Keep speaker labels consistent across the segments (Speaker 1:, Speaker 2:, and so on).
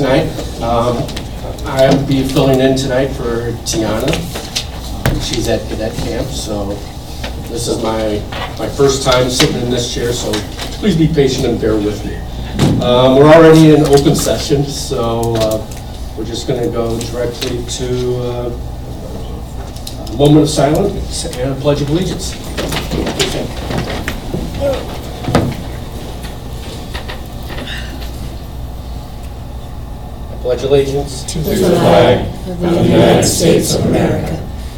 Speaker 1: tonight. I'll be filling in tonight for Tiana. She's at cadet camp, so this is my first time sitting in this chair, so please be patient and bear with me. We're already in open session, so we're just going to go directly to a moment of silence and a pledge of allegiance. I pledge allegiance
Speaker 2: to the flag of the United States of America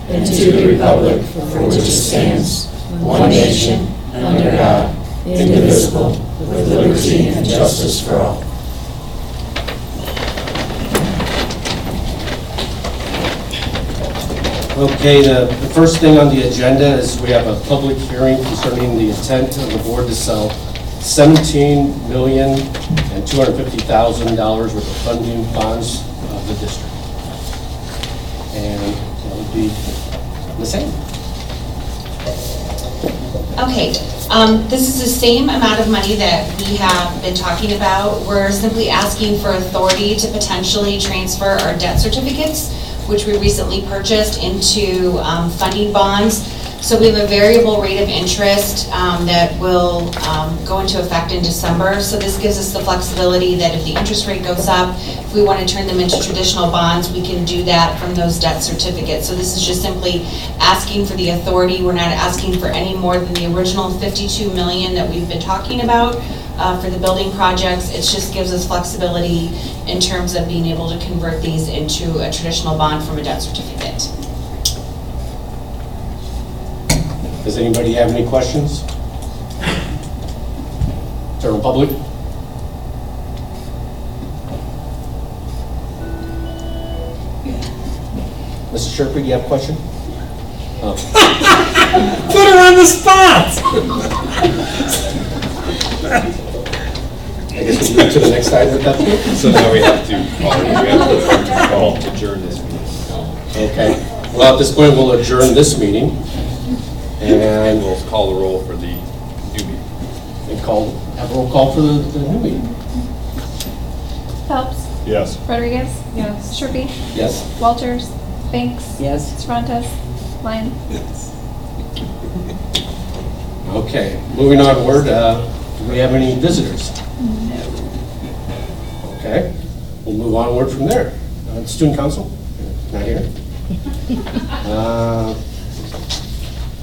Speaker 2: and to the republic for which it stands, one nation, under God, indivisible, with liberty and justice for all.
Speaker 1: Okay, the first thing on the agenda is we have a public hearing concerning the intent of the board to sell $17,250,000 worth of funding bonds of the district. And that would be the same.
Speaker 3: Okay, this is the same amount of money that we have been talking about. We're simply asking for authority to potentially transfer our debt certificates, which we recently purchased, into funding bonds. So we have a variable rate of interest that will go into effect in December. So this gives us the flexibility that if the interest rate goes up, if we want to turn them into traditional bonds, we can do that from those debt certificates. So this is just simply asking for the authority. We're not asking for any more than the original $52 million that we've been talking about for the building projects. It just gives us flexibility in terms of being able to convert these into a traditional bond from a debt certificate.
Speaker 1: Does anybody have any questions? General public? Mr. Sherper, do you have a question? Oh.
Speaker 4: Put her on the spot!
Speaker 1: I guess we'll move to the next item at that point.
Speaker 5: So now we have to call to adjourn this meeting.
Speaker 1: Okay. Well, at this point, we'll adjourn this meeting.
Speaker 5: And we'll call the roll for the new meeting.
Speaker 1: And have a roll call for the new meeting.
Speaker 6: Phelps,
Speaker 5: Yes.
Speaker 6: Rodriguez, yes. Sherpy,
Speaker 1: Yes?
Speaker 6: Walters, Banks,
Speaker 2: Yes.
Speaker 6: Cervantes, Lyon.
Speaker 1: Okay, moving onward, do we have any visitors?
Speaker 6: No.
Speaker 1: Okay, we'll move onward from there. Student council, not here.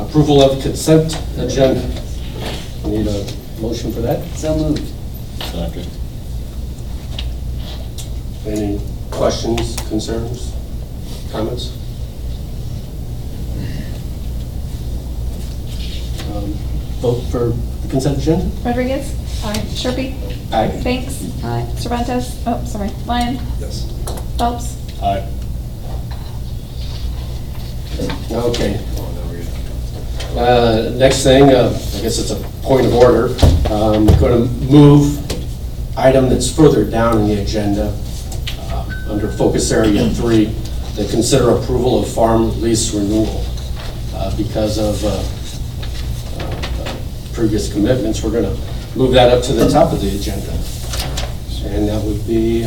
Speaker 1: Approval of consent agenda. Need a motion for that?
Speaker 2: So moved.
Speaker 5: Second.
Speaker 1: Any questions, concerns, comments? Vote for the consent agenda?
Speaker 6: Rodriguez, aye. Sherpy,
Speaker 1: Aye.
Speaker 6: Banks,
Speaker 2: Aye.
Speaker 6: Cervantes, oh, sorry, Lyon.
Speaker 5: Yes.
Speaker 6: Phelps,
Speaker 5: Aye.
Speaker 1: Okay.
Speaker 5: Oh, now we're good.
Speaker 1: Next thing, I guess it's a point of order. I'm going to move item that's further down in the agenda, under focus area 3, to consider approval of farm lease renewal. Because of previous commitments, we're going to move that up to the top of the agenda. And that would be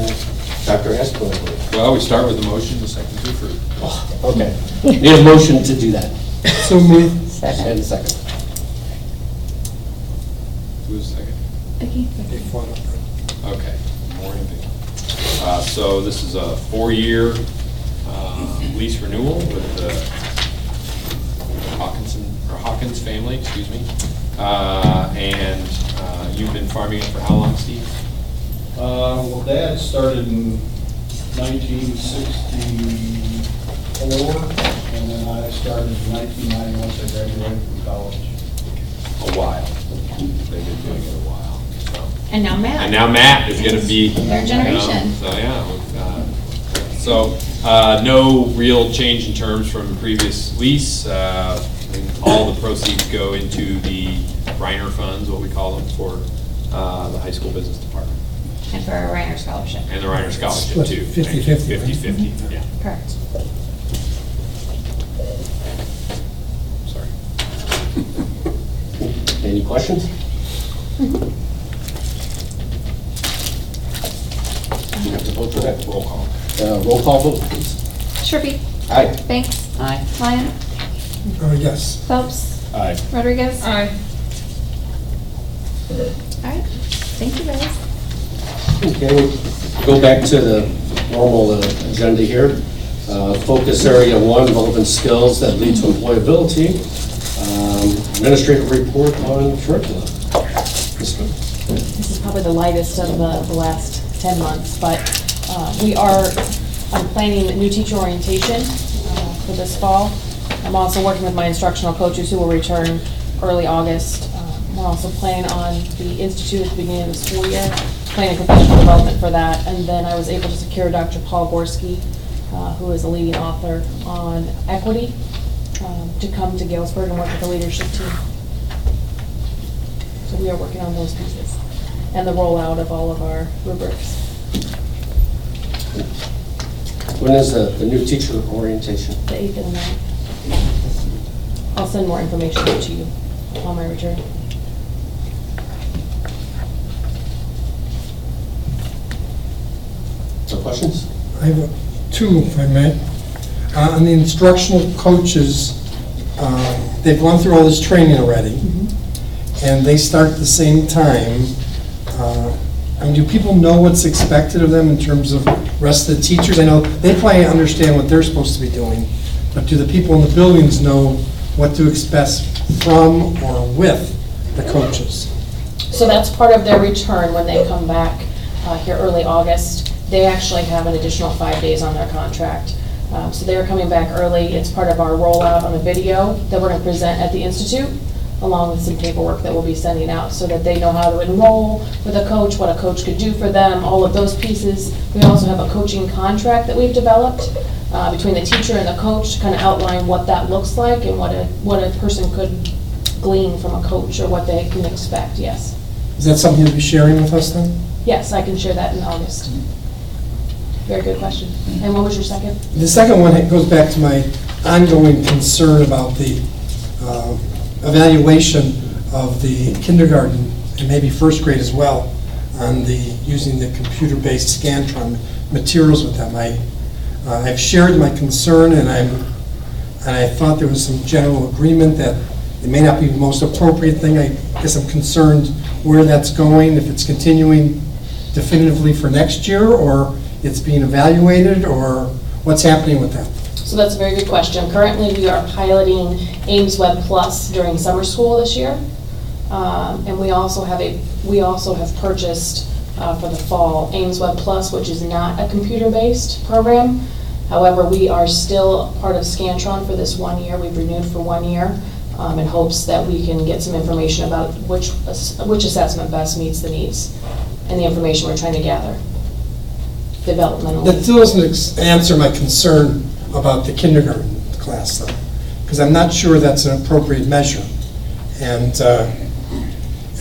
Speaker 1: Dr. Esplin, I believe.
Speaker 5: Well, we start with the motion, the second to approve.
Speaker 1: Oh, okay. Need a motion to do that.
Speaker 4: So moved.
Speaker 1: And a second.
Speaker 5: Who's second?
Speaker 6: Vicky.
Speaker 5: Okay. Morning, Vicky. So this is a 4-year lease renewal with the Hawkins family, excuse me. And you've been farming it for how long, Steve?
Speaker 7: Well, Dad started in 1964, and then I started in 1990 once I graduated from college.
Speaker 5: A while. They've been doing it a while. So.
Speaker 3: And now Matt.
Speaker 5: And now Matt is going to be.
Speaker 3: Third generation.
Speaker 5: So, yeah. No real change in terms from the previous lease. All the proceeds go into the Reiner funds, what we call them, for the high school business department.
Speaker 3: And for a Reiner scholarship.
Speaker 5: And the Reiner scholarship too.
Speaker 4: 50-50, right?
Speaker 5: 50-50, yeah.
Speaker 3: Correct.
Speaker 5: Sorry.
Speaker 1: Any questions? have to vote for that.
Speaker 5: Roll call.
Speaker 1: Roll call vote, please.
Speaker 6: Sherpy?
Speaker 1: Aye.
Speaker 6: Banks?
Speaker 2: Aye.
Speaker 6: Lyon?
Speaker 4: Yes.
Speaker 6: Phelps?
Speaker 1: Aye.
Speaker 6: Rodriguez?
Speaker 2: Aye.
Speaker 6: All right, thank you guys.
Speaker 1: Okay, we'll go back to the normal agenda here. Focus area 1, relevant skills that lead to employability. Administrative report on curriculum. Ms. Cook.
Speaker 8: This is probably the lightest of the last 10 months, but I'm planning a new teacher orientation for this fall. I'm also working with my instructional coaches who will return early August. We're also planning on the institute at the beginning of the school year, planning professional development for that. And then I was able to secure Dr. Paul Gorski, who is a leading author on equity, to come to Galesburg and work with the leadership team. So we are working on those pieces and the rollout of all of our rubrics.
Speaker 1: When is the new teacher orientation?
Speaker 8: The 8th and the 9th. I'll send more information to you upon my return.
Speaker 1: No questions?
Speaker 4: I have two, if I may. On the instructional coaches, they've gone through all this training already, and they start at the same time. I mean, do people know what's expected of them in terms of rest of the teachers? I know they probably understand what they're supposed to be doing, but do the people in the buildings know what to expect from or with the coaches?
Speaker 8: So that's part of their return when they come back here early August. They actually have an additional 5 days on their contract. So they're coming back early. It's part of our rollout on a video that we're going to present at the Institute, along with some paperwork that we'll be sending out so that they know how to enroll with a coach, what a coach could do for them, all of those pieces. We also have a coaching contract that we've developed between the teacher and the coach to kind of outline what that looks like and what a person could glean from a coach or what they can expect, yes.
Speaker 4: Is that something you'll be sharing with us then?
Speaker 8: Yes, I can share that in August. Very good question. And what was your second?
Speaker 4: The second one goes back to my ongoing concern about the evaluation of the kindergarten and maybe first grade as well on using the computer-based Scantron materials with them. I've shared my concern, and I thought there was some general agreement that it may not be the most appropriate thing. I guess I'm concerned where that's going, if it's continuing definitively for next year, or it's being evaluated, or what's happening with that.
Speaker 8: So that's a very good question. Currently, we are piloting Ames Web Plus during summer school this year. And we also have purchased for the fall Ames Web Plus, which is not a computer-based program. However, we are still part of Scantron for this 1 year. We've renewed for 1 year in hopes that we can get some information about which assessment best meets the needs and the information we're trying to gather developmentally.
Speaker 4: That still doesn't answer my concern about the kindergarten class, though, because I'm not sure that's an appropriate measure. And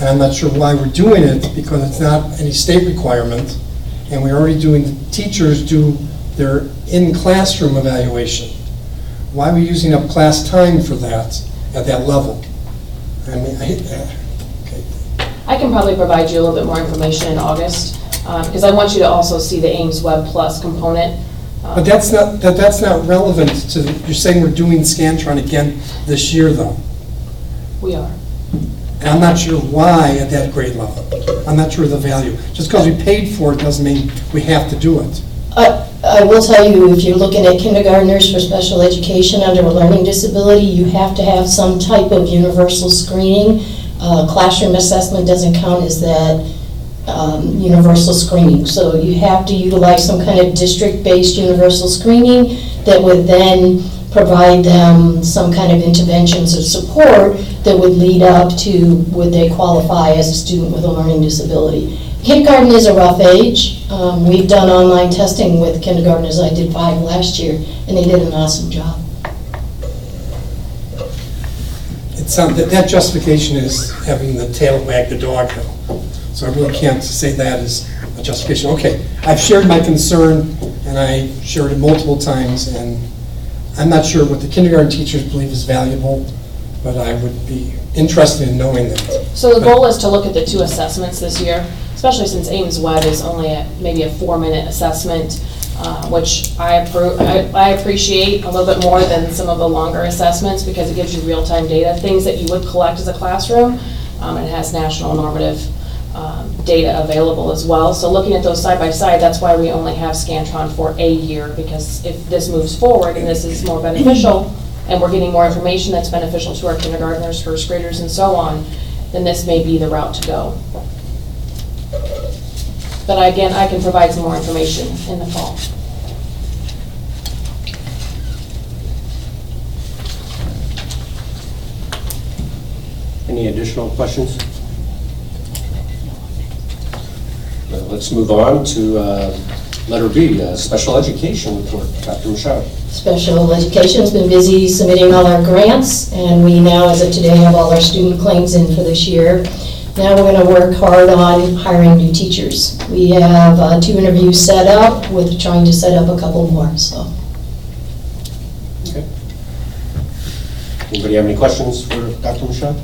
Speaker 4: I'm not sure why we're doing it, because it's not any state requirement, and we're already doing, the teachers do their in-classroom evaluation. Why are we using up class time for that at that level? I mean, okay.
Speaker 8: I can probably provide you a little bit more information in August, because I want you to also see the Ames Web Plus component.
Speaker 4: But that's not relevant to, you're saying we're doing Scantron again this year, though.
Speaker 8: We are.
Speaker 4: And I'm not sure why at that grade level. I'm not sure of the value. Just because we paid for it doesn't mean we have to do it.
Speaker 2: I will tell you, if you're looking at kindergartners for special education under a learning disability, you have to have some type of universal screening. Classroom assessment doesn't count as that universal screening. So you have to utilize some kind of district-based universal screening that would then provide them some kind of interventions of support that would lead up to would they qualify as a student with a learning disability. Kindergarten is a rough age. We've done online testing with kindergartners. I did 5 last year, and they did an awesome job.
Speaker 4: That justification is having the tail wag the dog hill. So I really can't say that as a justification. Okay, I've shared my concern, and I shared it multiple times, and I'm not sure what the kindergarten teachers believe is valuable, but I would be interested in knowing that.
Speaker 8: So the goal is to look at the 2 assessments this year. especially since Ames Web is only maybe a 4-minute assessment, which I appreciate a little bit more than some of the longer assessments because it gives you real-time data, things that you would collect as a classroom, and it has national normative data available as well. So looking at those side by side, that's why we only have Scantron for a year, because if this moves forward and this is more beneficial, and we're getting more information that's beneficial to our kindergartners, first graders, and so on, then this may be the route to go. But again, I can provide some more information in the fall.
Speaker 1: Any additional questions? Let's move on to letter B, special education report. Dr. Michaud.
Speaker 2: Special education's been busy submitting all our grants, and we now, as of today, have all our student claims in for this year. Now we're going to work hard on hiring new teachers. We have 2 interviews set up, with trying to set up a couple more, so.
Speaker 1: Okay. Anybody have any questions for Dr. Michaud?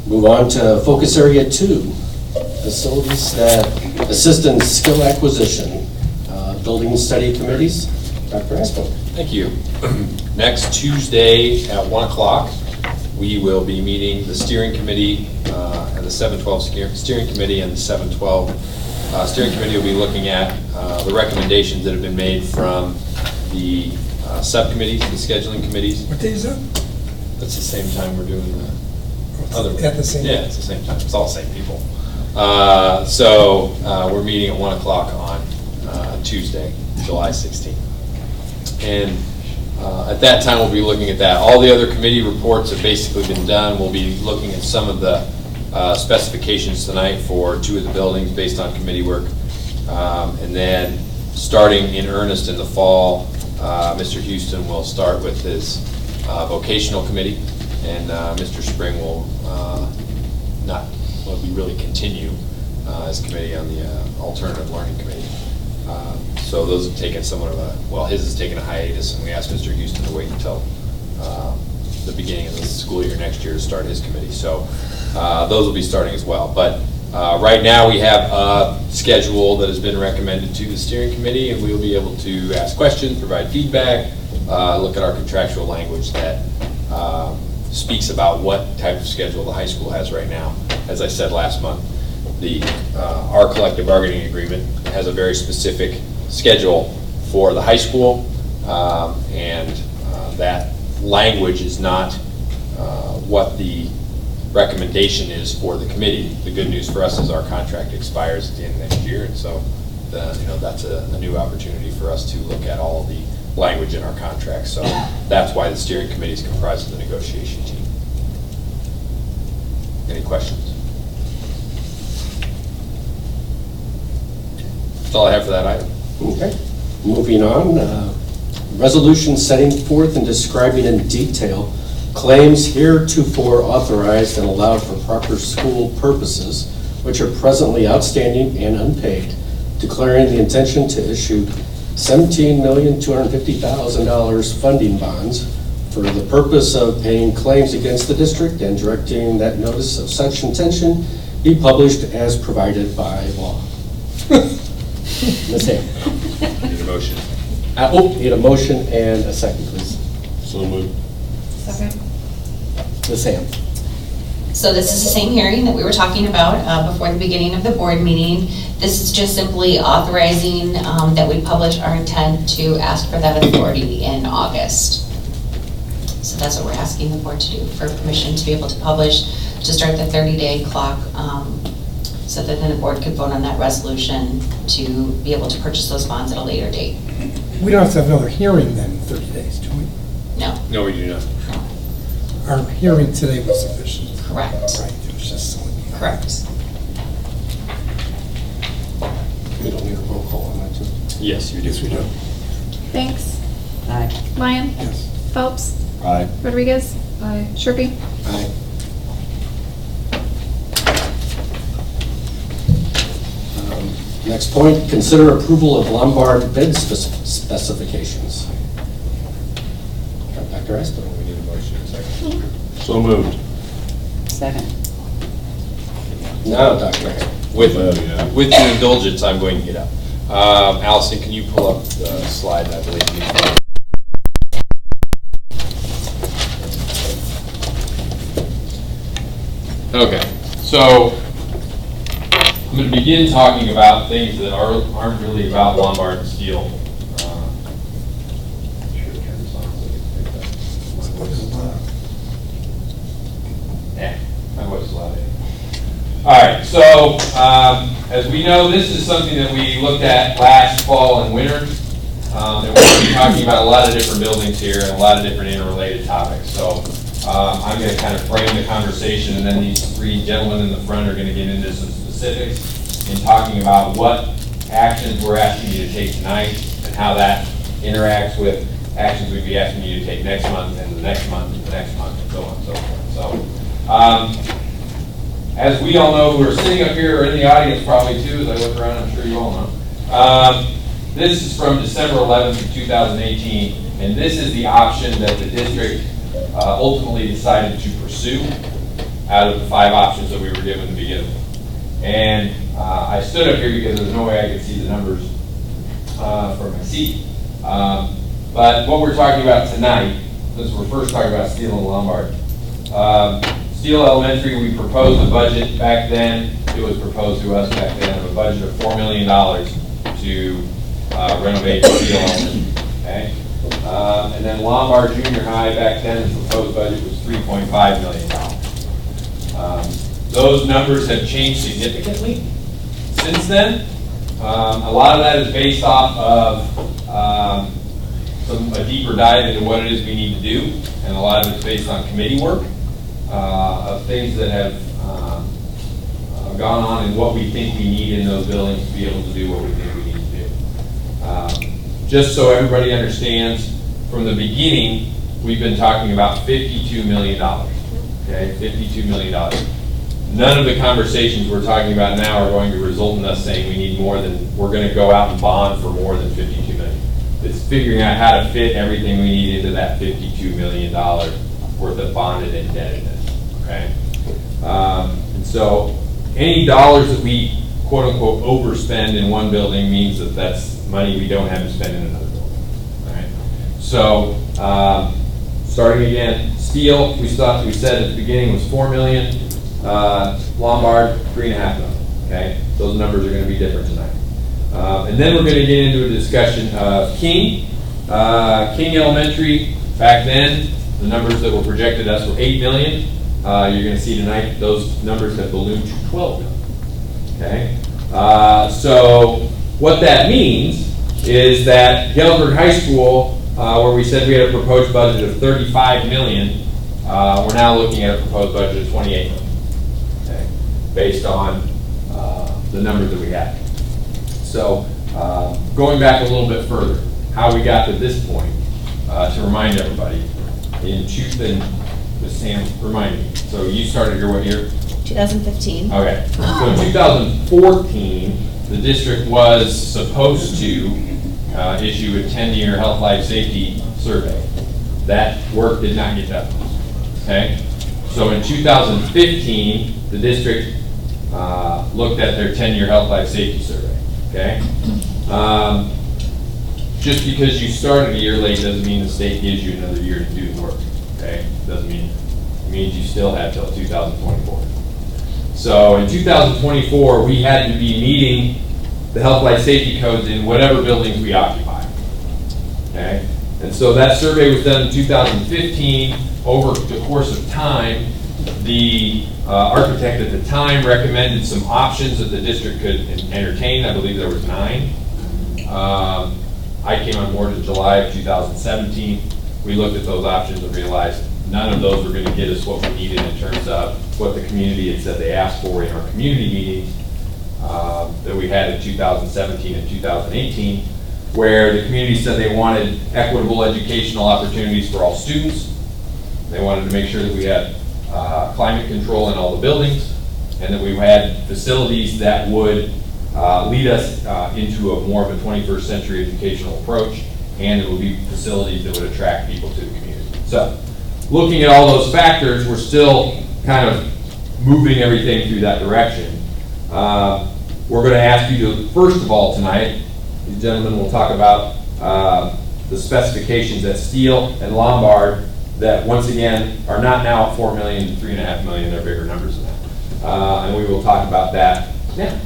Speaker 1: Move on to focus area 2, facilities staff, assistant skill acquisition, building study committees. Dr. Aspo.
Speaker 5: Thank you. Next Tuesday at 1 o'clock, we will be meeting the steering committee and the 712 steering committee and the 712 steering committee will be looking at the recommendations that have been made from the subcommittees, the scheduling committees.
Speaker 4: What day is that?
Speaker 5: That's the same time we're doing the other.
Speaker 4: At the same time?
Speaker 5: Yeah, it's the same time. It's all the same people. So we're meeting at 1 o'clock on Tuesday, July 16th. And at that time, we'll be looking at that. All the other committee reports have basically been done. We'll be looking at some of the specifications tonight for 2 of the buildings based on committee work. And then starting in earnest in the fall, Mr. Houston will start with his vocational committee, and Mr. Spring will we really continue as committee on the alternative learning committee. So those have taken somewhat of his has taken a hiatus, and we asked Mr. Houston to wait until the beginning of the school year next year to start his committee. So those will be starting as well. But right now we have a schedule that has been recommended to the steering committee, and we will be able to ask questions, provide feedback, look at our contractual language that speaks about what type of schedule the high school has right now. As I said last month, our collective bargaining agreement has a very specific schedule for the high school, and that language is not what the recommendation is for the committee. The good news for us is our contract expires at the end of next year, and so that's a new opportunity for us to look at all of the language in our contract. So that's why the steering committee is comprised of the negotiation team. Any questions? That's all I have for that item.
Speaker 1: Okay. Moving on, resolution setting forth and describing in detail claims heretofore authorized and allowed for proper school purposes, which are presently outstanding and unpaid, declaring the intention to issue $17,250,000 funding bonds for the purpose of paying claims against the district and directing that notice of such intention be published as provided by law. Ms. Ham.
Speaker 5: Need a motion?
Speaker 1: Need a motion and a second, please.
Speaker 5: So moved.
Speaker 6: Second.
Speaker 1: Ms. Ham.
Speaker 3: So this is the same hearing that we were talking about before the beginning of the board meeting. This is just simply authorizing that we publish our intent to ask for that authority in August. So that's what we're asking the board to do, for permission to be able to publish, to start the 30-day clock, so that then the board could vote on that resolution to be able to purchase those bonds at a later date.
Speaker 4: We don't have to have another hearing then in 30 days, do we?
Speaker 3: No,
Speaker 5: No, we do not.
Speaker 4: Our hearing today was sufficient.
Speaker 3: correct,
Speaker 4: Right, it was just so.
Speaker 3: correct.
Speaker 1: We don't need a roll call on that, too.
Speaker 5: Yes, you do.
Speaker 4: Yes, we do.
Speaker 6: Thanks.
Speaker 2: Aye.
Speaker 6: Lyon.
Speaker 4: Yes.
Speaker 6: Phelps.
Speaker 5: Aye.
Speaker 6: Rodriguez. Aye. Sherpy.
Speaker 1: Aye. Next point, consider approval of Lombard bid specifications. Dr. Espo.
Speaker 5: We need a motion in a second.
Speaker 9: So moved.
Speaker 2: Second.
Speaker 1: Now I'm talking right.
Speaker 5: With your indulgence, I'm going to get up. Allison, can you pull up the slide that I believe you? Okay, so I'm going to begin talking about things that aren't really about Lombard and Steele. Yeah, my voice is loud. All right, so as we know, this is something that we looked at last fall and winter. And we're going to be talking about a lot of different buildings here and a lot of different interrelated topics. So I'm going to kind of frame the conversation, and then these three gentlemen in the front are going to get into some specifics in talking about what actions we're asking you to take tonight and how that interacts with actions we'd be asking you to take next month and the next month and the next month and so on and so forth. So as we all know who are sitting up here or in the audience probably too, as I look around, I'm sure you all know. This is from December 11th of 2018, and this is the option that the district ultimately decided to pursue out of the 5 options that we were given to begin with. And I stood up here because there's no way I could see the numbers from my seat. But what we're talking about tonight, since we're first talking about Steele and Lombard, Steele Elementary, we proposed a budget back then. It was proposed to us back then of a budget of $4 million to renovate Steele Elementary. Okay? And then Lombard Junior High back then, the proposed budget was $3.5 million. Those numbers have changed significantly since then. A lot of that is based off of a deeper dive into what it is we need to do, and a lot of it's based on committee work of things that have gone on and what we think we need in those buildings to be able to do what we think we need to do. Just so everybody understands, from the beginning, we've been talking about $52 million. Okay, $52 million. None of the conversations we're talking about now are going to result in us saying we need more than, we're going to go out and bond for more than $52 million. It's figuring out how to fit everything we need into that $52 million worth of bonded indebtedness. Okay? And so any dollars that we quote unquote overspend in one building means that that's money we don't have to spend in another building. All right? So starting again, Steele, we said at the beginning was $4 million. Lombard, $3.5 million. Okay? Those numbers are going to be different tonight. And then we're going to get into a discussion of King. King Elementary, back then, the numbers that were projected us were $8 million. You're going to see tonight those numbers have ballooned to $12 million. Okay? So what that means is that Galesburg High School, where we said we had a proposed budget of $35 million, we're now looking at a proposed budget of $28 million. Okay? Based on the numbers that we had. So going back a little bit further, how we got to this point, to remind everybody, Sam, remind me. So you started here what year?
Speaker 3: 2015.
Speaker 5: Okay. So in 2014, the district was supposed to issue a 10-year health, life, safety survey. That work did not get done. Okay? So in 2015, the district looked at their 10-year health, life, safety survey. Okay? Just because you started a year late doesn't mean the state gives you another year to do the work. Okay? Doesn't mean it means you still have till 2024. So in 2024, we had to be meeting the health, life, safety codes in whatever buildings we occupy. Okay? And so that survey was done in 2015. Over the course of time, the architect at the time recommended some options that the district could entertain. I believe there was 9. I came on board in July of 2017. We looked at those options and realized none of those were going to get us what we needed in terms of what the community had said they asked for in our community meetings that we had in 2017 and 2018, where the community said they wanted equitable educational opportunities for all students. They wanted to make sure that we had climate control in all the buildings, and that we had facilities that would lead us into a more of a 21st century educational approach, and it would be facilities that would attract people to the community. So, looking at all those factors, we're still kind of moving everything through that direction.
Speaker 9: We're going to ask you to, first of all, tonight, these gentlemen will talk about the specifications at Steele and Lombard that, once again, are not now at 4 million to 3.5 million. They're bigger numbers than that. And we will talk about that now.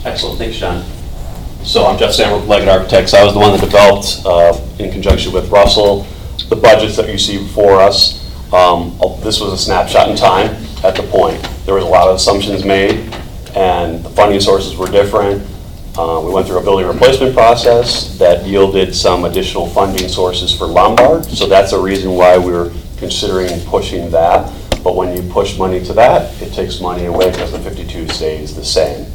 Speaker 10: Excellent, thanks, John. So I'm Jeff Sandberg with Leggett Architects. I was the one that developed, in conjunction with Russell, the budgets that you see before us. This was a snapshot in time at the point. There was a lot of assumptions made, and the funding sources were different. We went through a building replacement process that yielded some additional funding sources for Lombard, so that's a reason why we're considering pushing that. But when you push money to that, it takes money away because the 52 stays the same.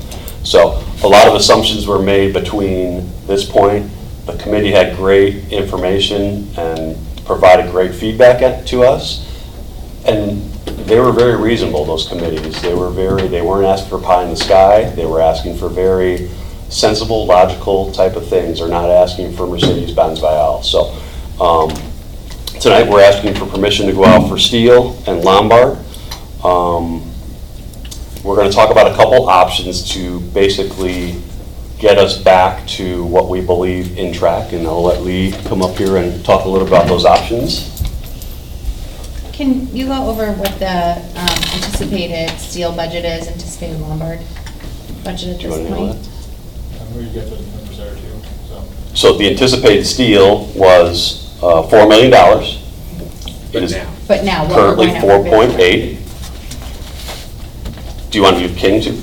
Speaker 10: So a lot of assumptions were made between this point. The committee had great information and provided great feedback to us. And they were very reasonable, those committees. They weren't asking for pie in the sky. They were asking for very sensible, logical type of things. They're not asking for Mercedes-Benz Vial. So tonight we're asking for permission to go out for Steele and Lombard. We're going to talk about a couple options to basically get us back to what we believe in track, and I'll let Lee come up here and talk a little about those options.
Speaker 3: Can you go over what the anticipated Steele budget is, anticipated Lombard budget at
Speaker 10: Do you
Speaker 3: this
Speaker 10: want to know
Speaker 3: point?
Speaker 10: that?
Speaker 7: I'm going to get the numbers there too, so.
Speaker 10: So the anticipated Steele was $4 million. It is
Speaker 3: But now, what we're
Speaker 10: currently
Speaker 3: going out for bid.
Speaker 10: 4.8. Do you want to do King too?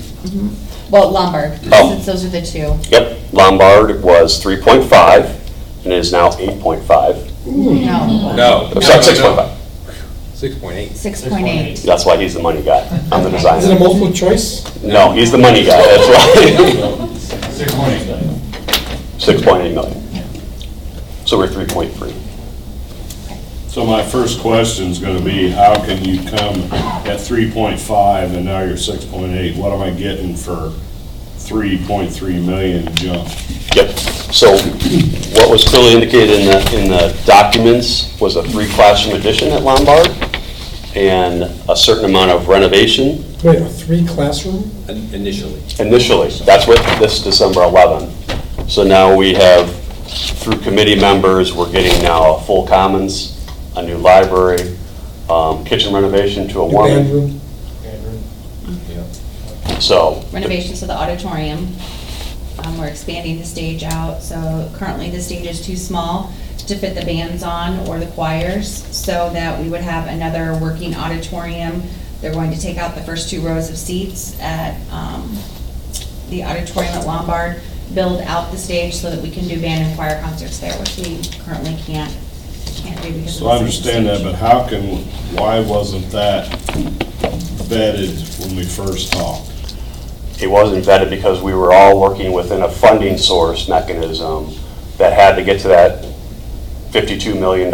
Speaker 3: Well, Lombard,
Speaker 10: Oh.
Speaker 3: since those are the two.
Speaker 10: Yep, Lombard was 3.5 and it is now 8.5.
Speaker 3: No.
Speaker 5: No.
Speaker 10: Sorry, 6.5.
Speaker 5: 6.8.
Speaker 3: 6.8.
Speaker 10: That's why he's the money guy. I'm the
Speaker 4: Is it a
Speaker 10: designer.
Speaker 4: multiple choice?
Speaker 10: No, he's the money guy, that's right.
Speaker 7: 6.8.
Speaker 10: 6.8 million. So we're 3.3.
Speaker 11: So my first question's gonna be, how can you come at 3.5 and now you're 6.8? What am I getting for 3.3 million jump?
Speaker 10: Yep, so what was clearly indicated in the documents was a 3-classroom addition at Lombard and a certain amount of renovation.
Speaker 4: Wait, a 3-classroom?
Speaker 5: Initially.
Speaker 10: Initially, that's what this December 11. So now we have, through committee members, we're getting now a full commons, a new library, kitchen renovation to a
Speaker 4: New band
Speaker 10: one.
Speaker 4: room?
Speaker 10: So,
Speaker 3: Renovations to the auditorium. We're expanding the stage out, so currently the stage is too small to fit the bands on or the choirs, so that we would have another working auditorium. They're going to take out the first 2 rows of seats at the auditorium at Lombard, build out the stage so that we can do band and choir concerts there, which we currently can't do because of
Speaker 11: So I
Speaker 3: the stage.
Speaker 11: understand that, but why wasn't that vetted when we first talked?
Speaker 10: it wasn't vetted because we were all working within a funding source mechanism that had to get to that $52 million,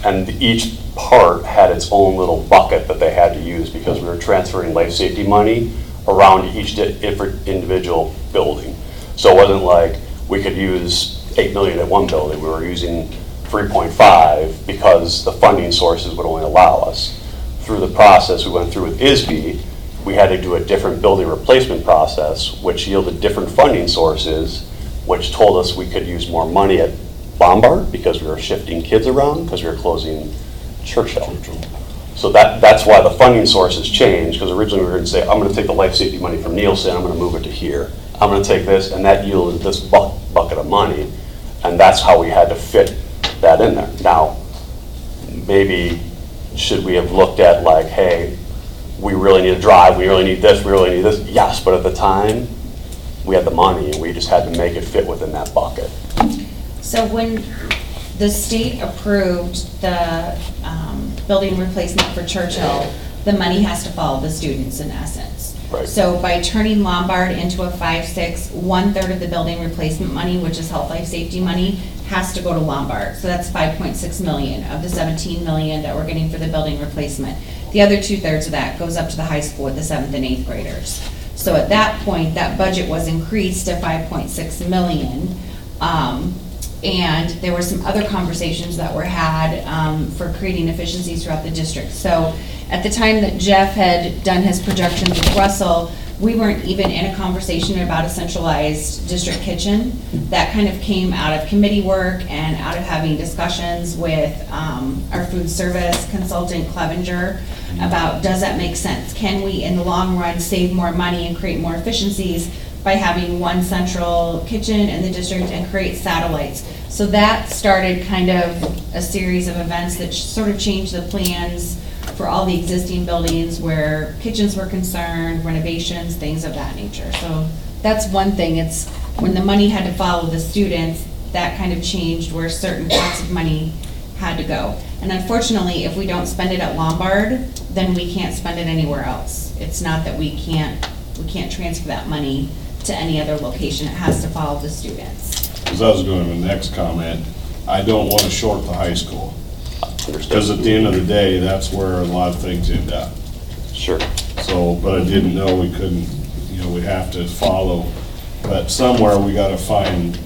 Speaker 10: and each part had its own little bucket that they had to use because we were transferring life safety money around each different individual building. So it wasn't like we could use 8 million at one building, we were using 3.5 because the funding sources would only allow us. Through the process we went through with ISB, we had to do a different building replacement process, which yielded different funding sources, which told us we could use more money at Lombard because we were shifting kids around, because we were closing Churchill. So that's why the funding sources changed, because originally we were going to say, I'm going to take the life safety money from Nielsen, I'm going to move it to here. I'm going to take this, and that yielded this bucket of money, and that's how we had to fit that in there. Now, maybe should we have looked at like, hey, we really need a drive, we really need this, we really need this? Yes, but at the time, we had the money, and we just had to make it fit within that bucket.
Speaker 3: So when the state approved the building replacement for Churchill, the money has to follow the students in essence.
Speaker 10: Right.
Speaker 3: So by turning Lombard into a 5-6, 1/3 of the building replacement money, which is health life safety money, has to go to Lombard. So that's 5.6 million of the 17 million that we're getting for the building replacement. The other 2/3 of that goes up to the high school with the 7th and 8th graders. So at that point, that budget was increased to 5.6 million. And there were some other conversations that were had for creating efficiencies throughout the district. So at the time that Jeff had done his projections with Russell, we weren't even in a conversation about a centralized district kitchen. That kind of came out of committee work and out of having discussions with our food service consultant, Clevenger, about does that make sense? Can we, in the long run, save more money and create more efficiencies by having one central kitchen in the district and create satellites? So that started kind of a series of events that sort of changed the plans for all the existing buildings where kitchens were concerned, renovations, things of that nature. So that's one thing. It's when the money had to follow the students, that kind of changed where certain pots of money had to go. And unfortunately, if we don't spend it at Lombard, then we can't spend it anywhere else. It's not that we can't transfer that money to any other location. It has to follow the students.
Speaker 11: Because I was going to the next comment, I don't want to short the high school. Because at the end of the day, that's where a lot of things end up.
Speaker 10: Sure.
Speaker 11: So, but I didn't know we couldn't, we have to follow, but somewhere we gotta find,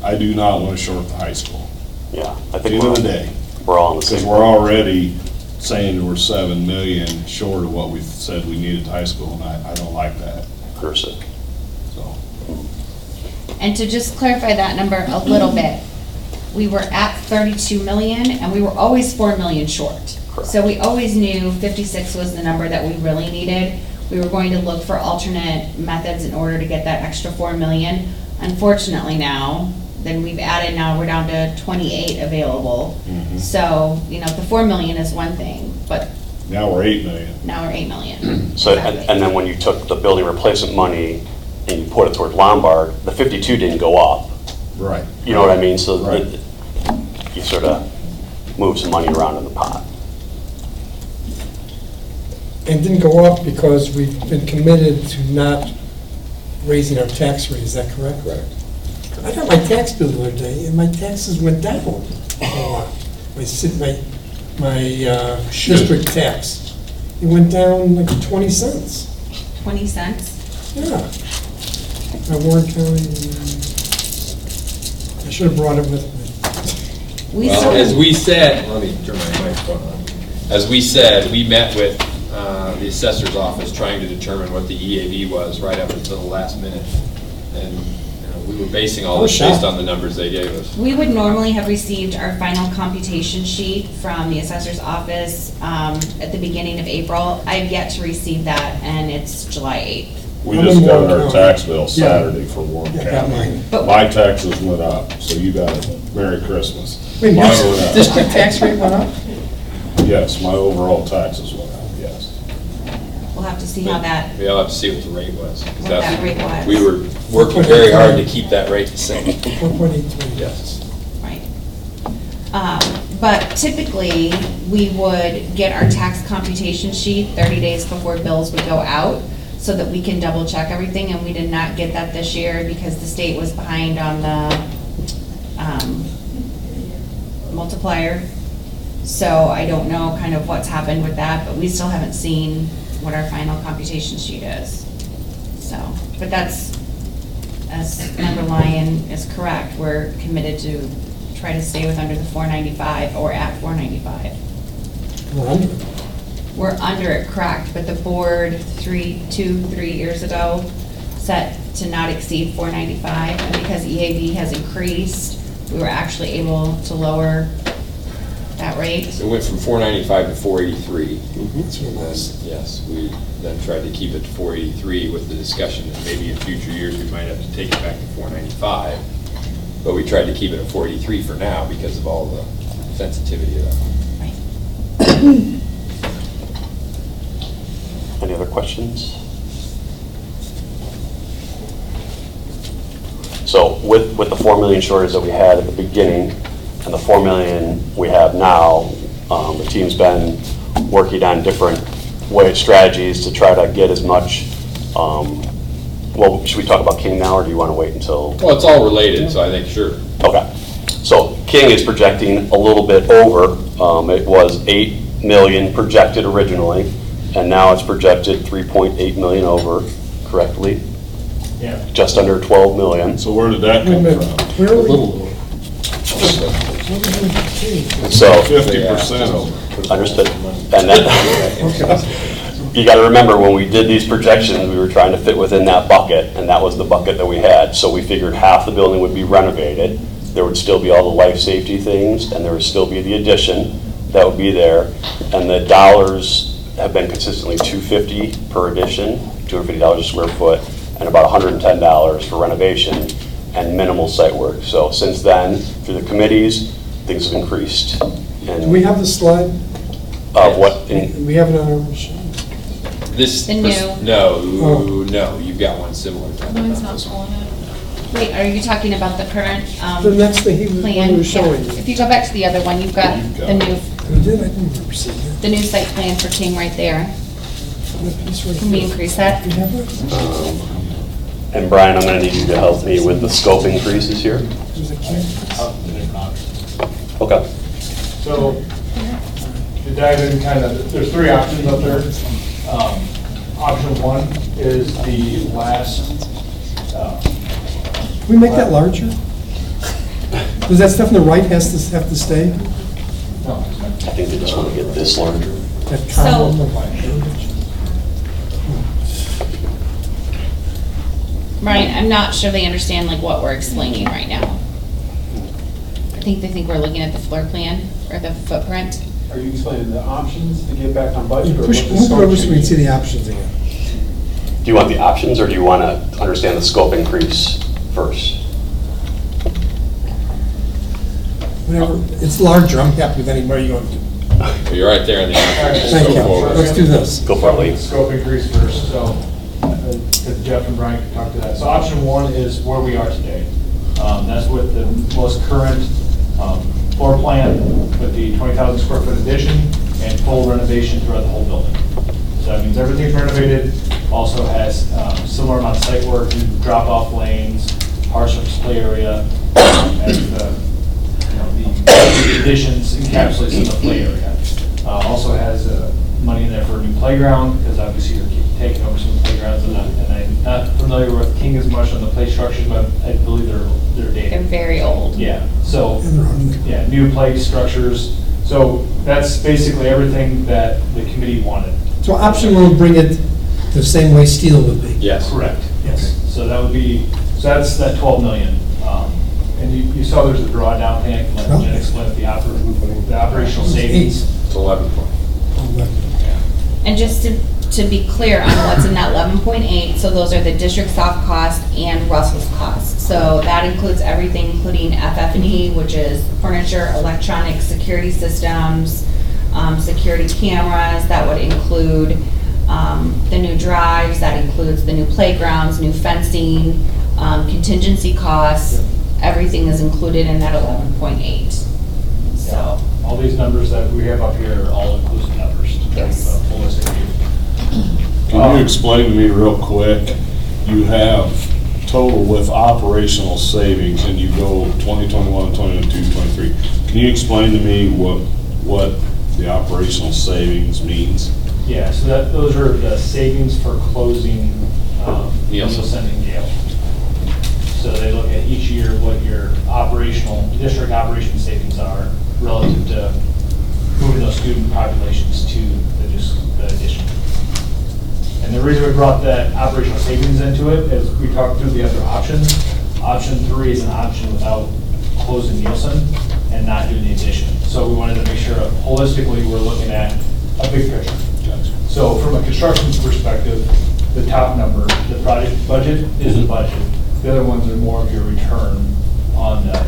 Speaker 11: I do not want to short the high school.
Speaker 10: Yeah, I
Speaker 11: At the
Speaker 10: think
Speaker 11: end of the day,
Speaker 10: we're all on the
Speaker 11: because
Speaker 10: same.
Speaker 11: we're already saying we're 7 million short of what we said we needed at high school, and I don't like that,
Speaker 10: Understood.
Speaker 11: so.
Speaker 3: And to just clarify that number a little bit, we were at 32 million and we were always 4 million short.
Speaker 10: Correct.
Speaker 3: So we always knew 56 was the number that we really needed. We were going to look for alternate methods in order to get that extra 4 million. Unfortunately now, then we've added, now we're down to 28 available. So, the 4 million is one thing, but
Speaker 11: Now we're 8 million.
Speaker 3: now we're 8 million.
Speaker 10: So, and then when you took the building replacement money and you put it toward Lombard, the 52 didn't go up.
Speaker 11: Right.
Speaker 10: You know what I mean? So
Speaker 11: Right.
Speaker 10: you sort of move some money around in the pot.
Speaker 4: And didn't go up because we've been committed to not raising our tax rate, is that correct?
Speaker 11: Correct.
Speaker 4: I got my tax bill the other day, and my taxes went down a lot. My district tax, it went down like 20 cents.
Speaker 3: 20 cents.
Speaker 4: Yeah. My Warren County, I should have brought it with me.
Speaker 3: We
Speaker 5: Well,
Speaker 3: sort
Speaker 5: as
Speaker 3: of,
Speaker 5: we said, let me turn my microphone on. As we said, we met with the assessor's office trying to determine what the EAV was right up until the last minute. And we were basing all this based on the numbers they gave us.
Speaker 3: we would normally have received our final computation sheet from the assessor's office at the beginning of April. I've yet to receive that, and it's July 8th.
Speaker 11: We
Speaker 4: I'm
Speaker 11: just
Speaker 4: in
Speaker 11: got
Speaker 4: Warren
Speaker 11: our
Speaker 4: County.
Speaker 11: tax bill
Speaker 4: Yeah.
Speaker 11: Saturday for Warren
Speaker 4: Yeah, I got
Speaker 11: County.
Speaker 4: mine.
Speaker 3: But-
Speaker 11: My taxes went up, so you got it. Merry Christmas.
Speaker 4: Wait,
Speaker 11: Mine
Speaker 4: your
Speaker 11: went up.
Speaker 4: district tax rate went up?
Speaker 11: Yes, my overall taxes went up, yes.
Speaker 3: We'll have to see how that,
Speaker 5: We'll have to see what the rate was. 'cause
Speaker 3: What that rate was.
Speaker 5: We were working very hard to keep that rate the same.
Speaker 4: 4.83.
Speaker 5: Yes.
Speaker 3: right. But typically, we would get our tax computation sheet 30 days before bills would go out, so that we can double check everything, and we did not get that this year because the state was behind on the multiplier. So I don't know kind of what's happened with that, but we still haven't seen what our final computation sheet is. So, but that's, as Member Lyon is correct, we're committed to try to stay with under the 495 or at 495.
Speaker 4: We're under it.
Speaker 3: We're under it, correct, but the board 3 years ago set to not exceed 495, and because EAV has increased, we were actually able to lower that rate.
Speaker 5: It went from 495 to 483.
Speaker 4: That's what it was.
Speaker 5: Yes, we then tried to keep it to 483 with the discussion that maybe in future years we might have to take it back to 495. But we tried to keep it at 483 for now because of all the sensitivity of that.
Speaker 10: Any other questions? So with the 4 million shortage that we had at the beginning and the 4 million we have now, the team's been working on different strategies to try to get as much, well, should we talk about King now, or do you want to wait until?
Speaker 5: Well, it's all related, so I think, sure.
Speaker 10: Okay. So King is projecting a little bit over. It was 8 million projected originally, and now it's projected 3.8 million over, correctly?
Speaker 7: Yeah.
Speaker 10: Just under 12 million.
Speaker 11: So where did that
Speaker 4: Wait a
Speaker 11: come
Speaker 4: minute,
Speaker 11: from?
Speaker 4: where are we?
Speaker 10: So,
Speaker 11: 50% over.
Speaker 10: understood. And that, you gotta remember, when we did these projections, we were trying to fit within that bucket, and that was the bucket that we had. So we figured half the building would be renovated, there would still be all the life safety things, and there would still be the addition that would be there. And the dollars have been consistently $250 per addition, $250 a square foot, and about $110 for renovation and minimal site work. So since then, through the committees, things have increased.
Speaker 4: Do we have the slide?
Speaker 10: Of what, in-
Speaker 4: We have it on our machine.
Speaker 5: This.
Speaker 3: The new.
Speaker 5: No, you've got one similar to that.
Speaker 6: Mine's not pulling it.
Speaker 3: Wait, are you talking about the current
Speaker 4: The next thing he
Speaker 3: plan?
Speaker 4: was showing
Speaker 3: Yeah.
Speaker 4: you.
Speaker 3: If you go back to the other one, you've got
Speaker 11: You've got
Speaker 3: the
Speaker 11: it.
Speaker 3: new,
Speaker 4: We did, I didn't remember seeing that.
Speaker 3: the new site plan for King right there.
Speaker 4: That piece right
Speaker 3: Can we
Speaker 4: there.
Speaker 3: increase that?
Speaker 4: We have that?
Speaker 10: and Brian, I'm gonna need you to help me with the scope increases here.
Speaker 4: There's a campus.
Speaker 10: Okay.
Speaker 7: So, to dive in kind of, there's three options up there. Option one is the last,
Speaker 4: Can we make that larger? Does that stuff on the right have to stay?
Speaker 7: no,
Speaker 10: I think they just wanna get this larger.
Speaker 4: That column of
Speaker 3: Ryan, I'm not sure they understand like what we're explaining right now. I think they think we're looking at the floor plan or the footprint.
Speaker 7: are you explaining the options to get back on budget? or
Speaker 4: Push,
Speaker 7: what the
Speaker 4: move it
Speaker 7: scope
Speaker 4: over so we can
Speaker 7: change?
Speaker 4: see the options again.
Speaker 10: Do you want the options, or do you wanna understand the scope increase first?
Speaker 4: Whatever, it's larger, I'm happy with anywhere you want to.
Speaker 5: You're right there in the.
Speaker 4: Thank you.
Speaker 5: Go forward.
Speaker 4: Let's do this.
Speaker 10: Go for it, Lee.
Speaker 7: Scope increase first, so Jeff and Brian can talk to that. So option one is where we are today. That's with the most current floor plan with the 20,000 square foot addition and full renovation throughout the whole building. So that means everything's renovated, also has similar amount of site work, new drop-off lanes, hard surface play area, as the, the additions encapsulates in the play area. Also has money in there for a new playground, because obviously you're taking over some playgrounds, and I'm not familiar with King as much on the play structures, but I believe they're
Speaker 3: They're
Speaker 7: dated.
Speaker 3: very old.
Speaker 7: Yeah, so,
Speaker 4: And they're on there.
Speaker 7: yeah, new play structures. So that's basically everything that the committee wanted.
Speaker 4: So option one will bring it the same way steel would be.
Speaker 5: Yes.
Speaker 7: Correct.
Speaker 4: Yes.
Speaker 7: So that would be, so that's that 12 million. And you saw there's a drawdown thing, I can let Jen explain the operational savings.
Speaker 5: It's 11 point.
Speaker 3: And just to be clear on what's in that 11.8, so those are the district soft costs and Russell's costs. So that includes everything, including FF&E, which is furniture, electronic security systems, security cameras. That would include the new drives, that includes the new playgrounds, new fencing, contingency costs. Everything is included in that 11.8. So,
Speaker 7: All these numbers that we have up here are all inclusive numbers.
Speaker 3: Yes.
Speaker 7: Holistic view.
Speaker 11: Can you explain to me real quick, you have total with operational savings, and you go 2021, 2022, 23. Can you explain to me what the operational savings means?
Speaker 7: Yeah, so those are the savings for closing
Speaker 5: Nielsen.
Speaker 7: Nielsen and Gale. So they look at each year what your district operation savings are relative to moving those student populations to the addition. And the reason we brought that operational savings into it is we talked through the other options. Option 3 is an option without closing Nielsen and not doing the addition. So we wanted to make sure holistically we're looking at a big picture. So from a construction perspective, the top number, the project budget is the budget. The other ones are more of your return on the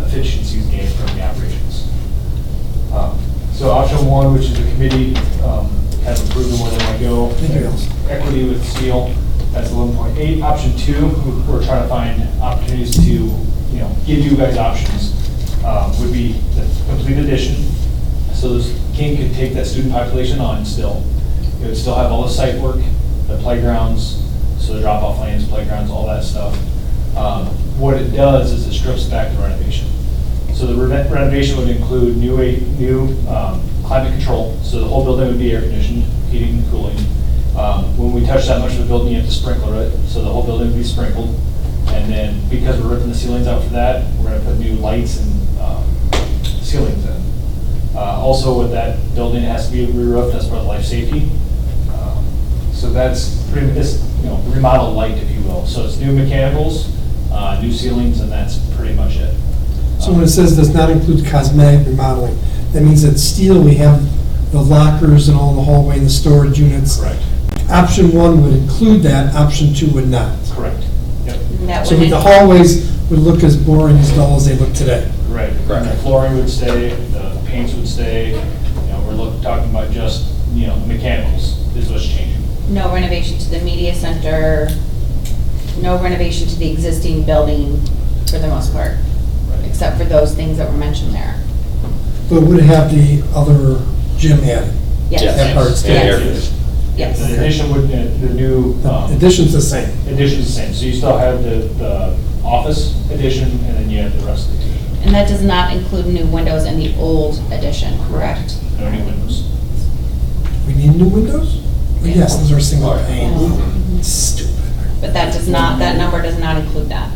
Speaker 7: efficiencies gained from the operations. So option 1, which is the committee, kind of approved where they want to go.
Speaker 4: Thank you, Alice.
Speaker 7: Equity with steel, that's 11.8. Option 2, we're trying to find opportunities to, give you guys options, would be the complete addition. So King could take that student population on still. It would still have all the site work, the playgrounds, so the drop-off lanes, playgrounds, all that stuff. What it does is it strips back the renovation. So the renovation would include new climate control, so the whole building would be air conditioned, heating and cooling. When we touch that much of the building, you have to sprinkler it, so the whole building would be sprinkled. And then because we're ripping the ceilings out for that, we're gonna put new lights and ceilings in. Also with that building, it has to be re-roofed as part of life safety. So that's pretty, this, remodel light, if you will. So it's new mechanicals, new ceilings, and that's pretty much it.
Speaker 4: So when it says does not include cosmetic remodeling, that means that steel, we have the lockers and all the hallway and the storage units.
Speaker 7: Correct.
Speaker 4: Option 1 would include that, option 2 would not.
Speaker 7: Correct. Yep.
Speaker 3: And that
Speaker 4: So
Speaker 3: would-
Speaker 4: the hallways would look as boring, as dull as they look today.
Speaker 7: Right.
Speaker 5: Correct.
Speaker 7: The flooring would stay, the paints would stay, we're talking about just, mechanicals is what's changing.
Speaker 3: No renovation to the media center, no renovation to the existing building for the most part, except for those things that were mentioned there.
Speaker 4: But would have the other gym added.
Speaker 3: Yes.
Speaker 4: That part
Speaker 5: And air
Speaker 3: Yes.
Speaker 5: conditioning.
Speaker 3: Yes.
Speaker 7: The addition would, the new,
Speaker 4: Addition's the same.
Speaker 7: addition's the same, so you still have the office addition, and then you have the rest of the addition.
Speaker 3: And that does not include new windows in the old addition, correct?
Speaker 7: No new windows.
Speaker 4: We need new windows? Well, yes, those are single
Speaker 5: Oh, yeah.
Speaker 4: pane. Stupid.
Speaker 3: But that does not, that number does not include that.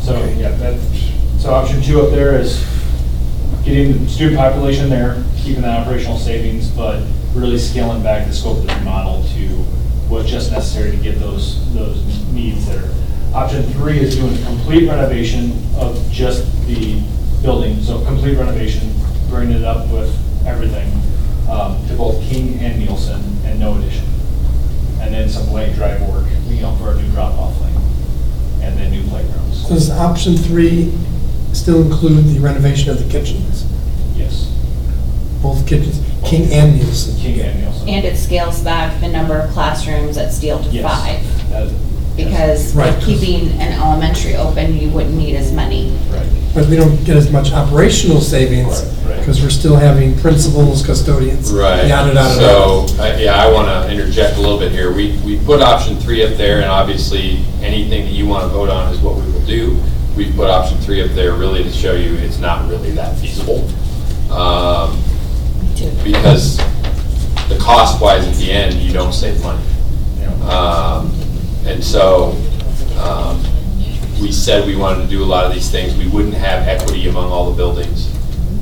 Speaker 7: So, yeah, so option 2 up there is getting the student population there, keeping that operational savings, but really scaling back the scope of the remodel to what's just necessary to get those needs there. Option 3 is doing a complete renovation of just the building, so complete renovation, bringing it up with everything to both King and Nielsen, and no addition. And then some lane drive work, for our new drop-off lane, and then new playgrounds.
Speaker 4: Does option 3 still include the renovation of the kitchens?
Speaker 7: Yes,
Speaker 4: Both kitchens, King and Nielsen?
Speaker 7: King and Nielsen.
Speaker 3: And it scales back the number of classrooms at Steel to
Speaker 7: Yes.
Speaker 3: 5.
Speaker 7: That-
Speaker 3: Because
Speaker 4: Right.
Speaker 3: with keeping an elementary open, you wouldn't need as many.
Speaker 7: Right.
Speaker 4: But we don't get as much operational savings
Speaker 7: Right.
Speaker 4: because we're still having principals, custodians,
Speaker 5: Right.
Speaker 4: yada, yada,
Speaker 5: So, I want to interject a little bit here. We put option 3 up there, and obviously, anything that you want to vote on is what we will do. We've put option 3 up there really to show you it's not really that feasible. Because the cost-wise at the end, you don't save money. And so, we said we wanted to do a lot of these things. We wouldn't have equity among all the buildings,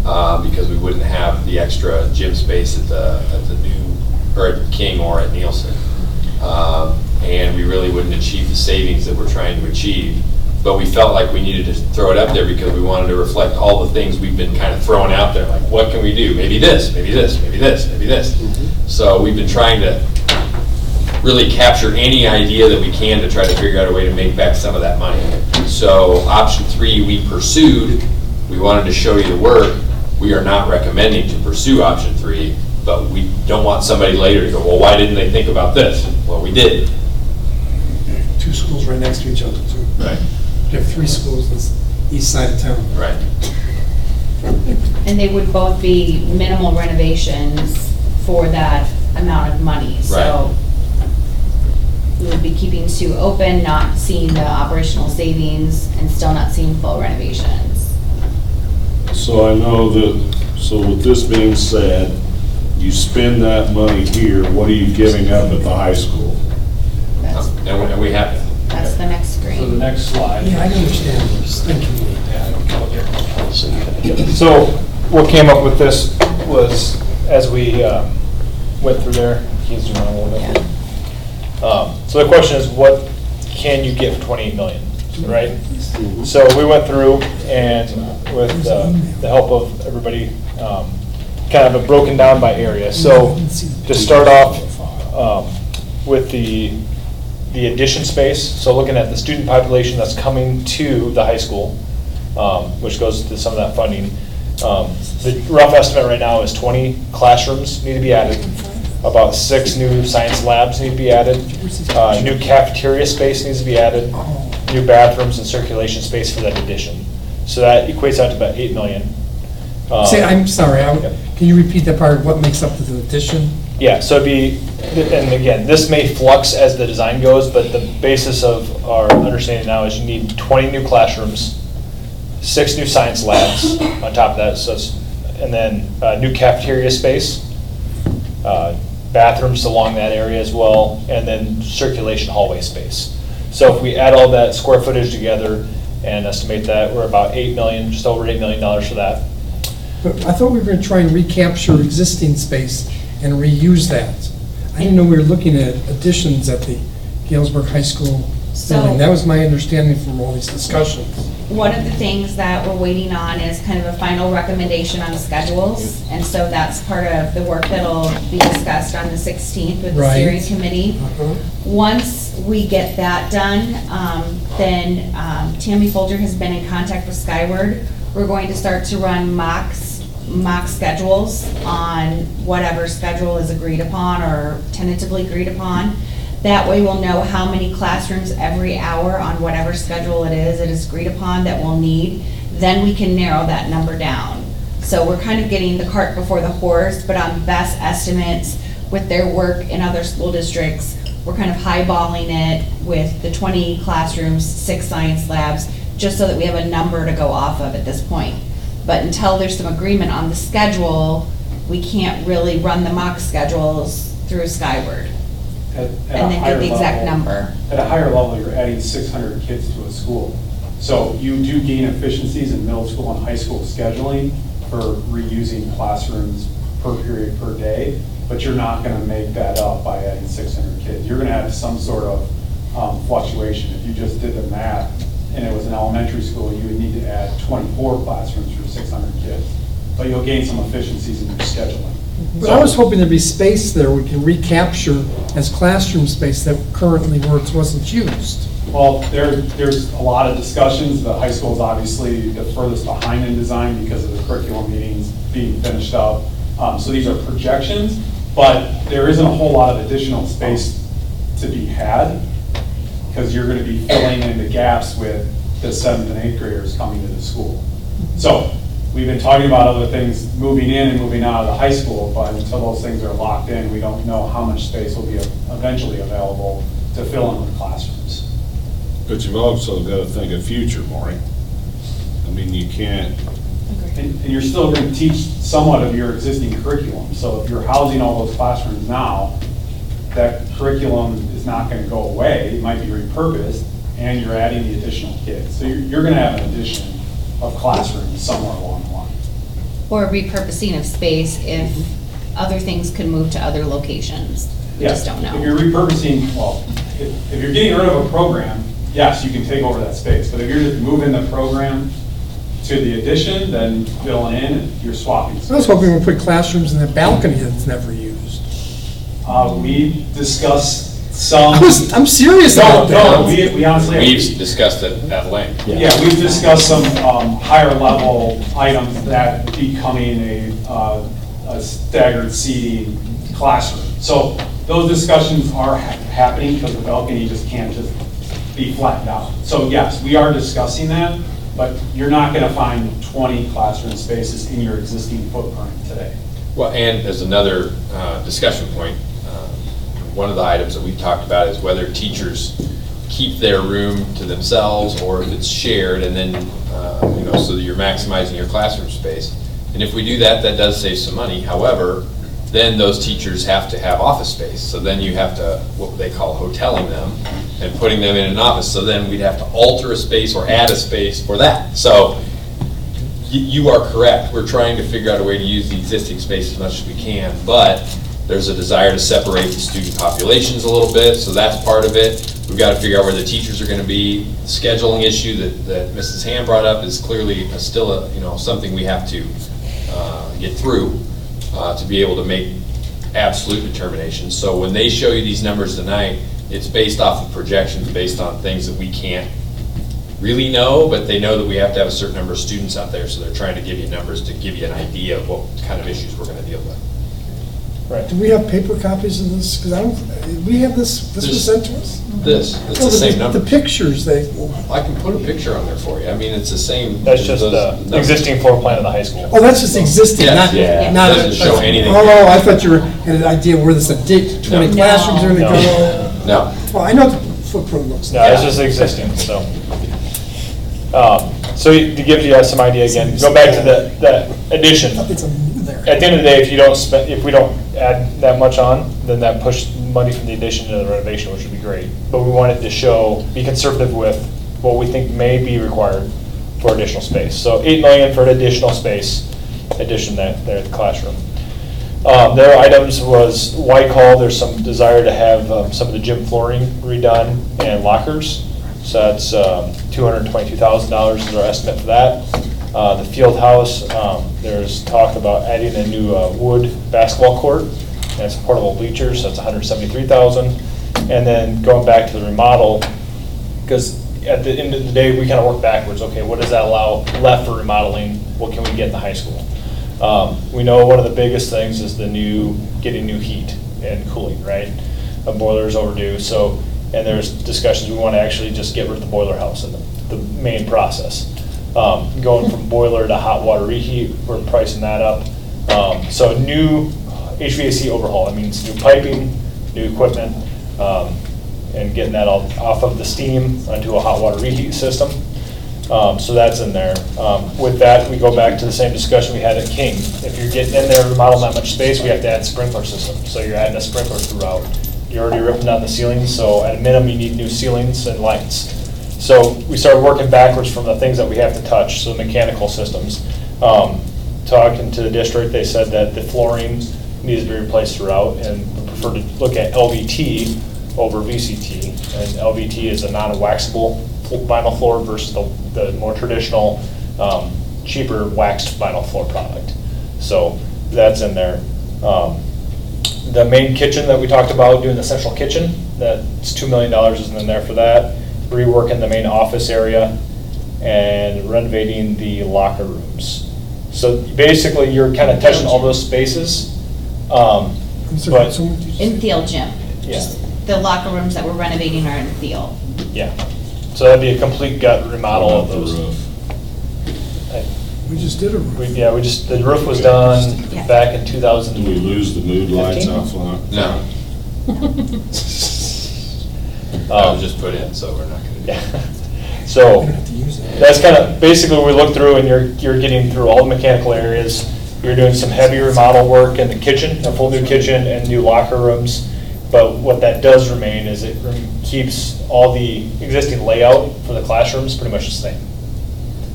Speaker 5: because we wouldn't have the extra gym space at the new, or at King or at Nielsen. And we really wouldn't achieve the savings that we're trying to achieve. But we felt like we needed to throw it up there because we wanted to reflect all the things we've been kind of throwing out there, like what can we do? Maybe this, maybe this, maybe this, maybe this. So we've been trying to really capture any idea that we can to try to figure out a way to make back some of that money. So option 3 we pursued. We wanted to show you the work. We are not recommending to pursue option 3, but we don't want somebody later to go, well, why didn't they think about this? Well, we did.
Speaker 4: 2 schools right next to each other, too.
Speaker 5: Right.
Speaker 4: We have 3 schools on the east side of town.
Speaker 5: Right.
Speaker 3: And they would both be minimal renovations for that amount of money. So we would be keeping 2 open, not seeing the operational savings, and still not seeing full renovations.
Speaker 11: So I know that, so with this being said, you spend that money here, what are you giving up at the high school?
Speaker 3: That's,
Speaker 5: And we have,
Speaker 3: that's the next
Speaker 7: So the
Speaker 3: screen.
Speaker 7: next slide.
Speaker 4: Yeah, I understand. I'm just thinking.
Speaker 7: So what came up with this was, as we went through there, keys doing a little bit. So the question is, what can you get for 28 million, right? So we went through and with the help of everybody, kind of broken down by area. So to start off with the addition space, so looking at the student population that's coming to the high school, which goes to some of that funding. The rough estimate right now is 20 classrooms need to be added, about 6 new science labs need to be added, new cafeteria space needs to be added, new bathrooms and circulation space for that addition. So that equates out to about 8 million.
Speaker 4: Say, I'm sorry, can you repeat that part, what makes up the addition?
Speaker 7: Yeah, so it'd be, and again, this may flux as the design goes, but the basis of our understanding now is you need 20 new classrooms, 6 new science labs on top of that, so it's, and then new cafeteria space, bathrooms along that area as well, and then circulation hallway space. So if we add all that square footage together and estimate that, we're about 8 million, just over $8 million for that.
Speaker 4: But I thought we were going to try and recapture existing space and reuse that. I didn't know we were looking at additions at the Galesburg High School building. That was my understanding from all these discussions.
Speaker 3: One of the things that we're waiting on is kind of a final recommendation on the schedules. And so that's part of the work that'll be discussed on the 16th with the
Speaker 4: Right.
Speaker 3: steering committee.
Speaker 4: Uh-huh.
Speaker 3: Once we get that done, then Tammy Folger has been in contact with Skyward. We're going to start to run mock schedules on whatever schedule is agreed upon or tentatively agreed upon. That way we'll know how many classrooms every hour on whatever schedule it is agreed upon that we'll need. Then we can narrow that number down. So we're kind of getting the cart before the horse, but on best estimates with their work in other school districts, we're kind of highballing it with the 20 classrooms, 6 science labs, just so that we have a number to go off of at this point. But until there's some agreement on the schedule, we can't really run the mock schedules through Skyward. And then get the exact number.
Speaker 12: At a higher level, you're adding 600 kids to a school. So you do gain efficiencies in middle school and high school scheduling for reusing classrooms per period per day, but you're not going to make that up by adding 600 kids. You're going to have some sort of fluctuation. If you just did the math and it was an elementary school, you would need to add 24 classrooms for 600 kids. But you'll gain some efficiencies in your scheduling.
Speaker 4: But I was hoping there'd be space there we can recapture as classroom space that currently wasn't used.
Speaker 12: Well, there's a lot of discussions. The high school is obviously the furthest behind in design because of the curriculum meetings being finished up. So these are projections, but there isn't a whole lot of additional space to be had because you're going to be filling in the gaps with the 7th and 8th graders coming to the school. So we've been talking about other things moving in and moving out of the high school, but until those things are locked in, we don't know how much space will be eventually available to fill in with classrooms.
Speaker 11: But you've also got to think of future, Maury. I mean, you can't,
Speaker 12: And you're still going to teach somewhat of your existing curriculum. So if you're housing all those classrooms now, that curriculum is not going to go away. It might be repurposed, and you're adding the additional kids. So you're going to have an addition of classrooms somewhere along the line.
Speaker 3: Or repurposing of space if other things could move to other locations. We just don't know.
Speaker 12: If you're repurposing, well, if you're getting rid of a program, yes, you can take over that space. But if you're just moving the program to the addition, then filling in, you're swapping space.
Speaker 4: I was hoping we'd put classrooms in the balcony that's never used.
Speaker 12: We discussed some.
Speaker 4: I'm serious about that.
Speaker 12: No, we honestly.
Speaker 5: We've discussed it at length.
Speaker 12: Yeah, we've discussed some higher level items, that becoming a staggered seating classroom. So those discussions are happening because the balcony just can't just be flattened out. So yes, we are discussing that, but you're not going to find 20 classroom spaces in your existing footprint today.
Speaker 5: Well, and as another discussion point, one of the items that we've talked about is whether teachers keep their room to themselves or if it's shared, and then, so that you're maximizing your classroom space. And if we do that, that does save some money. However, then those teachers have to have office space. So then you have to, what they call hoteling them and putting them in an office. So then we'd have to alter a space or add a space for that. So you are correct. We're trying to figure out a way to use the existing space as much as we can, but there's a desire to separate the student populations a little bit, so that's part of it. We've got to figure out where the teachers are going to be. The scheduling issue that Mrs. Ham brought up is clearly still something we have to get through to be able to make absolute determinations. So when they show you these numbers tonight, it's based off of projections, based on things that we can't really know, but they know that we have to have a certain number of students out there, so they're trying to give you numbers to give you an idea of what kind of issues we're going to deal with.
Speaker 4: Right. Do we have paper copies of this? Because we have this was sent to us?
Speaker 5: It's the same number.
Speaker 4: The pictures,
Speaker 5: I can put a picture on there for you. I mean, it's the same.
Speaker 7: That's just the existing floor plan of the high school.
Speaker 4: Oh, that's just existing,
Speaker 5: Yes,
Speaker 4: not.
Speaker 5: yeah.
Speaker 4: not-
Speaker 5: Doesn't show anything.
Speaker 4: Oh, I thought you had an idea where this 20 classrooms are going to go.
Speaker 5: No.
Speaker 4: Well, I know the footprint looks
Speaker 7: No,
Speaker 4: like.
Speaker 7: it's just existing, so. So to give you some idea again, go back to the addition.
Speaker 4: It's a new there.
Speaker 7: At the end of the day, if we don't add that much on, then that pushed money from the addition to the renovation, which would be great. But we wanted to be conservative with what we think may be required for additional space. So $8 million for an additional space. addition there at the classroom. The other items was Whitehall, there's some desire to have some of the gym flooring redone and lockers. So that's $222,000 is our estimate for that. The field house, there's talk about adding a new wood basketball court and some portable bleachers, so that's $173,000. And then going back to the remodel, because at the end of the day, we kind of work backwards. Okay, what does that allow left for remodeling? What can we get in the high school? We know one of the biggest things is getting new heat and cooling, right? A boiler is overdue, so, and there's discussions, we want to actually just get rid of the boiler house and the main process. Going from boiler to hot water reheat, we're pricing that up. So new HVAC overhaul, that means new piping, new equipment, and getting that all off of the steam onto a hot water reheat system. So that's in there. With that, we go back to the same discussion we had at King. If you're getting in there, remodeling that much space, we have to add sprinkler system. So you're adding a sprinkler throughout. You're already ripping down the ceilings, so at a minimum, you need new ceilings and lights. So we started working backwards from the things that we have to touch, so mechanical systems. Talking to the district, they said that the flooring needs to be replaced throughout, and we prefer to look at LVT over VCT. And LVT is a non-waxable vinyl floor versus the more traditional, cheaper waxed vinyl floor product. So that's in there. The main kitchen that we talked about, doing the central kitchen, that's $2 million is in there for that. Reworking the main office area and renovating the locker rooms. So basically, you're kind of touching all those spaces. But
Speaker 3: In Thiel Gym.
Speaker 7: Yeah.
Speaker 3: Just the locker rooms that we're renovating are in Thiel.
Speaker 7: yeah, so that'd be a complete gut remodel of
Speaker 11: About the
Speaker 7: those.
Speaker 11: roof.
Speaker 4: We just did a roof.
Speaker 7: The roof was done
Speaker 3: Yeah.
Speaker 7: back in 2000.
Speaker 11: Do we lose the mood lights out front?
Speaker 5: No, that was just put in, so we're not gonna do
Speaker 7: Yeah.
Speaker 5: that.
Speaker 7: So,
Speaker 4: We don't have to use it.
Speaker 7: that's kind of, basically, we look through and you're getting through all the mechanical areas. You're doing some heavy remodel work in the kitchen, a full new kitchen and new locker rooms. But what that does remain is it keeps all the existing layout for the classrooms pretty much the same.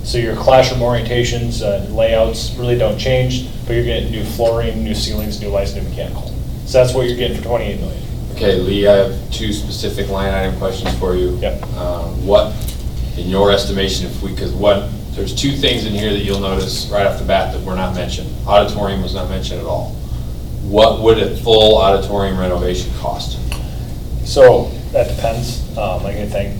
Speaker 7: So your classroom orientations, layouts really don't change, but you're getting new flooring, new ceilings, new lights, new mechanical. So that's what you're getting for $28 million.
Speaker 5: Okay, Lee, I have two specific line item questions for you.
Speaker 7: Yep.
Speaker 5: What, in your estimation, there's two things in here that you'll notice right off the bat that were not mentioned. Auditorium was not mentioned at all. What would a full auditorium renovation cost?
Speaker 7: So that depends, like anything.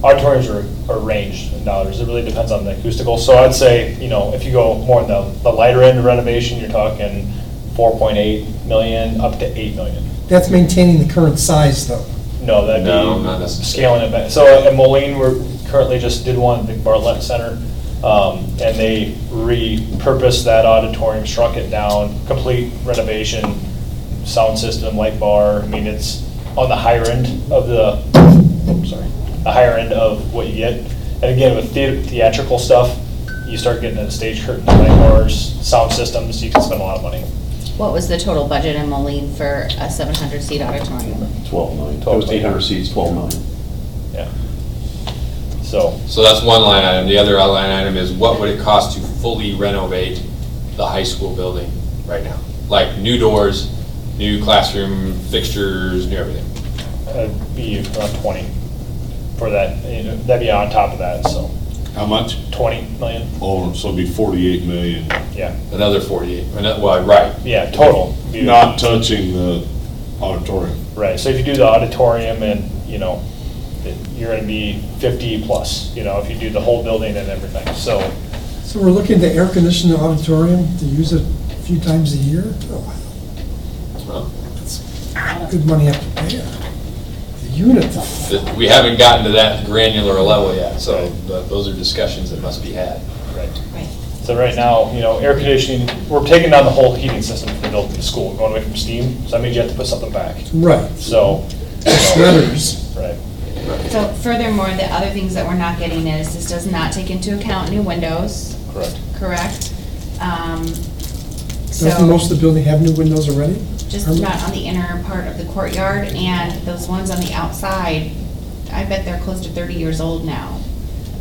Speaker 7: Auditoriums are ranged in dollars. It really depends on the acoustical. So I'd say, if you go more in the lighter end of renovation, you're talking 4.8 million up to 8 million.
Speaker 4: That's maintaining the current size, though.
Speaker 7: No, that'd
Speaker 5: No,
Speaker 7: be
Speaker 5: not necessarily.
Speaker 7: scaling it back. So at Moline, we're currently just did one at the Bartlett Center, and they repurposed that auditorium, shrunk it down, complete renovation, sound system, light bar. I mean, it's on the higher end of the higher end of what you get. And again, with theatrical stuff, you start getting into stage curtains, light bars, sound systems, you can spend a lot of money.
Speaker 3: What was the total budget in Moline for a 700-seat auditorium?
Speaker 10: 12 million. It
Speaker 7: 12
Speaker 10: was 800 seats, 12 million.
Speaker 7: Yeah. So,
Speaker 5: that's one line item. The other line item is what would it cost to fully renovate the high school building right now? Like new doors, new classroom fixtures, new everything.
Speaker 7: it'd be around 20 for that, that'd be on top of that, so
Speaker 11: How much?
Speaker 7: 20 million,
Speaker 11: Oh, so it'd be 48 million,
Speaker 7: yeah.
Speaker 5: Another 48, well, right.
Speaker 7: Yeah, total. Be-
Speaker 11: not touching the auditorium.
Speaker 7: Right, so if you do the auditorium and, you're gonna be 50 plus, if you do the whole building and everything, so.
Speaker 4: So we're looking to air condition the auditorium, to use it a few times a year? Oh,
Speaker 5: Well,
Speaker 4: that's good money after pay. The unit,
Speaker 5: We haven't gotten to that granular level yet, so those are discussions that must be had.
Speaker 7: Right.
Speaker 3: Right.
Speaker 7: So right now, air conditioning, we're taking down the whole heating system for the building, the school, going away from steam, so that means you have to put something back.
Speaker 4: right,
Speaker 7: So,
Speaker 4: shredders.
Speaker 7: right,
Speaker 3: So furthermore, the other things that we're not getting is, this does not take into account new windows,
Speaker 7: correct.
Speaker 3: correct?
Speaker 4: Doesn't most of the building have new windows already?
Speaker 3: Just not on the inner part of the courtyard, and those ones on the outside, I bet they're close to 30 years old now.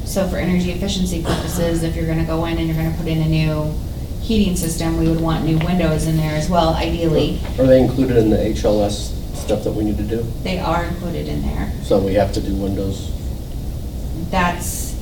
Speaker 3: So for energy efficiency purposes, if you're gonna go in and you're gonna put in a new heating system, we would want new windows in there as well, ideally.
Speaker 1: Are they included in the HLS stuff that we need to do?
Speaker 3: They are included in there.
Speaker 1: So we have to do windows?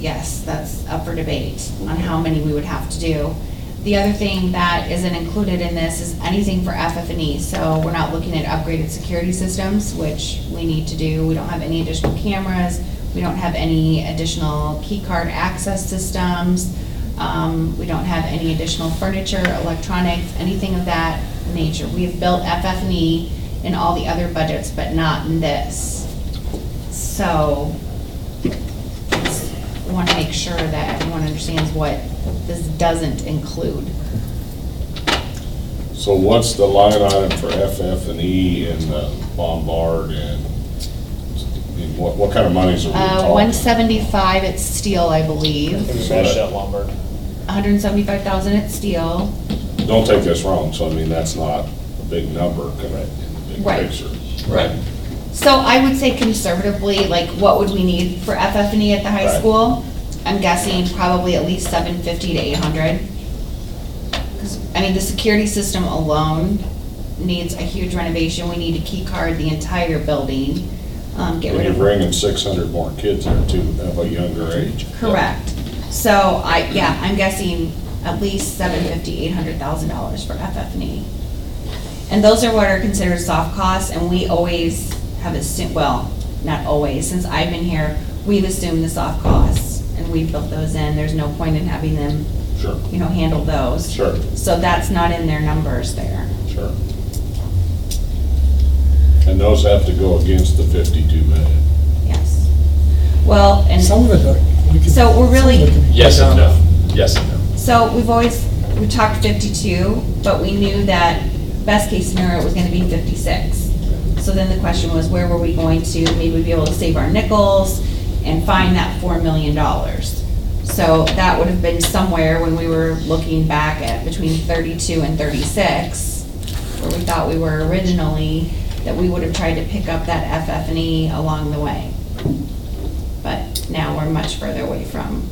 Speaker 3: Yes, that's up for debate on how many we would have to do. The other thing that isn't included in this is anything for FF&E. So we're not looking at upgraded security systems, which we need to do. We don't have any additional cameras. We don't have any additional key card access systems. We don't have any additional furniture, electronics, anything of that nature. We have built FF&E in all the other budgets, but not in this. So I want to make sure that everyone understands what this doesn't include.
Speaker 11: So what's the line item for FF&E and Lombard and what kind of monies are we talking?
Speaker 3: 175 at Steel, I believe.
Speaker 7: Finish that Lombard.
Speaker 3: 175,000 at Steel.
Speaker 11: Don't take this wrong, so I mean, that's not a big number kind of in the big
Speaker 3: Right.
Speaker 11: picture.
Speaker 3: Right. So I would say conservatively, like, what would we need for FF&E at the high
Speaker 11: Right.
Speaker 3: school? I'm guessing probably at least 750 to 800. 'Cause, I mean, the security system alone needs a huge renovation. We need to key card the entire building. Get
Speaker 11: And
Speaker 3: rid
Speaker 11: you're
Speaker 3: of.
Speaker 11: bringing 600 more kids there too, of a younger age.
Speaker 3: Correct. So I'm guessing at least $750,000, $800,000 for FF&E. And those are what are considered soft costs, and we always have assumed, well, not always, since I've been here, we've assumed the soft costs, and we've built those in. There's no point in having them,
Speaker 11: Sure,
Speaker 3: handle those.
Speaker 11: sure,
Speaker 3: So that's not in their numbers there.
Speaker 11: sure. And those have to go against the 52 million.
Speaker 3: Yes. Well, and
Speaker 4: Some of it, we could.
Speaker 3: So we're really-
Speaker 4: some of it could be
Speaker 5: Yes and
Speaker 4: done.
Speaker 5: no, yes and no.
Speaker 3: so we talked 52, but we knew that best case scenario was gonna be 56. So then the question was, where were we going to maybe be able to save our nickels and find that $4 million? So that would have been somewhere when we were looking back at between 32 and 36, where we thought we were originally, that we would have tried to pick up that FF&E along the way. But now we're much further away from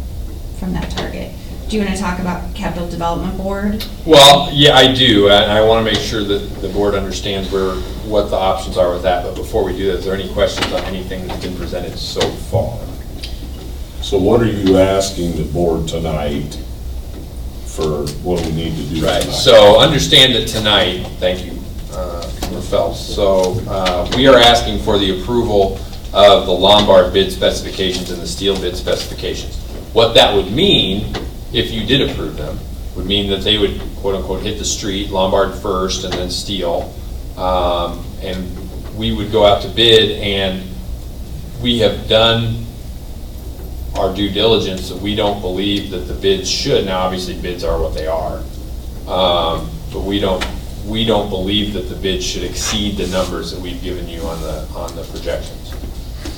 Speaker 3: that target. Do you want to talk about capital development board?
Speaker 5: Well, yeah, I do, and I want to make sure that the board understands what the options are with that, but before we do that, is there any questions on anything that's been presented so far?
Speaker 11: So what are you asking the board tonight for what we need to do tonight?
Speaker 5: Right, so understand that tonight, thank you, Commissioner Phelps, so we are asking for the approval of the Lombard bid specifications and the Steel bid specifications. What that would mean, if you did approve them, would mean that they would quote-unquote hit the street, Lombard first and then Steel, and we would go out to bid, and we have done our due diligence that we don't believe that the bids should, now obviously bids are what they are, but we don't believe that the bids should exceed the numbers that we've given you on the projections.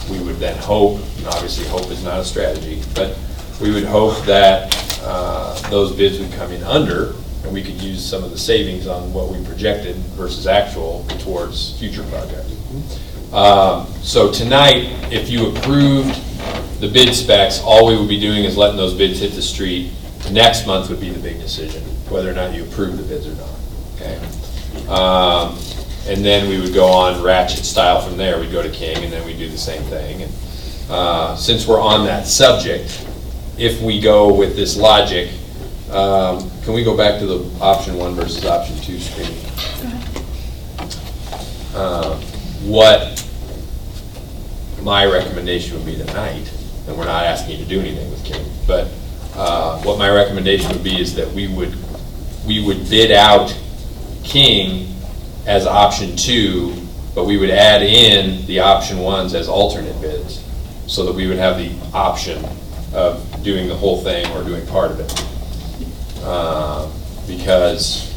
Speaker 5: We would then hope, and obviously hope is not a strategy, but we would hope that those bids would come in under, and we could use some of the savings on what we projected versus actual towards future projects. So tonight, if you approved the bid specs, all we would be doing is letting those bids hit the street. Next month would be the big decision, whether or not you approve the bids or not, okay? And then we would go on ratchet style from there. We'd go to King, and then we'd do the same thing. And since we're on that subject, if we go with this logic, can we go back to the option 1 versus option 2 screen? What my recommendation would be tonight, and we're not asking you to do anything with King, but what my recommendation would be is that we would bid out King as option 2, but we would add in the option 1s as alternate bids, so that we would have the option of doing the whole thing or doing part of it. Because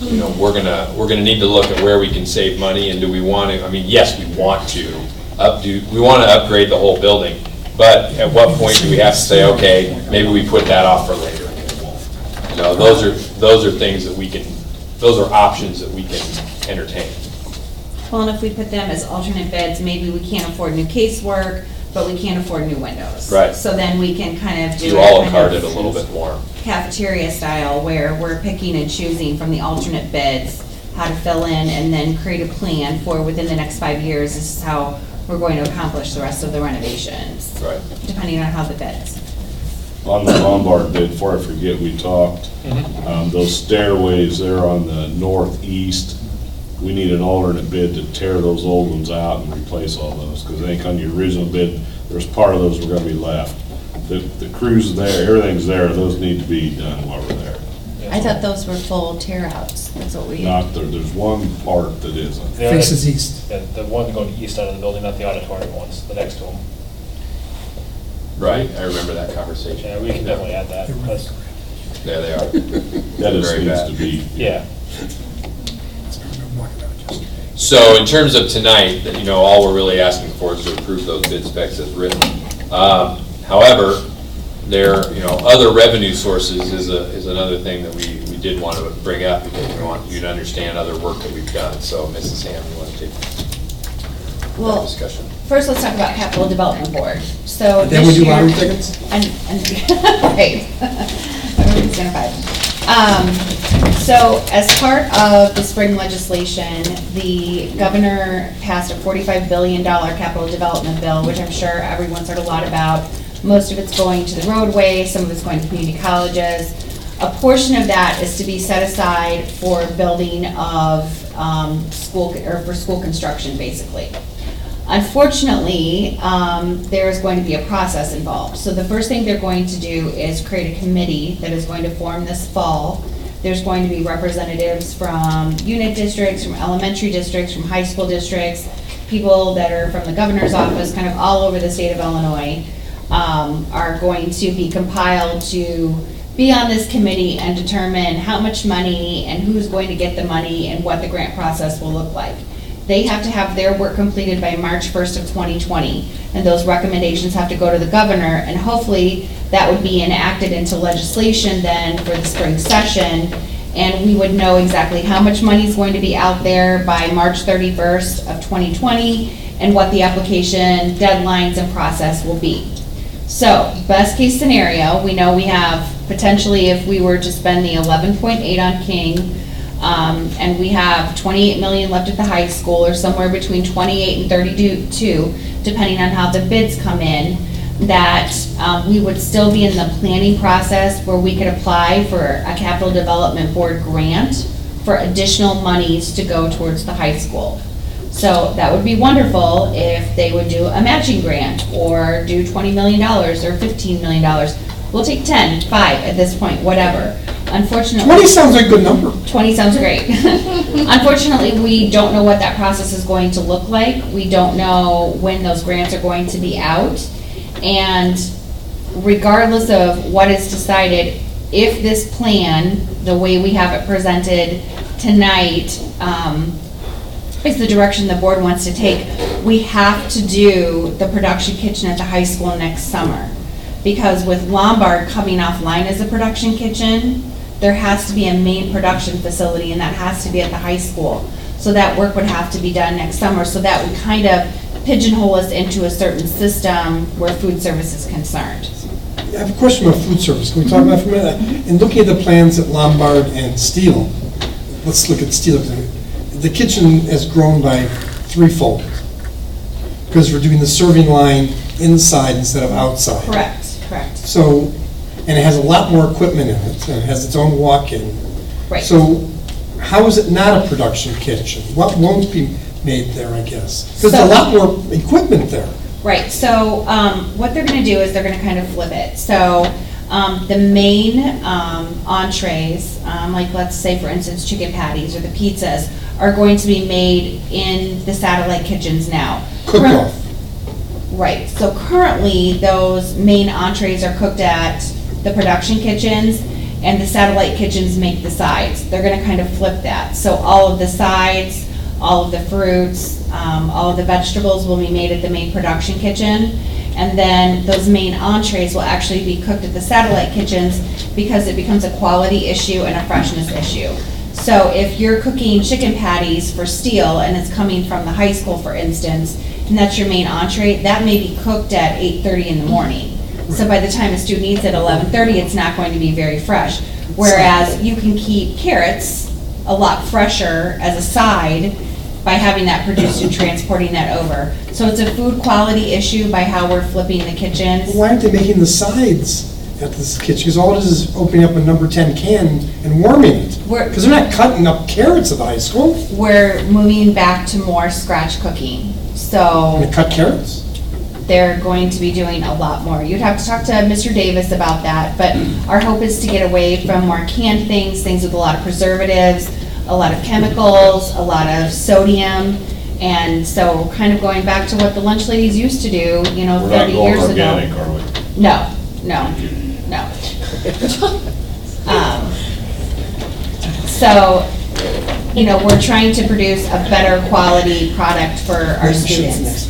Speaker 5: we're gonna need to look at where we can save money, and do we want to, I mean, yes, we want to upgrade the whole building, but at what point do we have to say, okay, maybe we put that off for later? Those are things that those are options that we can entertain.
Speaker 3: Well, and if we put them as alternate bids, maybe we can't afford new casework, but we can't afford new windows.
Speaker 5: Right.
Speaker 3: So then we can kind of do
Speaker 5: You
Speaker 3: it
Speaker 5: all
Speaker 3: kind
Speaker 5: card
Speaker 3: of
Speaker 5: it a little bit more.
Speaker 3: cafeteria style, where we're picking and choosing from the alternate bids how to fill in, and then create a plan for within the next 5 years, this is how we're going to accomplish the rest of the renovations,
Speaker 5: Right.
Speaker 3: depending on how the bids.
Speaker 11: On the Lombard bid, before I forget, we talked, those stairways there on the northeast, we need an alternate bid to tear those old ones out and replace all those, because I think on the original bid, there's part of those were gonna be left. The crews there, everything's there, those need to be done while we're there.
Speaker 3: I thought those were full tear outs, that's what we.
Speaker 11: Not, there's one part that isn't.
Speaker 4: Faces east.
Speaker 7: Yeah, the one going east out of the building, not the auditorium ones, the next to them.
Speaker 5: Right, I remember that conversation.
Speaker 7: Yeah, we can definitely add that. That's-
Speaker 5: There they are.
Speaker 11: That just
Speaker 5: Very
Speaker 11: needs
Speaker 5: bad.
Speaker 11: to be.
Speaker 7: Yeah.
Speaker 5: So in terms of tonight, you know, all we're really asking for is to approve those bid specs as written. However, there, you know, other revenue sources is another thing that we did want to bring up, because we want you to understand other work that we've done. So Mrs. Ham, you want to take that
Speaker 3: Well,
Speaker 5: discussion?
Speaker 3: first let's talk about capital development board. So
Speaker 4: Then we
Speaker 3: this
Speaker 4: do
Speaker 3: year-
Speaker 4: lottery tickets?
Speaker 3: Right. Everybody's gonna fight. So as part of the spring legislation, the governor passed a $45 billion capital development bill, which I'm sure everyone's heard a lot about. Most of it's going to the roadway, some of it's going to community colleges. A portion of that is to be set aside for building of school, or for school construction, basically. Unfortunately, there's going to be a process involved. So the first thing they're going to do is create a committee that is going to form this fall. There's going to be representatives from unit districts, from elementary districts, from high school districts, people that are from the governor's office, kind of all over the state of Illinois, are going to be compiled to be on this committee and determine how much money and who's going to get the money and what the grant process will look like. They have to have their work completed by March 1st of 2020, and those recommendations have to go to the governor, and hopefully that would be enacted into legislation then for the spring session, and we would know exactly how much money is going to be out there by March 31st of 2020, and what the application deadlines and process will be. So, best case scenario, we know we have potentially, if we were to spend the 11.8 on King, and we have 28 million left at the high school, or somewhere between 28 and 32, depending on how the bids come in, that we would still be in the planning process where we could apply for a capital development board grant for additional monies to go towards the high school. So that would be wonderful if they would do a matching grant, or do $20 million or $15 million. We'll take 10, 5 at this point, whatever. Unfortunately.
Speaker 4: 20 sounds like a good number.
Speaker 3: 20 sounds great. Unfortunately, we don't know what that process is going to look like. We don't know when those grants are going to be out. And regardless of what is decided, if this plan, the way we have it presented tonight, is the direction the board wants to take, we have to do the production kitchen at the high school next summer. Because with Lombard coming offline as a production kitchen, there has to be a main production facility, and that has to be at the high school. So that work would have to be done next summer, so that would kind of pigeonhole us into a certain system where food service is concerned.
Speaker 4: I have a question about food service. Can we talk about that for a minute? In looking at the plans at Lombard and Steele, let's look at Steele. The kitchen has grown by threefold, because we're doing the serving line inside instead of outside.
Speaker 3: Correct.
Speaker 4: So, and it has a lot more equipment in it, and it has its own walk-in.
Speaker 3: Right.
Speaker 4: So, how is it not a production kitchen? What won't be made there, I guess? Because there's a
Speaker 3: So-
Speaker 4: lot more equipment there.
Speaker 3: Right, so what they're gonna do is they're gonna kind of flip it. So the main entrees, like let's say for instance chicken patties or the pizzas, are going to be made in the satellite kitchens now.
Speaker 4: Cooked off.
Speaker 3: Right, so currently those main entrees are cooked at the production kitchens, and the satellite kitchens make the sides. They're gonna kind of flip that. So all of the sides, all of the fruits, all of the vegetables will be made at the main production kitchen. And then those main entrees will actually be cooked at the satellite kitchens, because it becomes a quality issue and a freshness issue. So if you're cooking chicken patties for Steele and it's coming from the high school, for instance, and that's your main entree, that may be cooked at 8:30 in the morning. So by the time a student eats at 11:30, it's not going to be very fresh. Whereas you can keep carrots a lot fresher as a side by having that produced and transporting that over. So it's a food quality issue by how we're flipping the kitchens.
Speaker 4: Why aren't they making the sides at this kitchen? Because all it is opening up a number 10 can and warming it. Because they're not cutting up carrots at the high school.
Speaker 3: We're moving back to more scratch cooking. So
Speaker 4: They cut carrots.
Speaker 3: they're going to be doing a lot more. You'd have to talk to Mr. Davis about that, but our hope is to get away from more canned things, things with a lot of preservatives, a lot of chemicals, a lot of sodium, and so kind of going back to what the lunch ladies used to do, you know,
Speaker 11: We're not
Speaker 3: 30
Speaker 11: going
Speaker 3: years ago.
Speaker 11: organic, are we?
Speaker 3: No. So, you know, we're trying to produce a better quality product for our students.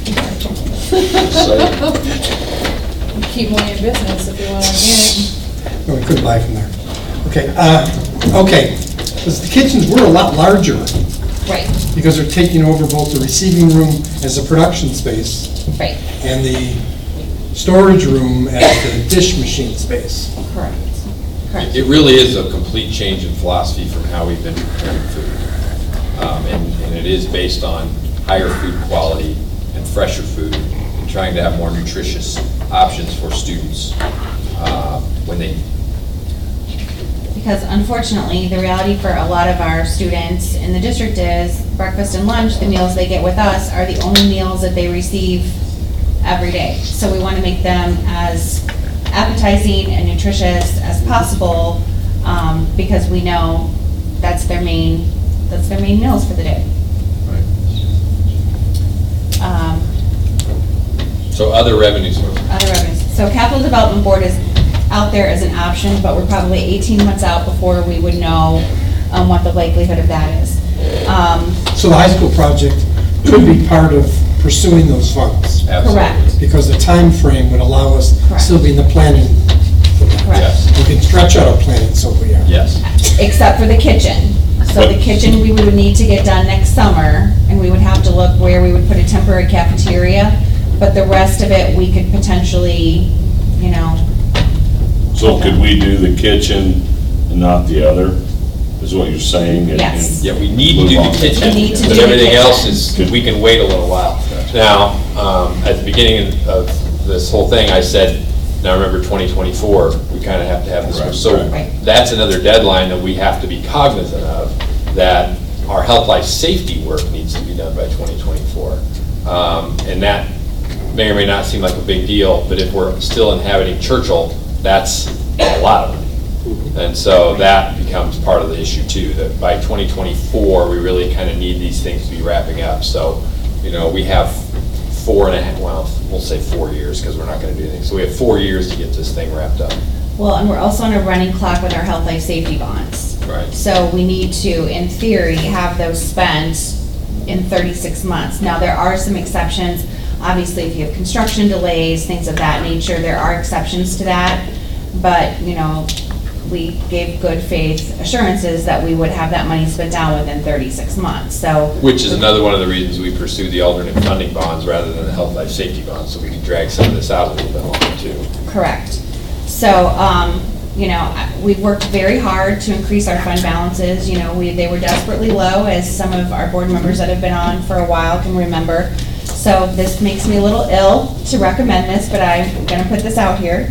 Speaker 2: Keep one in business if you want organic.
Speaker 4: No, we couldn't buy from there. Okay, because the kitchens were a lot larger,
Speaker 3: Right,
Speaker 4: because they're taking over both the receiving room as a production space
Speaker 3: right,
Speaker 4: and the storage room as the dish machine space.
Speaker 3: correct, correct.
Speaker 5: It really is a complete change in philosophy from how we've been preparing food. And it is based on higher food quality and fresher food, and trying to have more nutritious options for students when they.
Speaker 3: Because unfortunately, the reality for a lot of our students in the district is breakfast and lunch, the meals they get with us are the only meals that they receive every day. So we want to make them as appetizing and nutritious as possible, because we know that's their main meals for the day.
Speaker 5: So other revenue sources.
Speaker 3: Other revenues. So capital development board is out there as an option, but we're probably 18 months out before we would know what the likelihood of that is.
Speaker 4: So the high school project could be part of pursuing those funds,
Speaker 3: Correct,
Speaker 4: because the time frame would allow us to
Speaker 3: Correct.
Speaker 4: still be in the planning.
Speaker 3: correct.
Speaker 5: Yes,
Speaker 4: We can stretch out our planning, so we are.
Speaker 5: yes.
Speaker 3: Except for the kitchen. So the kitchen, we would need to get done next summer, and we would have to look where we would put a temporary cafeteria, but the rest of it, we could potentially, you know,
Speaker 11: So could we do the kitchen and not the other, is what you're saying? And-
Speaker 3: Yes.
Speaker 5: Yeah, we need to do
Speaker 11: Move on.
Speaker 5: the kitchen,
Speaker 3: We need to
Speaker 5: but
Speaker 3: do the
Speaker 5: everything
Speaker 3: kitchen.
Speaker 5: else is, we can wait a little while. Now, at the beginning of this whole thing, I said, now remember 2024, we kind of have to have this.
Speaker 11: Right,
Speaker 5: So
Speaker 3: right.
Speaker 5: that's another deadline that we have to be cognizant of, that our health, life, safety work needs to be done by 2024. And that may or may not seem like a big deal, but if we're still inhabiting Churchill, that's a lot of money. And so that becomes part of the issue too, that by 2024, we really kind of need these things to be wrapping up. So, you know, we have 4.5, well, we'll say 4 years, because we're not going to do anything. So we have 4 years to get this thing wrapped up.
Speaker 3: well, and we're also on a running clock with our health, life, safety bonds.
Speaker 5: Right.
Speaker 3: So we need to, in theory, have those spent in 36 months. Now, there are some exceptions. Obviously, if you have construction delays, things of that nature, there are exceptions to that. But, you know, we gave good faith assurances that we would have that money spent down within 36 months, so.
Speaker 5: Which is another one of the reasons we pursue the alternate funding bonds rather than the health, life, safety bonds, so we can drag some of this out a little bit longer too.
Speaker 3: Correct. So, you know, we've worked very hard to increase our fund balances. You know, they were desperately low, as some of our board members that have been on for a while can remember. So this makes me a little ill to recommend this, but I'm gonna put this out here.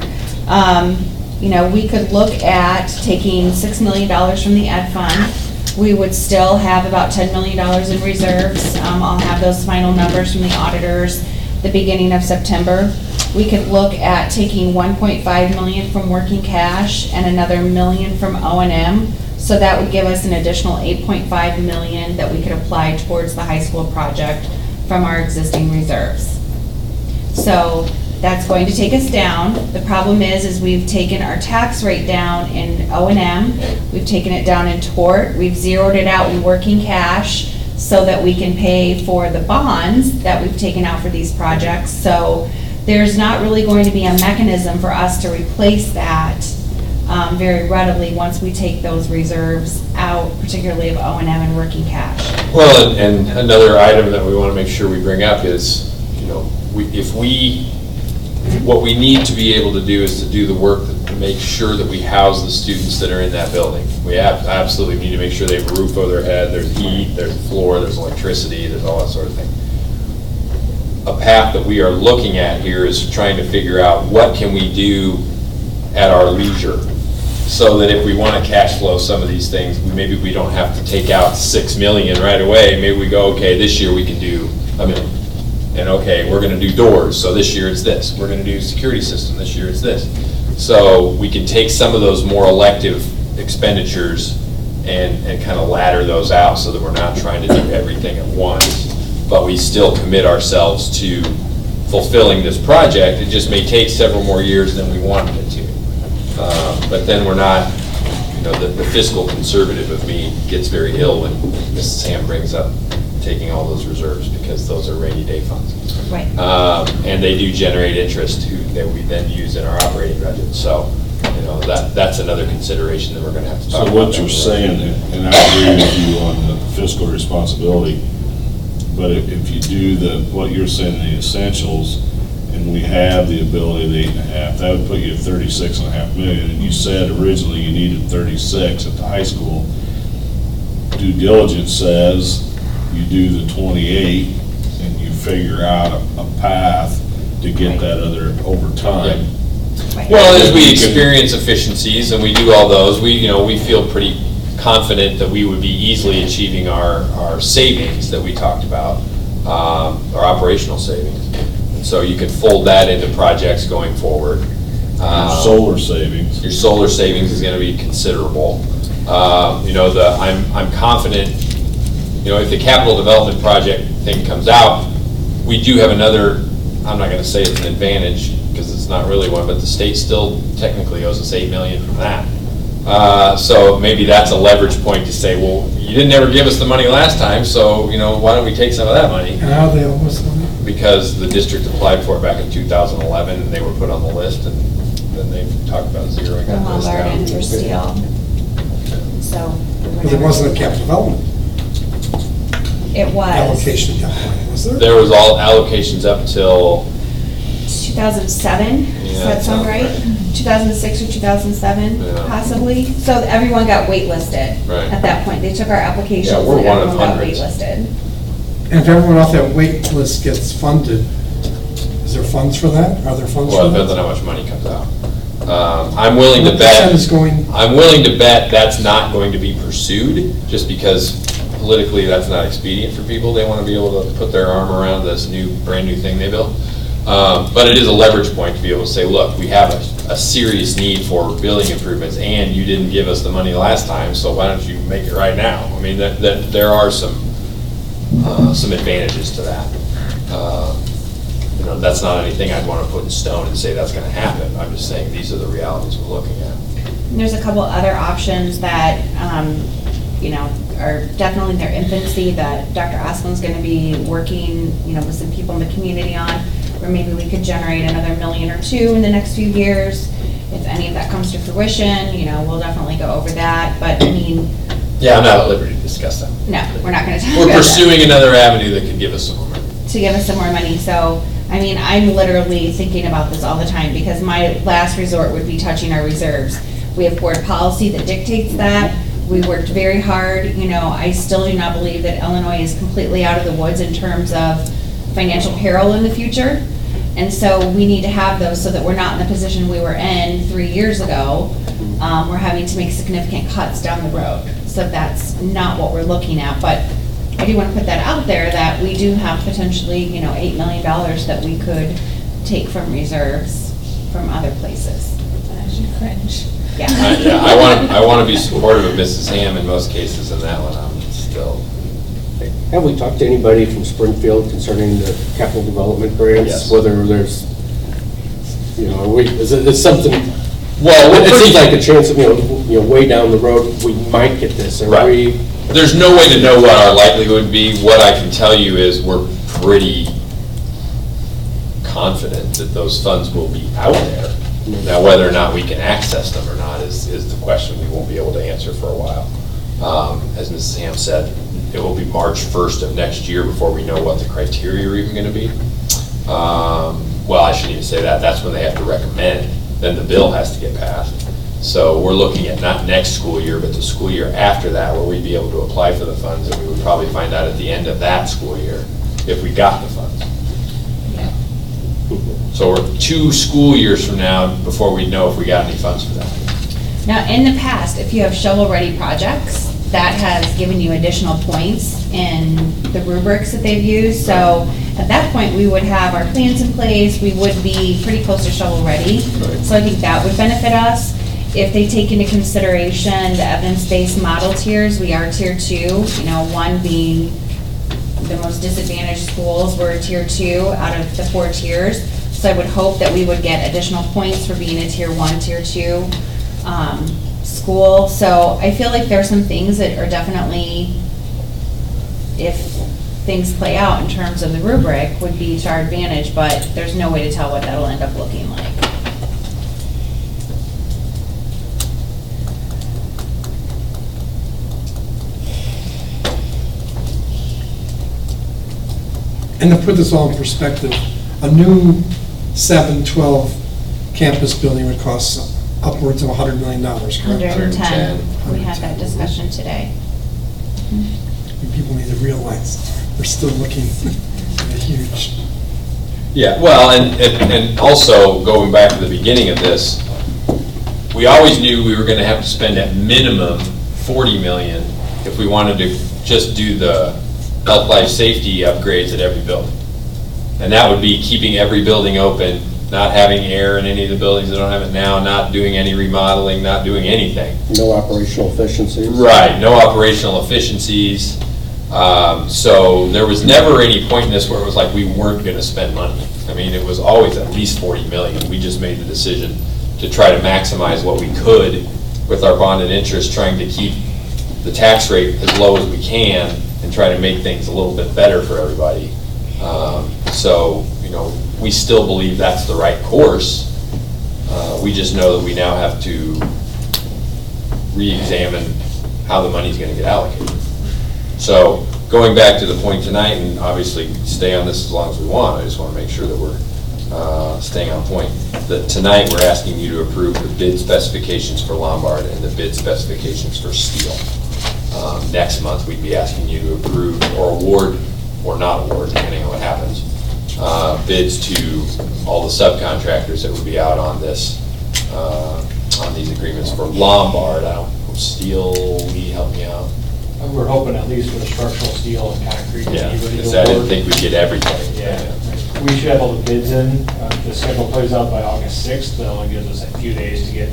Speaker 3: You know, we could look at taking $6 million from the ed fund. We would still have about $10 million in reserves. I'll have those final numbers from the auditors the beginning of September. We could look at taking 1.5 million from working cash and another million from O&M. So that would give us an additional 8.5 million that we could apply towards the high school project from our existing reserves. So that's going to take us down. The problem is we've taken our tax rate down in O&M, we've taken it down in tort, we've zeroed it out in working cash so that we can pay for the bonds that we've taken out for these projects. So there's not really going to be a mechanism for us to replace that very readily once we take those reserves out, particularly of O&M and working cash.
Speaker 5: Well, and another item that we want to make sure we bring up is, you what we need to be able to do is to do the work to make sure that we house the students that are in that building. We absolutely need to make sure they have a roof over their head, there's heat, there's a floor, there's electricity, there's all that sort of thing. A path that we are looking at here is trying to figure out what can we do at our leisure, so that if we want to cash flow some of these things, maybe we don't have to take out 6 million right away. Maybe we go, okay, this year we can do $1 million. And okay, we're going to do doors, so this year it's this. We're going to do security system, this year it's this. So we can take some of those more elective expenditures and kind of ladder those out so that we're not trying to do everything at once, but we still commit ourselves to fulfilling this project. It just may take several more years than we wanted it to. But then we're not, the fiscal conservative of me gets very ill when Mrs. Ham brings up taking all those reserves, because those are rainy day funds.
Speaker 3: Right.
Speaker 5: And they do generate interest that we then use in our operating budget. So, that's another consideration that we're going to have to talk about.
Speaker 11: So what you're saying, and I agree with you on the fiscal responsibility, but if you do what you're saying, the essentials, and we have the ability of 8.5, that would put you at 36.5 million. And you said originally you needed 36 at the high school. Due diligence says you do the 28 and you figure out a path to get that other over time.
Speaker 3: Right.
Speaker 5: Well, as we experience efficiencies and we do all those, we feel pretty confident that we would be easily achieving our savings that we talked about, our operational savings. And so you can fold that into projects going forward.
Speaker 11: Your solar savings.
Speaker 5: Your solar savings is going to be considerable. I'm confident, if the capital development project thing comes out, we do have another, I'm not going to say it's an advantage, because it's not really one, but the state still technically owes us $8 million from that. So maybe that's a leverage point to say, well, you didn't ever give us the money last time, so, why don't we take some of that money?
Speaker 4: And how they almost money?
Speaker 5: Because the district applied for it back in 2011, and they were put on the list, and then they talked about zeroing that list
Speaker 3: Lombard
Speaker 5: down.
Speaker 3: and for steel. So.
Speaker 4: Because it wasn't a capital development
Speaker 3: It was.
Speaker 4: allocation at that point, was there?
Speaker 5: There was all allocations up till
Speaker 3: 2007, does
Speaker 5: Yeah,
Speaker 3: that sound right? 2006 or 2007,
Speaker 5: Yeah.
Speaker 3: possibly? So everyone got waitlisted
Speaker 5: Right.
Speaker 3: at that point. They took our applications
Speaker 5: Yeah, we're
Speaker 3: and
Speaker 5: one of
Speaker 3: everyone got
Speaker 5: hundreds.
Speaker 3: waitlisted.
Speaker 4: And if everyone off that wait list gets funded, is there funds for that? Are there funds
Speaker 5: Well,
Speaker 4: for
Speaker 5: it depends on
Speaker 4: that?
Speaker 5: how much money comes out. I'm willing to
Speaker 4: What percent
Speaker 5: bet,
Speaker 4: is going,
Speaker 5: I'm willing to bet that's not going to be pursued, just because politically that's not expedient for people. They want to be able to put their arm around this brand new thing they built. But it is a leverage point to be able to say, look, we have a serious need for building improvements, and you didn't give us the money last time, so why don't you make it right now? I mean, there are some advantages to that. That's not anything I'd want to put in stone and say that's going to happen. I'm just saying these are the realities we're looking at.
Speaker 3: And there's a couple other options that, are definitely in their infancy that Dr. Oslin's going to be working, with some people in the community on, where maybe we could generate another $1 million or $2 million in the next few years. If any of that comes to fruition, we'll definitely go over that. But
Speaker 5: Yeah, I'm not at liberty to discuss that.
Speaker 3: no, we're not going to talk about
Speaker 5: We're
Speaker 3: that.
Speaker 5: pursuing another avenue that could give us some more money.
Speaker 3: To give us some more money. So, I'm literally thinking about this all the time, because my last resort would be touching our reserves. We have board policy that dictates that. We worked very hard. I still do not believe that Illinois is completely out of the woods in terms of financial peril in the future. And so we need to have those so that we're not in the position we were in 3 years ago. We're having to make significant cuts down the road. So that's not what we're looking at. But I do want to put that out there, that we do have potentially, $8 million that we could take from reserves from other places. As you cringe. Yeah.
Speaker 5: I want to be supportive of Mrs. Ham in most cases, and that one I'm still.
Speaker 1: Have we talked to anybody from Springfield concerning the capital development grants?
Speaker 5: Yes.
Speaker 1: Whether there's, is it something,
Speaker 5: Well,
Speaker 1: it seems like a chance of, way down the road, we might get this. Are
Speaker 5: Right.
Speaker 1: we-
Speaker 5: There's no way to know what our likelihood would be. What I can tell you is we're pretty confident that those funds will be out there. Now, whether or not we can access them or not is the question we won't be able to answer for a while. As Mrs. Ham said, it will be March 1st of next year before we know what the criteria are even going to be. Well, I shouldn't even say that, that's when they have to recommend, then the bill has to get passed. So we're looking at not next school year, but the school year after that, where we'd be able to apply for the funds, and we would probably find out at the end of that school year if we got the funds. So we're 2 school years from now before we know if we got any funds for that.
Speaker 3: Now, in the past, if you have shovel-ready projects, that has given you additional points in the rubrics that they've used. So at that point, we would have our plans in place, we would be pretty close to shovel-ready. So I think that would benefit us. If they take into consideration the evidence-based model tiers, we are tier 2, you know, 1 being the most disadvantaged schools, we're tier 2 out of the 4 tiers. So I would hope that we would get additional points for being a tier 1, tier 2 school. So I feel like there are some things that are definitely, if things play out in terms of the rubric, would be to our advantage, but there's no way to tell what that'll end up looking like.
Speaker 4: And to put this all in perspective, a new 7-12 campus building would cost upwards of $100 million, correct?
Speaker 3: 110, we had that discussion today.
Speaker 4: People need to realize we're still looking at a huge.
Speaker 5: Yeah, well, and also, going back to the beginning of this, we always knew we were gonna have to spend at minimum 40 million if we wanted to just do the health, life, safety upgrades at every building. And that would be keeping every building open, not having air in any of the buildings that don't have it now, not doing any remodeling, not doing anything.
Speaker 1: No operational efficiencies.
Speaker 5: Right, no operational efficiencies. So there was never any point in this where it was like we weren't gonna spend money. I mean, it was always at least 40 million. We just made the decision to try to maximize what we could with our bond and interest, trying to keep the tax rate as low as we can and try to make things a little bit better for everybody. So, you know, we still believe that's the right course. We just know that we now have to re-examine how the money's gonna get allocated. So, going back to the point tonight, and obviously stay on this as long as we want, I just wanna make sure that we're staying on point. That tonight, we're asking you to approve the bid specifications for Lombard and the bid specifications for steel. Next month, we'd be asking you to approve or award, or not award, depending on what happens, bids to all the subcontractors that would be out on this, on these agreements for Lombard. I don't, steel, Lee, help me out.
Speaker 7: We're hoping at least for the structural steel and concrete. to
Speaker 5: Yeah,
Speaker 7: be ready to
Speaker 5: because I didn't
Speaker 7: award.
Speaker 5: think we'd get everything.
Speaker 7: Yeah, we should have all the bids in. The schedule plays out by August 6th. That only gives us a few days to get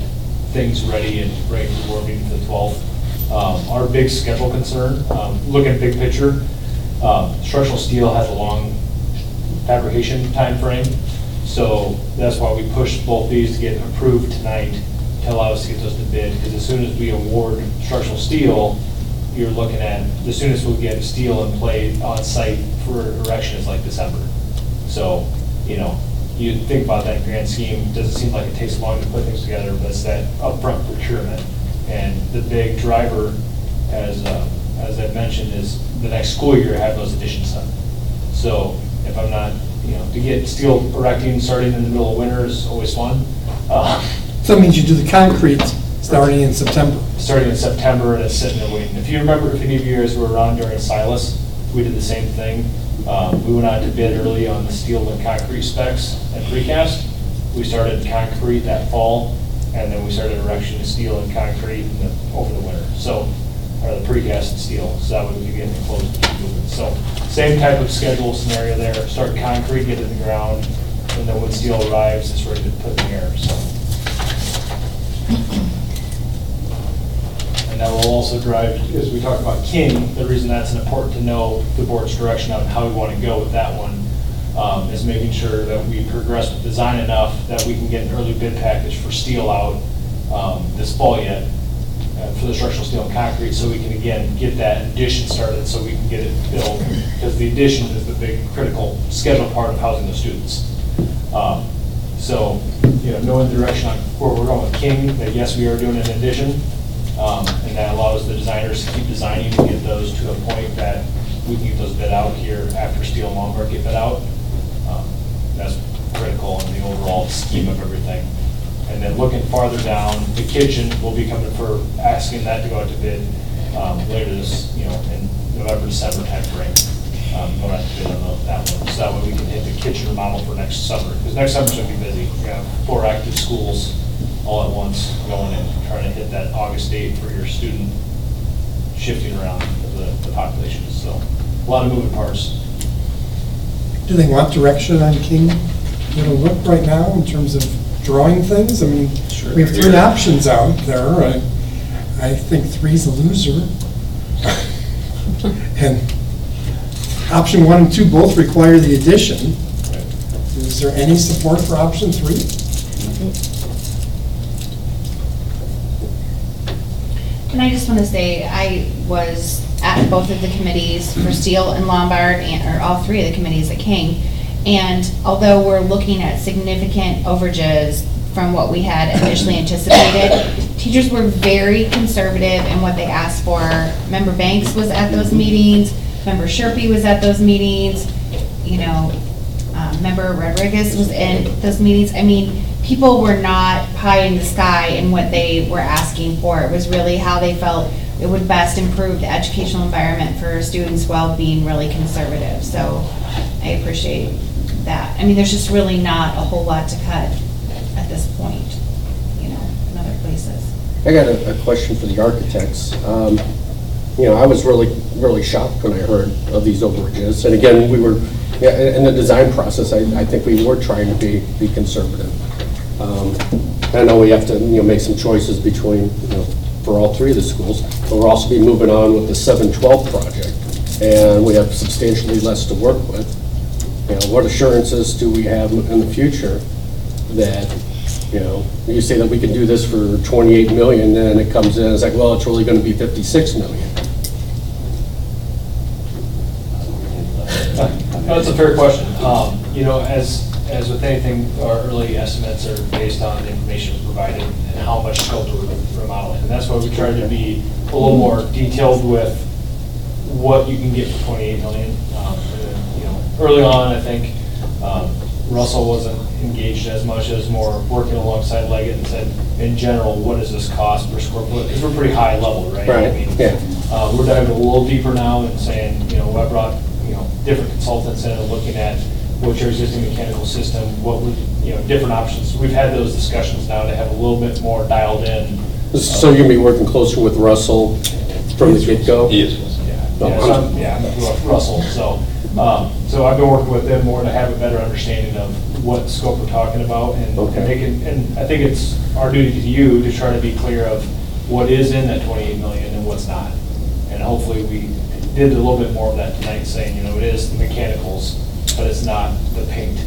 Speaker 7: things ready and ready for board meeting for the 12th. Our big schedule concern, looking big picture, structural steel has a long fabrication time frame, so that's why we pushed both these to get approved tonight to allow us to get those to bid, because as soon as we award structural steel, you're looking at, the soonest we'll get steel in play on site for erection is like December. So, you know, you think about that grand scheme, doesn't seem like it takes long to put things together, but it's that upfront procurement. And the big driver, as I mentioned, is the next school year, have those additions done. So if I'm not, you know, to get steel erecting starting in the middle of winter is always fun.
Speaker 4: So that means you do the concrete starting in September.
Speaker 7: Starting in September, and it's sitting there waiting. If you remember, if any of you guys were around during Silas, we did the same thing. We went out to bid early on the steel and concrete specs and precast. We started concrete that fall, and then we started erection of steel and concrete over the winter. So, or the precast and steel, so that way we could get it closed and keep moving. So, same type of schedule scenario there. Start concrete, get it in the ground, and then when steel arrives, it's ready to put in the air, so. And that will also drive, as we talked about King, the reason that's important to know the board's direction on how we want to go with that one is making sure that we progress with design enough that we can get an early bid package for steel out this fall yet, for the structural steel and concrete, so we can again get that addition started so we can get it built, because the addition is the big critical schedule part of housing the students. So, you know, knowing the direction on where we're going with King, that yes, we are doing an addition, and that allows the designers to keep designing and get those to a point that we can get those bid out here after Steel and Lombard get bid out. vertical in the overall scheme of everything. And then looking farther down, the kitchen will be coming for, asking that to go out to bid later this, in November, December timeframe. Going out to bid on that one, so that way we can hit the kitchen remodel for next summer, because next summer's gonna be busy. We have 4 active schools all at once going in, trying to hit that August date for your student shifting around the population, so a lot of moving parts.
Speaker 4: Do they want direction on King Little Look right now in terms of drawing things? I mean, we have 3 options out there. I think 3's a loser. And option 1 and 2 both require the addition. Is there any support for option 3?
Speaker 3: And I just want to say, I was at both of the committees for Steele and Lombard, or all 3 of the committees at King. And although we're looking at significant overages from what we had initially anticipated, teachers were very conservative in what they asked for. Member Banks was at those meetings, Member Sherpy was at those meetings, Member Rodriguez was in those meetings. I mean, people were not pie in the sky in what they were asking for. It was really how they felt it would best improve the educational environment for students while being really conservative. So I appreciate that. I mean, there's just really not a whole lot to cut at this point, in other places.
Speaker 1: I got a question for the architects. I was really shocked when I heard of these overages. And again, we were, in the design process, I think we were trying to be conservative. I know we have to, make some choices between, for all 3 of the schools, but we'll also be moving on with the 712 project. And we have substantially less to work with. What assurances do we have in the future that, you say that we can do this for 28 million, then it comes in, it's like, well, it's really going to be 56 million.
Speaker 7: That's a fair question. As with anything, our early estimates are based on the information provided and how much scope we're remodeling. And that's why we tried to be a little more detailed with what you can get for 28 million. Early on, I think Russell wasn't engaged as much as more working alongside Leggett and said, in general, what does this cost per square foot? Because we're pretty high level, right?
Speaker 1: Right,
Speaker 7: I mean,
Speaker 1: yeah.
Speaker 7: We're diving a little deeper now and saying, I brought, different consultants in and looking at what's your existing mechanical system, what would, different options. We've had those discussions now to have a little bit more dialed in.
Speaker 1: So you're going to be working closer with Russell from the get-go?
Speaker 9: He is.
Speaker 7: I'm with Russell, so I've been working with them more to have a better understanding of what scope we're talking about, and I think it's our duty to you to try to be clear of what is in that 28 million and what's not. And hopefully we did a little bit more of that tonight, saying, it is the mechanicals, but it's not the paint.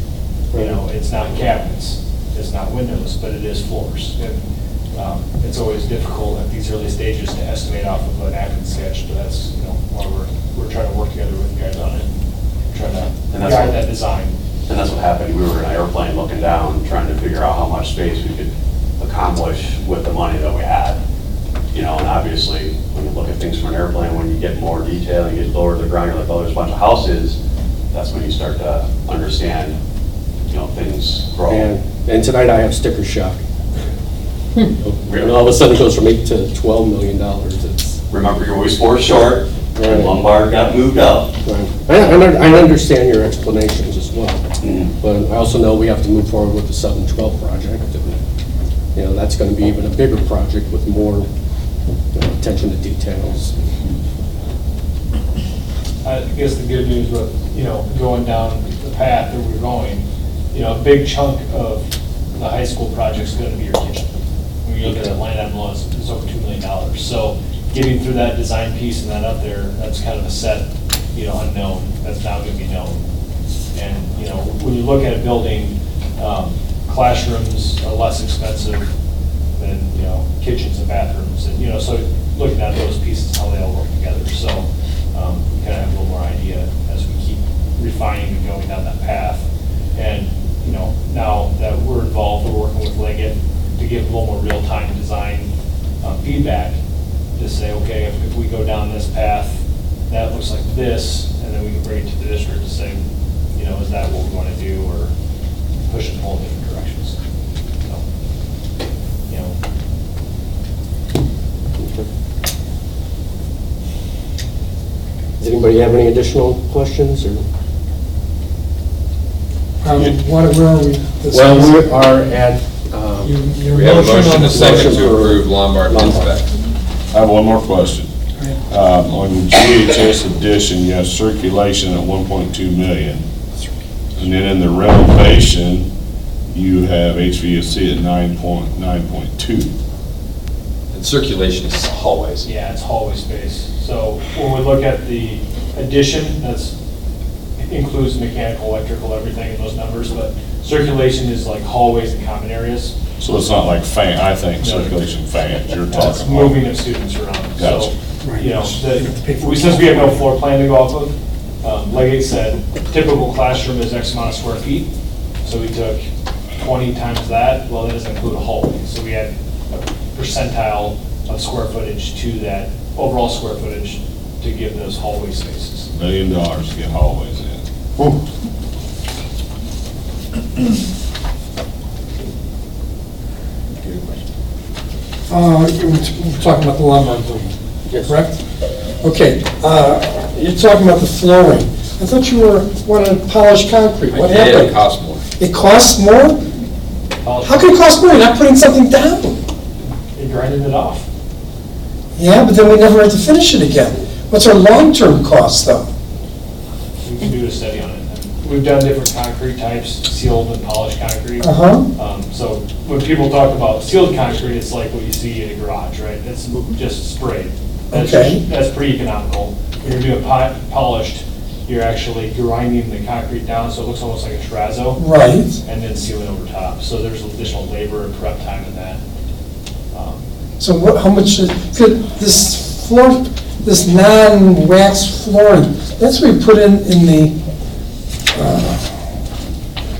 Speaker 7: It's not cabinets, it's not windows, but it is floors. And it's always difficult at these early stages to estimate off of an active sketch, but that's, why we're trying to work together with you guys on it, trying to guide that design.
Speaker 10: And that's what happened. We were in an airplane looking down, trying to figure out how much space we could accomplish with the money that we had. And obviously, when you look at things from an airplane, when you get more detail and you get lower to the ground, you're like, oh, there's a bunch of houses. That's when you start to understand, things grow.
Speaker 1: And tonight I have sticker shock. And all of a sudden it goes from $8 to $12 million.
Speaker 10: Remember, you're always 4 short, and Lombard got moved up.
Speaker 1: I understand your explanations as well, but I also know we have to move forward with the 712 project. And, that's going to be even a bigger project with more attention to details.
Speaker 7: I guess the good news with, going down the path that we're going, a big chunk of the high school project is going to be your kitchen. When you look at that line item below, it's over $2 million. So getting through that design piece and that up there, that's kind of a set, unknown, that's now going to be known. And, when you look at a building, classrooms are less expensive than, kitchens and bathrooms. And, so looking at those pieces, how they all work together. So we kind of have a little more idea as we keep refining and going down that path. And, now that we're involved, we're working with Leggett to give a little more real-time design feedback to say, okay, if we go down this path, that looks like this, and then we can bring it to the district to say, is that what we want to do, or push and pull in different directions. So, you know,
Speaker 1: Does anybody have any additional questions, or?
Speaker 4: Where are we?
Speaker 1: Well, we are at,
Speaker 4: Your
Speaker 9: We have a motion
Speaker 4: on
Speaker 9: and
Speaker 4: the
Speaker 9: a second
Speaker 1: motion
Speaker 9: to
Speaker 1: for
Speaker 9: approve Lombard bid spec.
Speaker 11: I have one more question. On GHS addition, you have circulation at 1.2 million. And then in the renovation, you have HVAC at 9.2.
Speaker 5: And circulation is hallways.
Speaker 7: yeah, it's hallway space. So when we look at the addition, includes mechanical, electrical, everything in those numbers, but circulation is like hallways and common areas.
Speaker 11: So it's not like fan, I think circulation fans, you're
Speaker 7: That's
Speaker 11: talking.
Speaker 7: moving of students around. So,
Speaker 11: Gotcha.
Speaker 7: you know, since we have no floor plan to go off of, Legate said typical classroom is X amount of square feet. So we took 20 times that, well, that doesn't include a hallway. So we had a percentile of square footage to that overall square footage to give those hallway spaces.
Speaker 11: $1 million to get hallways in.
Speaker 4: We're talking about the Lombard building,
Speaker 1: Yes.
Speaker 4: correct? Okay, you're talking about the flooring. I thought you were wanting polished concrete. What
Speaker 5: It
Speaker 4: happened?
Speaker 5: costs more.
Speaker 4: It costs more? How can it cost more? You're not putting something down.
Speaker 7: You're grinding it off.
Speaker 4: Yeah, but then we never have to finish it again. What's our long-term cost, though?
Speaker 7: We can do a study on it. We've done different concrete types, sealed and polished concrete.
Speaker 4: Uh-huh.
Speaker 7: So when people talk about sealed concrete, it's like what you see in a garage, right? It's just sprayed.
Speaker 4: Okay.
Speaker 7: That's pretty economical. When you're doing polished, you're actually grinding the concrete down, so it looks almost like a terrazzo.
Speaker 4: Right.
Speaker 7: And then sealing over top. So there's additional labor and prep time in that.
Speaker 4: So how much, this floor, this non-wax flooring, that's what we put in the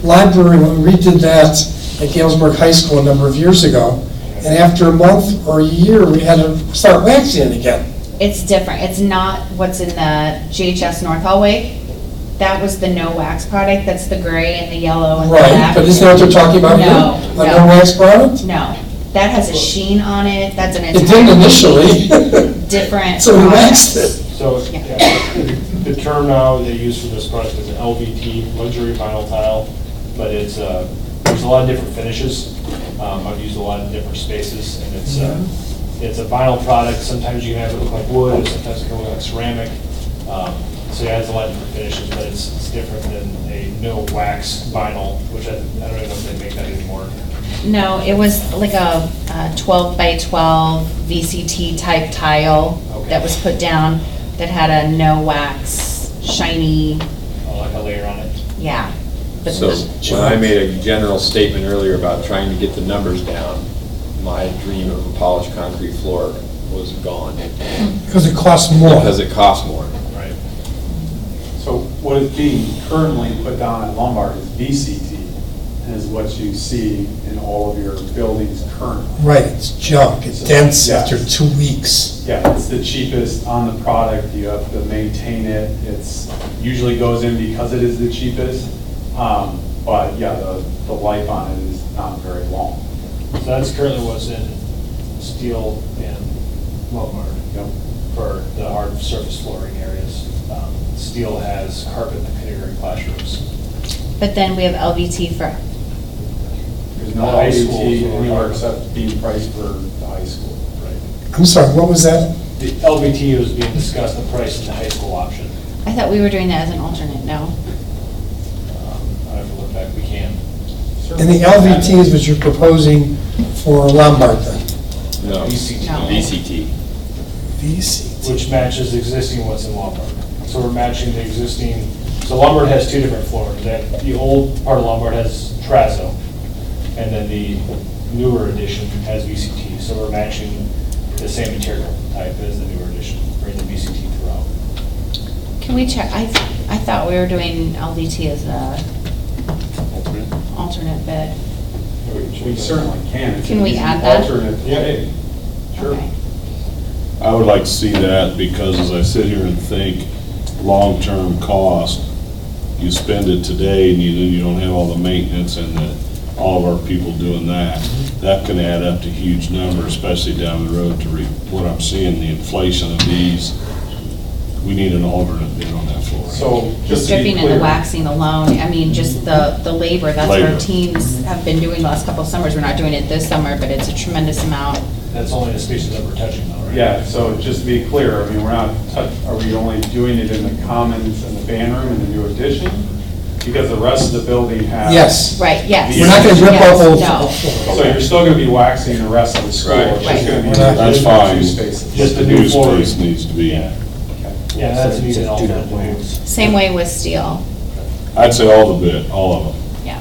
Speaker 4: library when we redid that at Galesburg High School a number of years ago. And after a month or a year, we had to start waxing it again.
Speaker 3: It's different. It's not what's in the GHS North Hallway. That was the no wax product. That's the gray and the yellow and the
Speaker 4: Right,
Speaker 3: black.
Speaker 4: but isn't that what they're talking about here?
Speaker 3: No,
Speaker 4: A
Speaker 3: no.
Speaker 4: no-wax product?
Speaker 3: No, that has a sheen on it. That's an
Speaker 4: It didn't
Speaker 3: entirely
Speaker 4: initially.
Speaker 3: different.
Speaker 4: So we
Speaker 3: product.
Speaker 4: waxed it.
Speaker 7: So yeah, the term now they use for this product is an LVT, luxury vinyl tile, but it's, there's a lot of different finishes. I've used a lot of different spaces, and it's a vinyl product. Sometimes you have it look like wood, sometimes it can look like ceramic. So yeah, it has a lot of different finishes, but it's different than a no wax vinyl, which I don't even know if they make that anymore.
Speaker 3: No, it was like a 12 by 12 VCT type tile
Speaker 7: Okay.
Speaker 3: that was put down that had a no wax, shiny,
Speaker 7: Like a layer on it.
Speaker 3: yeah. But
Speaker 5: So when I made a general statement earlier about trying to get the numbers down, my dream of a polished concrete floor was gone.
Speaker 4: Because it costs more.
Speaker 5: Because it costs more.
Speaker 7: Right.
Speaker 12: So what is being currently put down at Lombard is VCT, and is what you see in all of your buildings currently.
Speaker 4: Right, it's junk, it's dense
Speaker 12: Yeah.
Speaker 4: after 2 weeks.
Speaker 12: Yeah, it's the cheapest on the product, you have to maintain it, it's, usually goes in because it is the cheapest. But yeah, the life on it is not very long.
Speaker 7: So that's currently what's in steel and Lombard.
Speaker 12: Yep.
Speaker 7: For the hard surface flooring areas. Steel has carpet in the kindergarten classrooms.
Speaker 3: But then we have LVT for,
Speaker 12: There's no
Speaker 7: The high school
Speaker 12: LVT
Speaker 7: is
Speaker 12: anywhere
Speaker 7: hard.
Speaker 12: except being priced for the high school.
Speaker 7: Right.
Speaker 4: I'm sorry, what was that?
Speaker 7: The LVT was being discussed, the price in the high school option.
Speaker 3: I thought we were doing that as an alternate, no?
Speaker 7: I have to look back, we can.
Speaker 4: And the LVT is what you're proposing for Lombard then?
Speaker 5: No.
Speaker 7: VCT.
Speaker 3: No.
Speaker 5: VCT.
Speaker 4: VCT.
Speaker 7: Which matches existing what's in Lombard. So we're matching the existing, so Lombard has two different floors. The old part of Lombard has terrazzo, and then the newer edition has VCT. So we're matching the same material type as the newer edition, bring the VCT throughout.
Speaker 3: Can we check, I thought we were doing LVT as a alternate bid.
Speaker 12: We certainly can. It's
Speaker 3: Can
Speaker 12: an
Speaker 3: we
Speaker 12: easy
Speaker 3: add that?
Speaker 12: alternate. Yeah, sure.
Speaker 3: Okay.
Speaker 11: I would like to see that because as I sit here and think long-term cost, you spend it today and you don't have all the maintenance and all of our people doing that. That can add up to huge numbers, especially down the road to what I'm seeing, the inflation of these. We need an alternate bid on that floor.
Speaker 12: So
Speaker 3: The
Speaker 12: just to be
Speaker 3: stripping and the
Speaker 12: clear,
Speaker 3: waxing alone, I mean, just the labor, that's what
Speaker 11: Labor.
Speaker 3: our teams have been doing the last couple of summers. We're not doing it this summer, but it's a tremendous amount.
Speaker 7: That's only the spaces that we're touching though, right?
Speaker 12: yeah, so just to be clear, I mean, we're not, are we only doing it in the commons and the band room and the new addition? Because the rest of the building has.
Speaker 4: Yes.
Speaker 3: Right, yes.
Speaker 12: We're not
Speaker 4: gonna rip
Speaker 3: Yes,
Speaker 4: off old
Speaker 3: no.
Speaker 12: So you're still gonna be waxing the rest of the school.
Speaker 5: Right.
Speaker 12: It's just gonna be
Speaker 11: That's fine.
Speaker 12: two spaces.
Speaker 7: Just
Speaker 11: The
Speaker 7: the
Speaker 11: new
Speaker 7: new floor.
Speaker 11: space needs to be,
Speaker 7: Yeah, yeah, that's needed all the way.
Speaker 3: Same way with steel,
Speaker 11: I'd say all of them.
Speaker 3: yeah.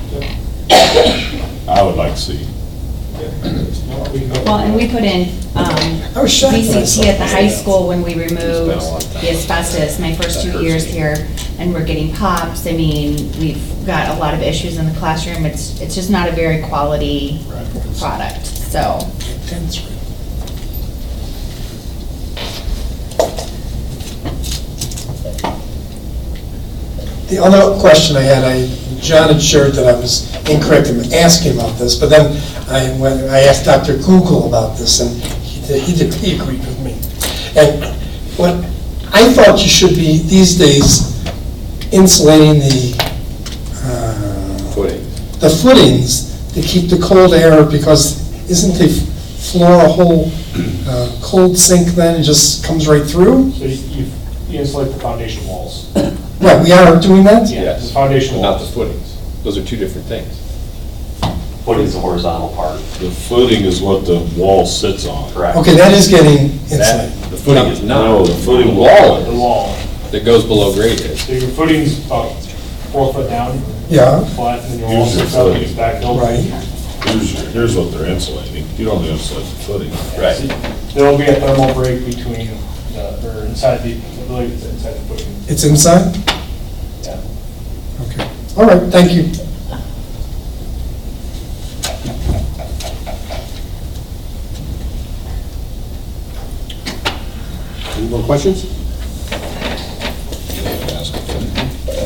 Speaker 11: I would like to see.
Speaker 3: Well, and we put in
Speaker 4: I was shocked when I saw
Speaker 3: VCT at the
Speaker 4: this.
Speaker 3: high school when we removed
Speaker 5: Spent a lot of time.
Speaker 3: the asbestos, my first
Speaker 5: That
Speaker 3: 2
Speaker 5: hurts
Speaker 3: years
Speaker 5: me.
Speaker 3: here, and we're getting pops. I mean, we've got a lot of issues in the classroom. It's just not a very quality product, so.
Speaker 4: The other question I had, John had shared that I was incorrect in asking about this, but then when I asked Dr. Kugel about this, and he agreed with me. And what I thought you should be, these days, insulating the footings to keep the cold air, because isn't the floor a whole cold sink then, and just comes right through?
Speaker 7: So you insulate the foundation walls.
Speaker 4: Right, we are doing that?
Speaker 7: Yeah,
Speaker 5: Yes.
Speaker 7: the foundation
Speaker 5: But not the
Speaker 7: walls.
Speaker 5: footings. Those are two different things.
Speaker 10: Footing's the horizontal part.
Speaker 11: The footing is what the wall sits on.
Speaker 10: Correct.
Speaker 4: Okay, that is getting
Speaker 5: That,
Speaker 4: insulated.
Speaker 5: the footing is not.
Speaker 11: No, the footing
Speaker 5: The wall
Speaker 7: The
Speaker 5: is.
Speaker 7: wall.
Speaker 5: That goes below grade is.
Speaker 7: So your footing's about 4 foot down,
Speaker 4: Yeah,
Speaker 7: flat, and then your wall
Speaker 11: Here's your
Speaker 7: sits up,
Speaker 11: footing.
Speaker 7: it's back built.
Speaker 4: right.
Speaker 11: Here's what they're insulating. You don't insulate the footing.
Speaker 5: Right.
Speaker 7: There'll be a thermal break between, or inside the, I believe it's inside the footing.
Speaker 4: It's inside?
Speaker 7: Yeah.
Speaker 4: Okay. All right, thank you.
Speaker 1: Any more questions?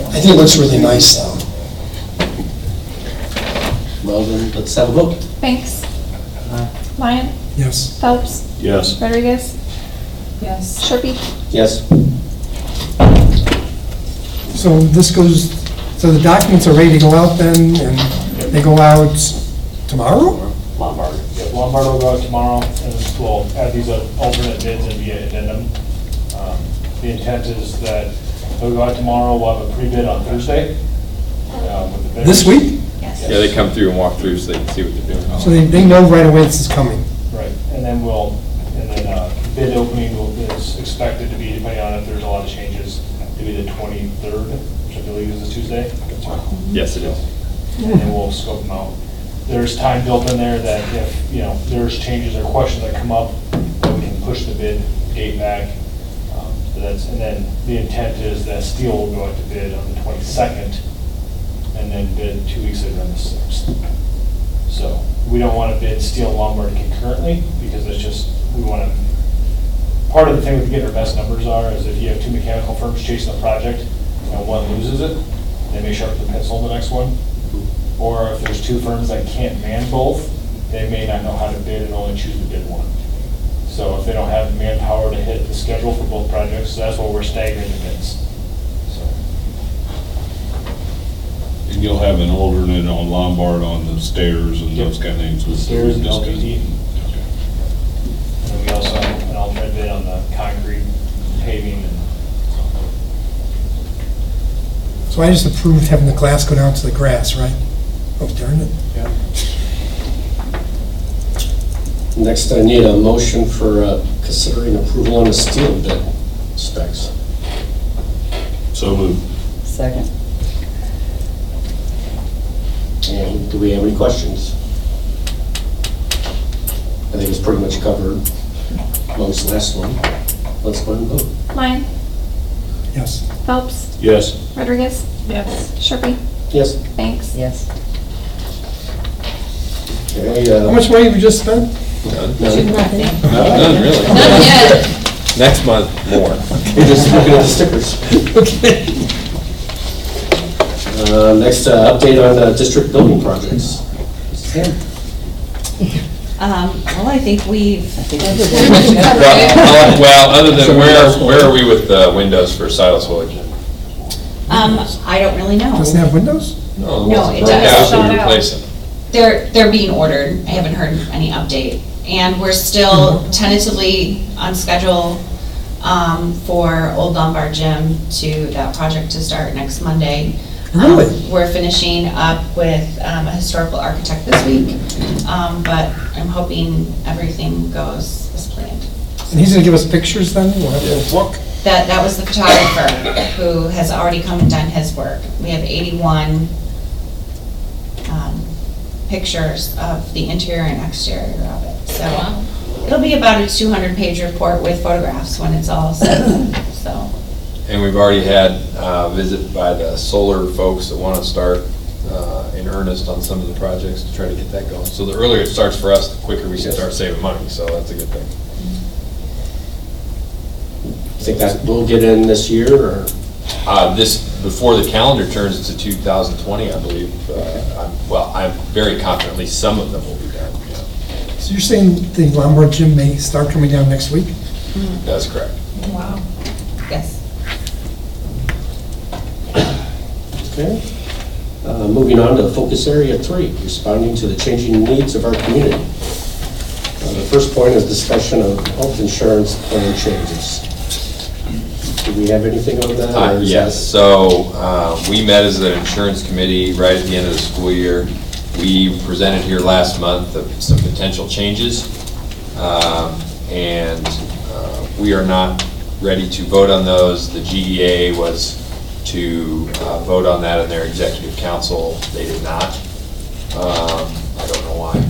Speaker 4: I think it looks really nice, though.
Speaker 1: Well, then, let's have a vote.
Speaker 6: Banks? Lyon?
Speaker 4: Yes.
Speaker 6: Phelps?
Speaker 11: Yes.
Speaker 6: Rodriguez?
Speaker 2: Yes.
Speaker 6: Sharpie?
Speaker 1: Yes.
Speaker 4: So this goes, so the documents are ready to go out then, and they go out tomorrow?
Speaker 10: Lombard.
Speaker 7: Yeah, Lombard will go out tomorrow, and we'll add these alternate bids and via addendum. The intent is that they'll go out tomorrow, we'll have a pre-bid on Thursday. With the bidders.
Speaker 4: This week?
Speaker 3: Yes.
Speaker 5: Yeah, they come through and walk through so they can see what they're doing.
Speaker 4: So they know right away this is coming.
Speaker 7: Right, and then bid opening is expected to be, depending on if there's a lot of changes, to be the 23rd, which I believe is a Tuesday.
Speaker 5: Yes, it is.
Speaker 7: And then we'll scope them out. There's time built in there that if, there's changes or questions that come up, that we can push the bid date back. And then the intent is that steel will go out to bid on the 22nd, and then bid 2 weeks later on the 6th. So we don't want to bid steel and Lombard concurrently, because it's just, we want to, part of the thing with getting our best numbers is if you have 2 mechanical firms chasing a project, and one loses it, they may sharpen the pencil on the next one. Or if there's 2 firms that can't man both, they may not know how to bid and only choose to bid one. So if they don't have manpower to hit the schedule for both projects, that's why we're staggering the bids. So,
Speaker 11: And you'll have an alternate on Lombard on the stairs and those kind of things.
Speaker 7: the stairs and
Speaker 11: Discussed.
Speaker 7: LVT. And then we also have an alternate bid on the concrete paving and
Speaker 4: So I just approved having the glass go down to the grass, right? Oh, darn it.
Speaker 1: Next, I need a motion for considering approval on the steel bid specs.
Speaker 11: So moved.
Speaker 2: Second.
Speaker 1: And do we have any questions? I think it's pretty much covered amongst the last one. Let's go ahead and vote.
Speaker 6: Lyon?
Speaker 4: Yes.
Speaker 6: Phelps?
Speaker 11: Yes.
Speaker 6: Rodriguez?
Speaker 2: Yes.
Speaker 6: Sharpie?
Speaker 1: Yes.
Speaker 6: Banks?
Speaker 2: Yes.
Speaker 1: Okay,
Speaker 4: How much money have we just spent?
Speaker 5: None,
Speaker 2: Should nothing.
Speaker 5: None, really.
Speaker 3: Not yet.
Speaker 5: Next month, more.
Speaker 1: We're just looking at the stickers.
Speaker 4: Okay.
Speaker 1: Next, update on district building projects. Mrs. Ham?
Speaker 3: Well, I think we've.
Speaker 5: Well, other than where are we with the windows for Silas Village?
Speaker 3: I don't really know.
Speaker 4: Doesn't have windows?
Speaker 5: No,
Speaker 3: No, it
Speaker 5: broke
Speaker 3: does.
Speaker 5: out, we replace them.
Speaker 3: They're being ordered. I haven't heard any update. And we're still tentatively on schedule for Old Lombard Gym that project to start next Monday.
Speaker 4: Really?
Speaker 3: We're finishing up with a historical architect this week, but I'm hoping everything goes as planned.
Speaker 4: And he's gonna give us pictures then? We'll have a look.
Speaker 3: That was the photographer who has already come and done his work. We have 81 pictures of the interior and exterior of it. So it'll be about a 200-page report with photographs when it's all set, so.
Speaker 5: And we've already had a visit by the solar folks that want to start in earnest on some of the projects to try to get that going. So the earlier it starts for us, the quicker we can start saving money, so that's a good thing.
Speaker 1: Think that will get in this year, or?
Speaker 5: Before the calendar turns to 2020, I believe, I'm very confident at least some of them will be done, yeah.
Speaker 4: So you're saying the Lombard Gym may start coming down next week?
Speaker 5: That's correct.
Speaker 3: Wow. Yes.
Speaker 1: Okay. Moving on to focus area 3, responding to the changing needs of our community. The first point is discussion of health insurance plan changes. Do we have anything on that? or is
Speaker 5: Yes, so we met as an insurance committee right at the end of the school year. We presented here last month of some potential changes, and we are not ready to vote on those. The GEA was to vote on that in their executive council. They did not. I don't know why.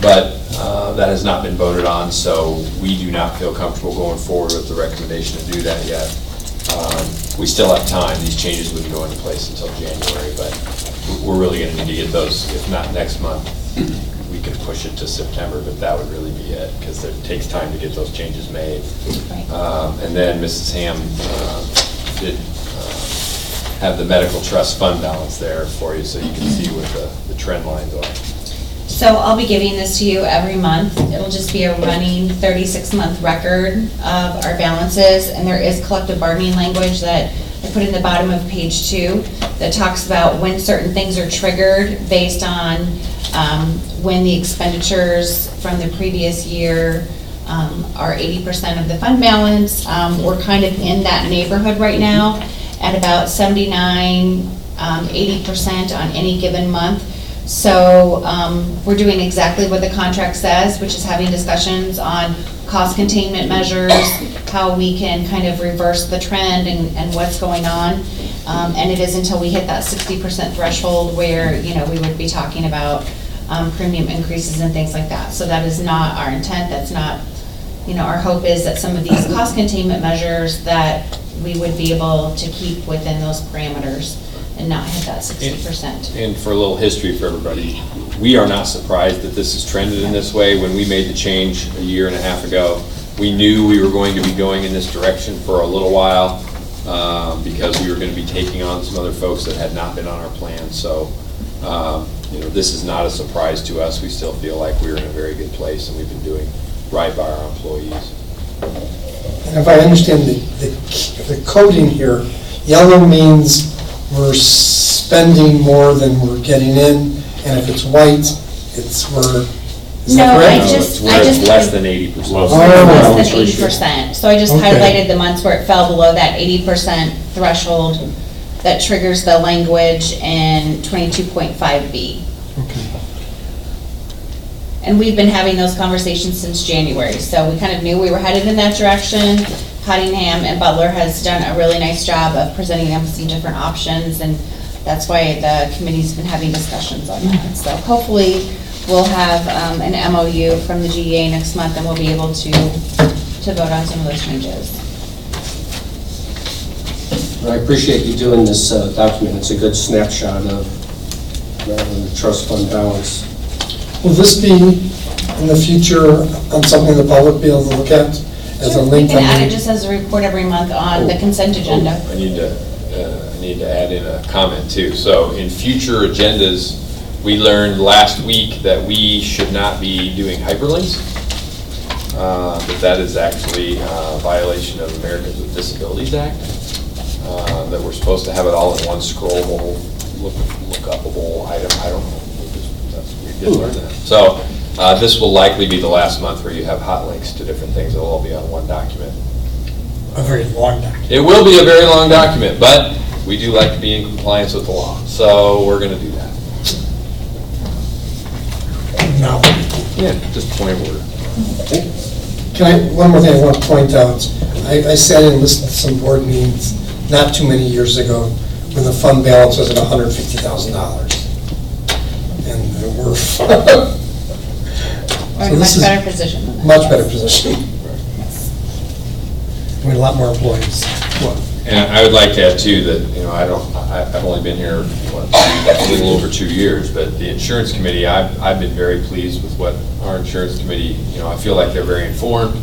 Speaker 5: But that has not been voted on, so we do not feel comfortable going forward with the recommendation to do that yet. We still have time. These changes wouldn't go into place until January, but we're really going to need to get those, if not next month. We could push it to September, but that would really be it, because it takes time to get those changes made.
Speaker 3: Right.
Speaker 5: And then Mrs. Ham did have the medical trust fund balance there for you, so you can see what the trend lines are.
Speaker 3: So I'll be giving this to you every month. It'll just be a running 36-month record of our balances, and there is collective bargaining language that I put in the bottom of page 2 that talks about when certain things are triggered based on when the expenditures from the previous year are 80% of the fund balance. We're kind of in that neighborhood right now at about 79, 80% on any given month. So we're doing exactly what the contract says, which is having discussions on cost containment measures, how we can kind of reverse the trend and what's going on. And it is until we hit that 60% threshold where, we would be talking about premium increases and things like that. So that is not our intent. That's not, our hope is that some of these cost containment measures that we would be able to keep within those parameters and not hit that 60%.
Speaker 5: And for a little history for everybody, we are not surprised that this has trended in this way. When we made the change a year and a half ago, we knew we were going to be going in this direction for a little while because we were going to be taking on some other folks that had not been on our plan. So, this is not a surprise to us. We still feel like we're in a very good place and we've been doing right by our employees.
Speaker 4: And if I understand the coding here, yellow means we're spending more than we're getting in, and if it's white, is that
Speaker 3: No,
Speaker 4: correct?
Speaker 5: It's less than 80%.
Speaker 4: Oh.
Speaker 3: Less than 80%. So I just
Speaker 4: Okay.
Speaker 3: highlighted the months where it fell below that 80% threshold that triggers the language in 22.5B.
Speaker 4: Okay.
Speaker 3: And we've been having those conversations since January, so we kind of knew we were headed in that direction. Cottingham and Butler has done a really nice job of presenting them some different options, and that's why the committee's been having discussions on that. So hopefully, we'll have an MOU from the GEA next month, and we'll be able to vote on some of those changes.
Speaker 1: I appreciate you doing this document. It's a good snapshot of the trust fund balance.
Speaker 4: Will this be in the future on something the public will be able to look at as a
Speaker 3: Sure,
Speaker 4: link?
Speaker 3: we can add it just as a report every month on the consent agenda.
Speaker 5: I need to I need to add in a comment too. So in future agendas, we learned last week that we should not be doing hyperlinks. That is actually a violation of Americans with Disabilities Act. That we're supposed to have it all in one scrollable, look-upable item. I don't know. We did learn that. So this will likely be the last month where you have hot links to different things. They'll all be on one document.
Speaker 4: A very long document.
Speaker 5: It will be a very long document, but we do like to be in compliance with the law. So we're going to do that.
Speaker 4: No.
Speaker 5: Yeah, just point of order.
Speaker 4: One more thing I want to point out. I sat in and listened to some board meetings not too many years ago when the fund balance was at $150,000. And we're
Speaker 3: We're in a much better position than that.
Speaker 4: much better position. We had a lot more employees.
Speaker 5: And I would like to add too that, I've only been here, a little over 2 years, but the insurance committee, I've been very pleased with what our insurance committee, I feel like they're very informed.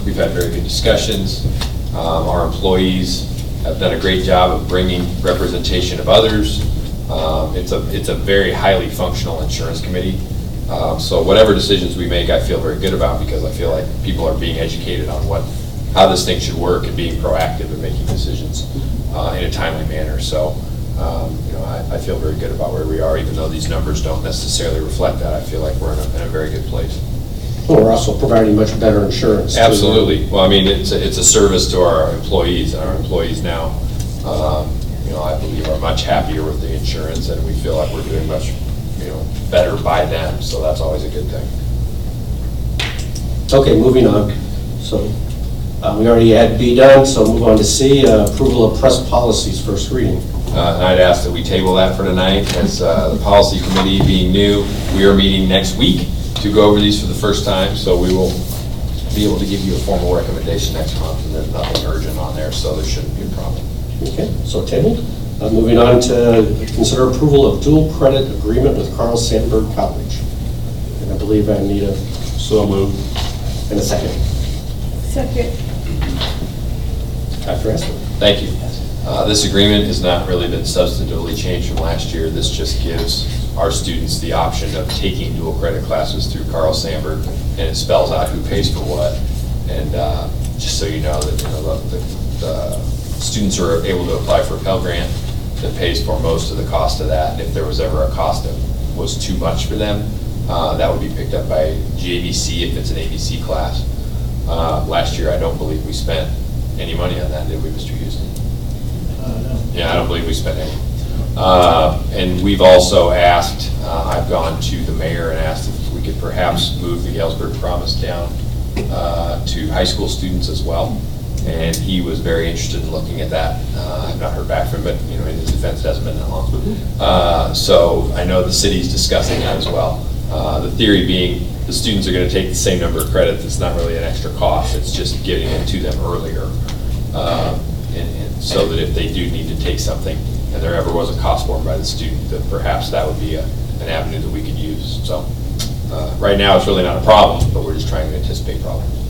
Speaker 5: We've had very good discussions. Our employees have done a great job of bringing representation of others. It's a very highly functional insurance committee. So whatever decisions we make, I feel very good about because I feel like people are being educated on how this thing should work and being proactive in making decisions in a timely manner. So, I feel very good about where we are, even though these numbers don't necessarily reflect that. I feel like we're in a very good place.
Speaker 1: Well, we're also providing much better insurance.
Speaker 5: Absolutely. Well, I mean, it's a service to our employees, and our employees now, I believe, are much happier with the insurance, and we feel like we're doing much, better by them. So that's always a good thing.
Speaker 1: Okay, moving on. So we already had B done, so move on to C, approval of press policies, first reading.
Speaker 5: And I'd ask that we table that for tonight, as the policy committee being new, we are meeting next week to go over these for the first time, so we will be able to give you a formal recommendation next month, and there's nothing urgent on there, so there shouldn't be a problem.
Speaker 1: Okay, so tabled. Moving on to consider approval of dual credit agreement with Carl Sandburg College. And I believe I need a...
Speaker 11: So moved.
Speaker 1: And a second.
Speaker 6: Second.
Speaker 1: Dr. Esper.
Speaker 5: Thank you. This agreement has not really been substantively changed from last year. This just gives our students the option of taking dual credit classes through Carl Sandburg, and it spells out who pays for what. And just so you know that the students are able to apply for a Pell Grant that pays for most of the cost of that. And if there was ever a cost that was too much for them, that would be picked up by GABC if it's an ABC class. Last year, I don't believe we spent any money on that, did we, Mr. Houston?
Speaker 7: No.
Speaker 5: Yeah, I don't believe we spent any. And we've also asked, I've gone to the mayor and asked if we could perhaps move the Galesburg Promise down to high school students as well. And he was very interested in looking at that. I've not heard back from him, but in his defense, it hasn't been that long. So I know the city's discussing that as well. The theory being the students are going to take the same number of credits. It's not really an extra cost. It's just getting it to them earlier. And so that if they do need to take something and there ever was a cost borne by the student, that perhaps that would be an avenue that we could use. So right now, it's really not a problem, but we're just trying to anticipate problems.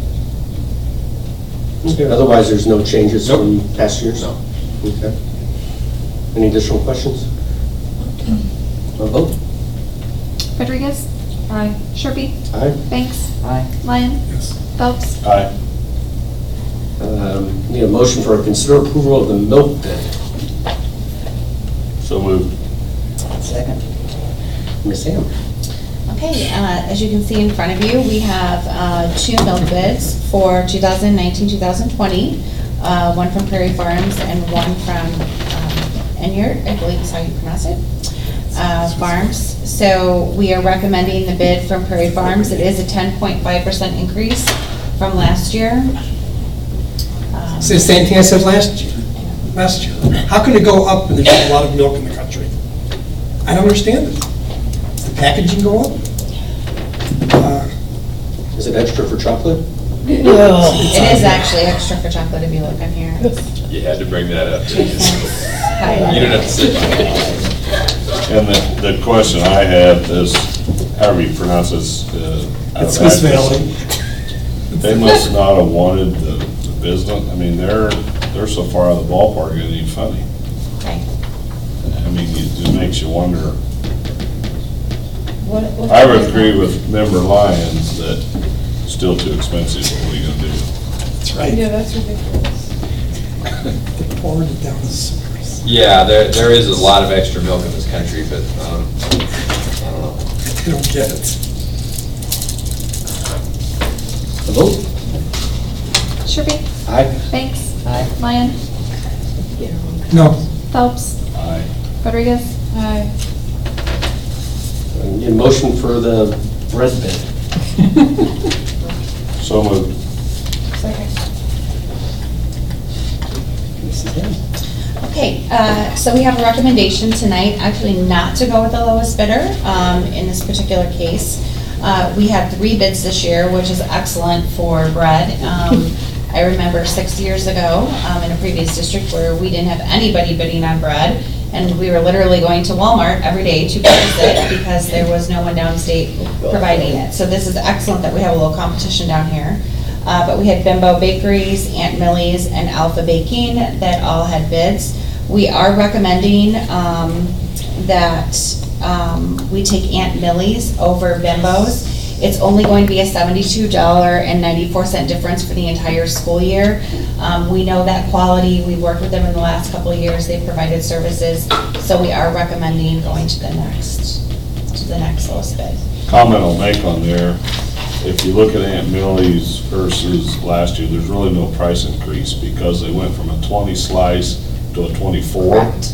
Speaker 1: Okay, otherwise, there's no changes
Speaker 5: Nope.
Speaker 1: from past years?
Speaker 5: No.
Speaker 1: Okay. Any additional questions? A vote?
Speaker 6: Rodriguez? Aye. Sharpie?
Speaker 1: Aye.
Speaker 6: Banks?
Speaker 2: Aye.
Speaker 6: Lyon?
Speaker 4: Yes.
Speaker 6: Phelps?
Speaker 11: Aye.
Speaker 1: Need a motion for a consider approval of the milk bid.
Speaker 11: So moved.
Speaker 2: Second.
Speaker 1: Ms. Ham.
Speaker 3: Okay, as you can see in front of you, we have two milk bids for 2019-2020, one from Prairie Farms and one from Enyart, I believe is how you pronounce it, Farms. So we are recommending the bid from Prairie Farms. It is a 10.5% increase from last year.
Speaker 4: It's the same thing I said last year. How can it go up when there's a lot of milk in the country? I don't understand it. Does the packaging go up?
Speaker 1: Is it extra for chocolate?
Speaker 3: It is actually extra for chocolate if you look on here.
Speaker 5: You had to bring that up. You
Speaker 3: Hi.
Speaker 5: don't have to sit by it.
Speaker 11: And the question I had is, however you pronounce this.
Speaker 4: It's Smith Valley.
Speaker 11: They must not have wanted the business. I mean, they're so far out of the ballpark, it ain't funny.
Speaker 3: Okay.
Speaker 11: mean, it just makes you wonder. I would agree with member Lyons that it's still too expensive. What are we gonna do?
Speaker 4: That's right.
Speaker 6: Yeah, that's ridiculous.
Speaker 4: They poured it down the sewers.
Speaker 9: Yeah, there is a lot of extra milk in this country, but I don't know.
Speaker 4: They don't get it.
Speaker 1: The vote?
Speaker 6: Sharpie?
Speaker 1: Aye.
Speaker 6: Banks?
Speaker 1: Aye.
Speaker 6: Lyon?
Speaker 4: No.
Speaker 6: Phelps?
Speaker 11: Aye.
Speaker 6: Rodriguez? Aye.
Speaker 1: Need a motion for the bread bid.
Speaker 11: So moved.
Speaker 6: Second.
Speaker 1: Mrs. Ham?
Speaker 3: Okay, so we have a recommendation tonight, actually not to go with the lowest bidder in this particular case. We had 3 bids this year, which is excellent for bread. I remember 6 years ago in a previous district where we didn't have anybody bidding on bread, and we were literally going to Walmart every day to purchase it because there was no one downstate providing it. So this is excellent that we have a little competition down here. But we had Bimbo Bakeries, Aunt Millie's, and Alpha Baking that all had bids. We are recommending that we take Aunt Millie's over Bimbo's. It's only going to be a $72.94 difference for the entire school year. We know that quality. We worked with them in the last couple of years. They've provided services. So we are recommending going to the next lowest bid.
Speaker 11: Comment I'll make on there, if you look at Aunt Millie's versus last year, there's really no price increase because they went from a 20 slice to a 24.
Speaker 3: Correct.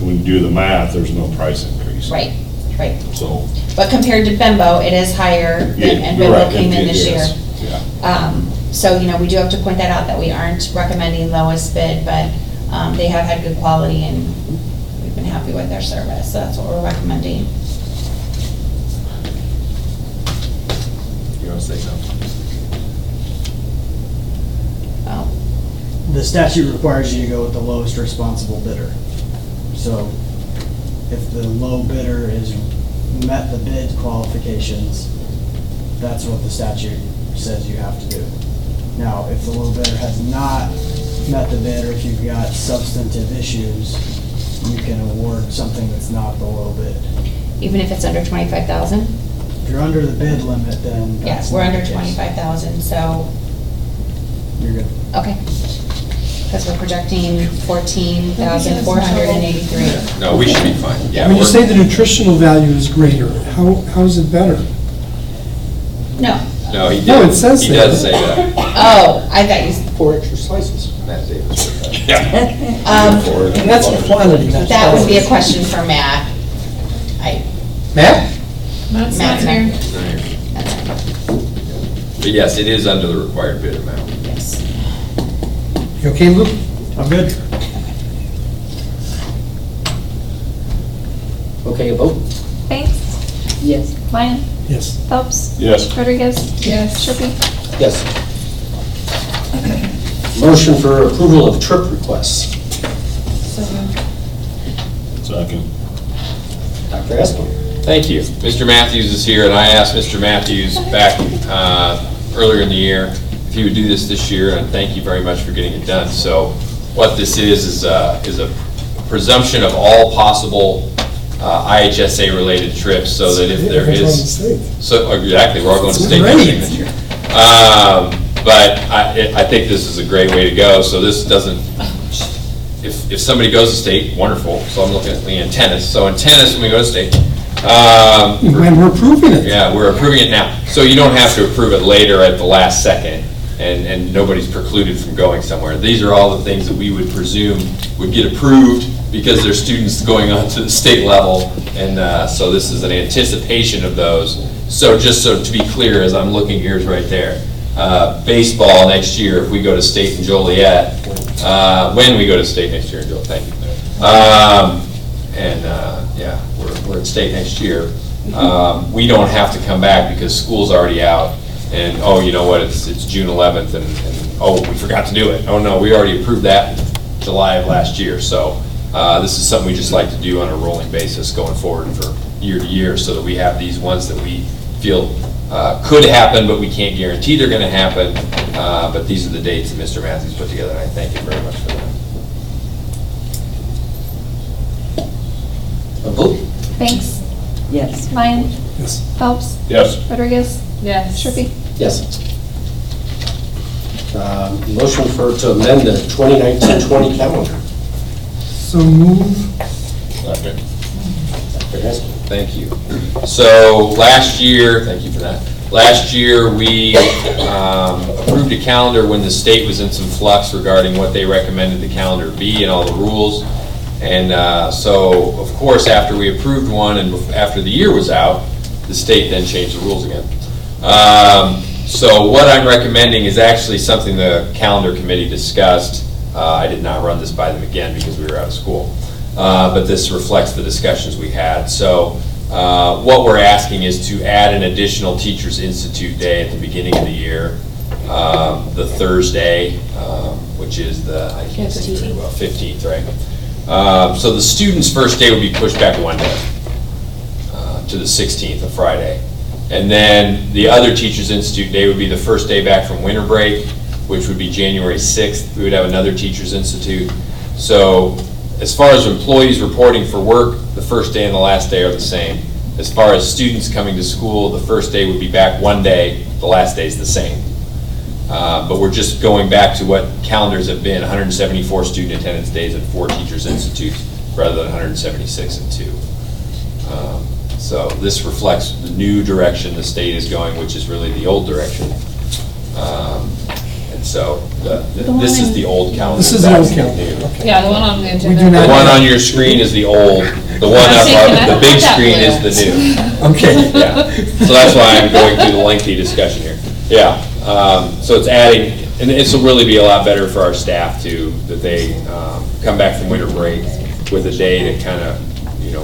Speaker 11: When you do the math, there's no price increase.
Speaker 3: Right, right.
Speaker 11: So.
Speaker 3: But compared to Bimbo, it is higher than,
Speaker 11: Yeah,
Speaker 3: and
Speaker 11: you're
Speaker 3: Bimbo
Speaker 11: right.
Speaker 3: came in this year.
Speaker 11: Yes, yeah.
Speaker 3: So, we do have to point that out, that we aren't recommending lowest bid, but they have had good quality and we've been happy with their service, so that's what we're recommending.
Speaker 9: You want to say something?
Speaker 3: Oh,
Speaker 13: The statute requires you to go with the lowest responsible bidder. So if the low bidder has met the bid qualifications, that's what the statute says you have to do. Now, if the low bidder has not met the bid, or if you've got substantive issues, you can award something that's not the low bid.
Speaker 3: even if it's under 25,000?
Speaker 13: If you're under the bid limit, then
Speaker 3: Yes,
Speaker 13: that's
Speaker 3: we're
Speaker 13: not
Speaker 3: under
Speaker 13: the case.
Speaker 3: 25,000, so,
Speaker 13: You're good.
Speaker 3: okay. Because we're projecting 14,483.
Speaker 9: No, we should be fine. Yeah.
Speaker 4: When you
Speaker 9: we're-
Speaker 4: say the nutritional value is greater, how is it better?
Speaker 3: No.
Speaker 9: No, he did.
Speaker 4: No, it says
Speaker 9: He
Speaker 4: that.
Speaker 9: does say that.
Speaker 3: Oh, I thought you,
Speaker 1: 4 extra slices.
Speaker 9: Matt Davis said that.
Speaker 4: And that's quantity, not
Speaker 3: that would be a
Speaker 4: quality.
Speaker 3: question for Matt.
Speaker 4: Matt?
Speaker 6: Matt's
Speaker 3: Matt's
Speaker 6: not here.
Speaker 9: But yes, it is under the required bid amount.
Speaker 3: Yes.
Speaker 4: You okay, Luke?
Speaker 13: I'm good.
Speaker 1: Okay, a vote?
Speaker 6: Banks?
Speaker 2: Yes.
Speaker 6: Lyon?
Speaker 4: Yes.
Speaker 6: Phelps?
Speaker 11: Yes.
Speaker 6: Rodriguez?
Speaker 2: Yes.
Speaker 6: Sharpie?
Speaker 1: Yes. Motion for approval of trip requests.
Speaker 11: Second.
Speaker 1: Dr. Esplin.
Speaker 9: Thank you. Mr. Matthews is here, and I asked Mr. Matthews back earlier in the year if he would do this year, and thank you very much for getting it done. So what this is a presumption of all possible IHSA-related trips, so that if there is... So, exactly, we're all going to state
Speaker 4: Great.
Speaker 9: meeting this year. But I think this is a great way to go, so this doesn't, if somebody goes to state, wonderful, so I'm looking at Leanne tennis. So in tennis, when we go to state,
Speaker 4: When we're approving it.
Speaker 9: yeah, we're approving it now. So you don't have to approve it later at the last second, and nobody's precluded from going somewhere. These are all the things that we would presume would get approved because they're students going on to the state level, and so this is an anticipation of those. So just so to be clear, as I'm looking, here's right there. Baseball next year, if we go to state in Joliet, when we go to state next year in Joliet, thank you. Yeah, we're at state next year. We don't have to come back because school's already out, and, oh, you know what, it's June 11th, and oh, we forgot to do it. Oh, no, we already approved that in July of last year, so this is something we just like to do on a rolling basis going forward for year to year, so that we have these ones that we feel could happen, but we can't guarantee they're going to happen. But these are the dates that Mr. Matthews put together, and I thank you very much for that.
Speaker 6: Banks?
Speaker 2: Yes.
Speaker 6: Lyon?
Speaker 4: Yes.
Speaker 6: Phelps?
Speaker 11: Yes.
Speaker 6: Rodriguez?
Speaker 8: Yes.
Speaker 6: Sharpie?
Speaker 1: Yes. Motion to amend the 2019-20 calendar.
Speaker 4: So move.
Speaker 5: Second.
Speaker 1: Dr. Hess?
Speaker 5: Thank you. So last year, thank you for that. Last year, we approved a calendar when the state was in some flux regarding what they recommended the calendar be and all the rules. And so, of course, after we approved one and after the year was out, the state then changed the rules again. So what I'm recommending is actually something the calendar committee discussed. I did not run this by them again because we were out of school. But this reflects the discussions we had. So what we're asking is to add an additional Teachers Institute Day at the beginning of the year, the Thursday, which is the, I can't think very well, 15th, right? So the students' first day would be pushed back one day to the 16th, a Friday. And then the other Teachers Institute Day would be the first day back from winter break, which would be January 6th. We would have another Teachers Institute. So as far as employees reporting for work, the first day and the last day are the same. As far as students coming to school, the first day would be back one day, the last day is the same. But we're just going back to what calendars have been, 174 student attendance days at 4 Teachers Institutes rather than 176 and 2. So this reflects the new direction the state is going, which is really the old direction. And so this is the old calendar.
Speaker 4: This is the old
Speaker 5: That's
Speaker 4: calendar.
Speaker 5: new.
Speaker 4: Okay.
Speaker 6: Yeah, the one on the agenda.
Speaker 4: We do
Speaker 5: The
Speaker 4: not-
Speaker 5: one on your screen is the old, the one
Speaker 6: I'm
Speaker 5: up,
Speaker 6: thinking, I
Speaker 5: the
Speaker 6: don't
Speaker 5: big
Speaker 6: have that
Speaker 5: screen
Speaker 6: blue.
Speaker 5: is the new.
Speaker 4: Okay.
Speaker 5: Yeah, so that's why I'm going through the lengthy discussion here. Yeah, so it's adding, and this will really be a lot better for our staff too, that they come back from winter break with a day to kind of, you know,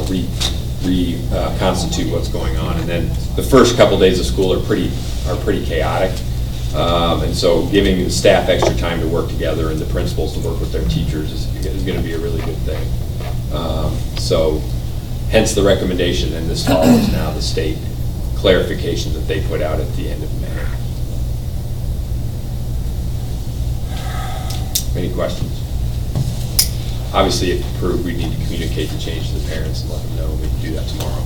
Speaker 5: reconstitute what's going on. And then the first couple days of school are pretty chaotic. And so giving the staff extra time to work together and the principals to work with their teachers is going to be a really good thing. So hence the recommendation, and this follows now the state clarification that they put out at the end of May. Any questions? Obviously, if approved, we need to communicate the change to the parents and let them know. We can do that tomorrow.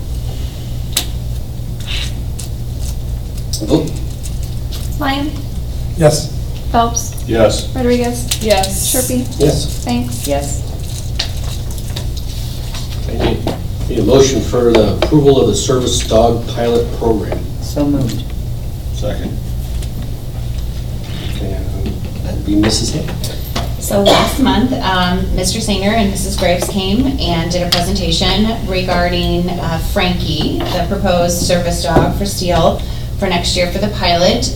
Speaker 1: Vote.
Speaker 6: Lyon?
Speaker 4: Yes.
Speaker 6: Phelps?
Speaker 11: Yes.
Speaker 6: Rodriguez?
Speaker 8: Yes.
Speaker 6: Sharpie?
Speaker 1: Yes.
Speaker 6: Banks?
Speaker 2: Yes.
Speaker 1: Thank you. Need a motion for the approval of the service dog pilot program.
Speaker 2: So moved.
Speaker 11: Second.
Speaker 1: And that'd be Mrs. Hay.
Speaker 3: So last month, Mr. Sainer and Mrs. Graves came and did a presentation regarding Frankie, the proposed service dog for Steele for next year for the pilot.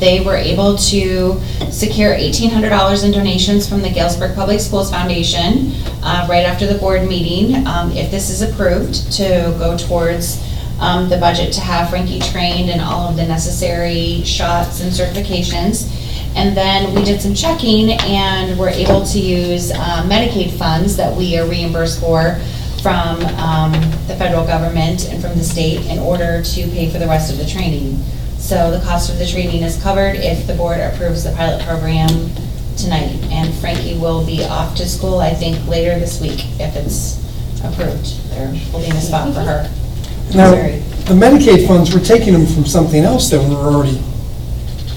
Speaker 3: They were able to secure $1,800 in donations from the Galesburg Public Schools Foundation right after the board meeting, if this is approved, to go towards the budget to have Frankie trained in all of the necessary shots and certifications. And then we did some checking and were able to use Medicaid funds that we are reimbursed for from the federal government and from the state in order to pay for the rest of the training. So the cost of the training is covered if the board approves the pilot program tonight. And Frankie will be off to school, I think, later this week if it's approved. They're holding a spot for her.
Speaker 4: Now,
Speaker 3: Sorry.
Speaker 4: the Medicaid funds, we're taking them from something else that we're already,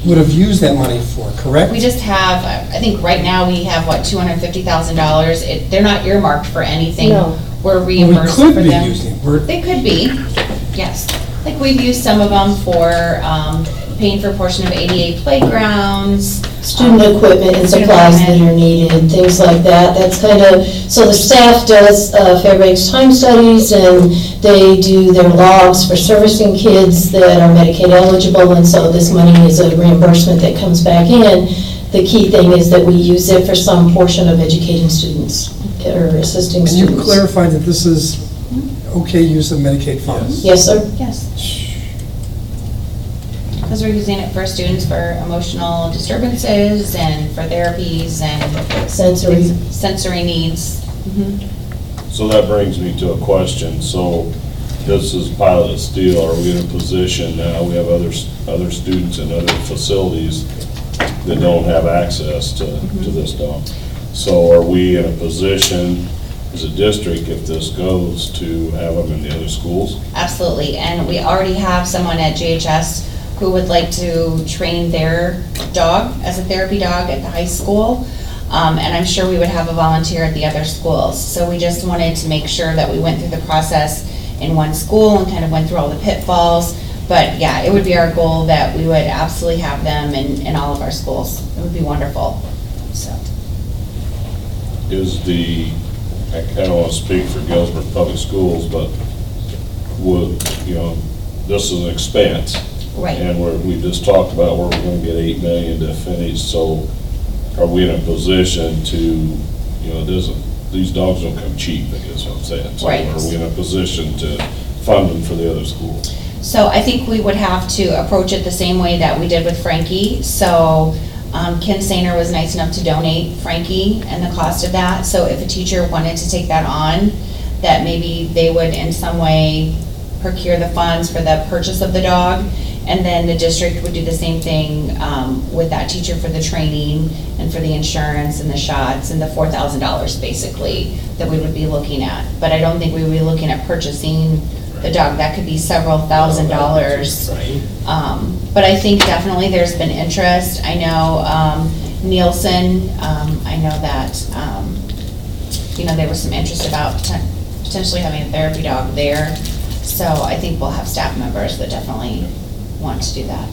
Speaker 4: would have used that money for, correct?
Speaker 3: We just have, I think right now we have, what, $250,000. They're not earmarked for anything.
Speaker 2: No.
Speaker 3: We're
Speaker 4: Well,
Speaker 3: reimbursed for
Speaker 4: we
Speaker 3: them.
Speaker 4: could be using, we're,
Speaker 3: They could be, yes. Like we've used some of them for paying for a portion of ADA playgrounds.
Speaker 2: Student equipment and
Speaker 3: Student
Speaker 2: supplies that
Speaker 3: equipment.
Speaker 2: are needed, things like that. That's kind of, so the staff does Fairbanks time studies, and they do their logs for servicing kids that are Medicaid eligible, and so this money is a reimbursement that comes back in. The key thing is that we use it for some portion of educating students or assisting
Speaker 4: can you
Speaker 2: students.
Speaker 4: clarify that this is okay use of Medicaid funds?
Speaker 2: Yes, sir.
Speaker 3: Yes. Because we're using it for students for emotional disturbances and for therapies and sensory needs. Mhm.
Speaker 11: So that brings me to a question. So this is Pilot Steel. Are we in a position now, we have other students in other facilities that don't have access to this dog. So are we in a position as a district if this goes to have them in the other schools?
Speaker 3: Absolutely, and we already have someone at JHS who would like to train their dog as a therapy dog at the high school. And I'm sure we would have a volunteer at the other schools. So we just wanted to make sure that we went through the process in one school and kind of went through all the pitfalls. But yeah, it would be our goal that we would absolutely have them in all of our schools. It would be wonderful, so.
Speaker 11: Is the, I don't want to speak for Galesburg Public Schools, but would, this is an expense.
Speaker 3: Right.
Speaker 11: And we just talked about where we're going to get 8 million to finish, so are we in a position to, these dogs don't come cheap, I guess what I'm saying. So
Speaker 3: Right.
Speaker 11: are we in a position to fund them for the other schools?
Speaker 3: So I think we would have to approach it the same way that we did with Frankie. So Ken Sainer was nice enough to donate Frankie and the cost of that. So if a teacher wanted to take that on, that maybe they would in some way procure the funds for the purchase of the dog. And then the district would do the same thing with that teacher for the training and for the insurance and the shots and the $4,000 basically that we would be looking at. But I don't think we would be looking at purchasing the dog. That could be several $1,000s. But I think definitely there's been interest. I know Nielsen, I know that, there was some interest about potentially having a therapy dog there. So I think we'll have staff members that definitely want to do that.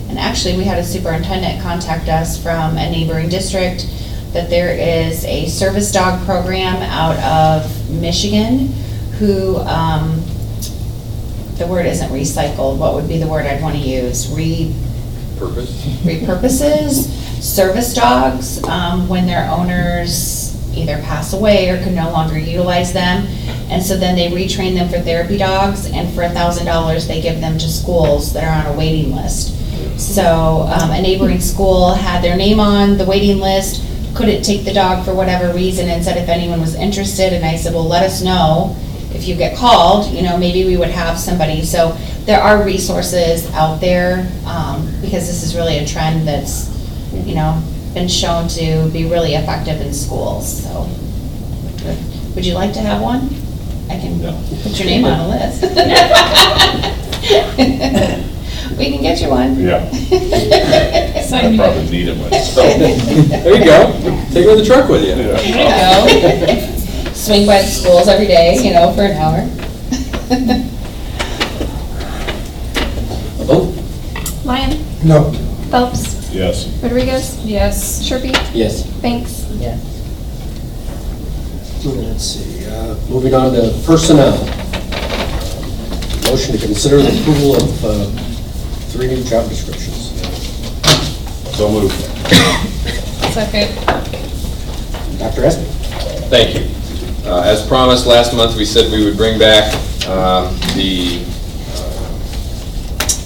Speaker 3: And actually, we had a superintendent contact us from a neighboring district that there is a service dog program out of Michigan who, the word isn't recycled, what would be the word I'd want to use? Repurposes service dogs when their owners either pass away or can no longer utilize them. And so then they retrain them for therapy dogs, and for $1,000 they give them to schools that are on a waiting list. So a neighboring school had their name on the waiting list, couldn't take the dog for whatever reason, and said if anyone was interested, and I said, well, let us know if you get called, maybe we would have somebody. So there are resources out there because this is really a trend that's, been shown to be really effective in schools. So would you like to have one? I can put your name on the list. We can get you one.
Speaker 11: Yeah. I probably need it myself.
Speaker 9: There you go. Take it in the truck with you.
Speaker 3: There you go. Swing by the schools every day, for an hour.
Speaker 6: Lyon,
Speaker 4: No.
Speaker 6: Phelps,
Speaker 11: Yes.
Speaker 6: Rodriguez,
Speaker 8: Yes.
Speaker 6: Sharpie,
Speaker 1: Yes.
Speaker 6: Banks.
Speaker 1: Let's see, moving on to personnel. Motion to consider the approval of 3 new job descriptions.
Speaker 11: So moved.
Speaker 8: Second.
Speaker 1: Dr. Espy?
Speaker 5: Thank you. As promised, last month, we said we would bring back the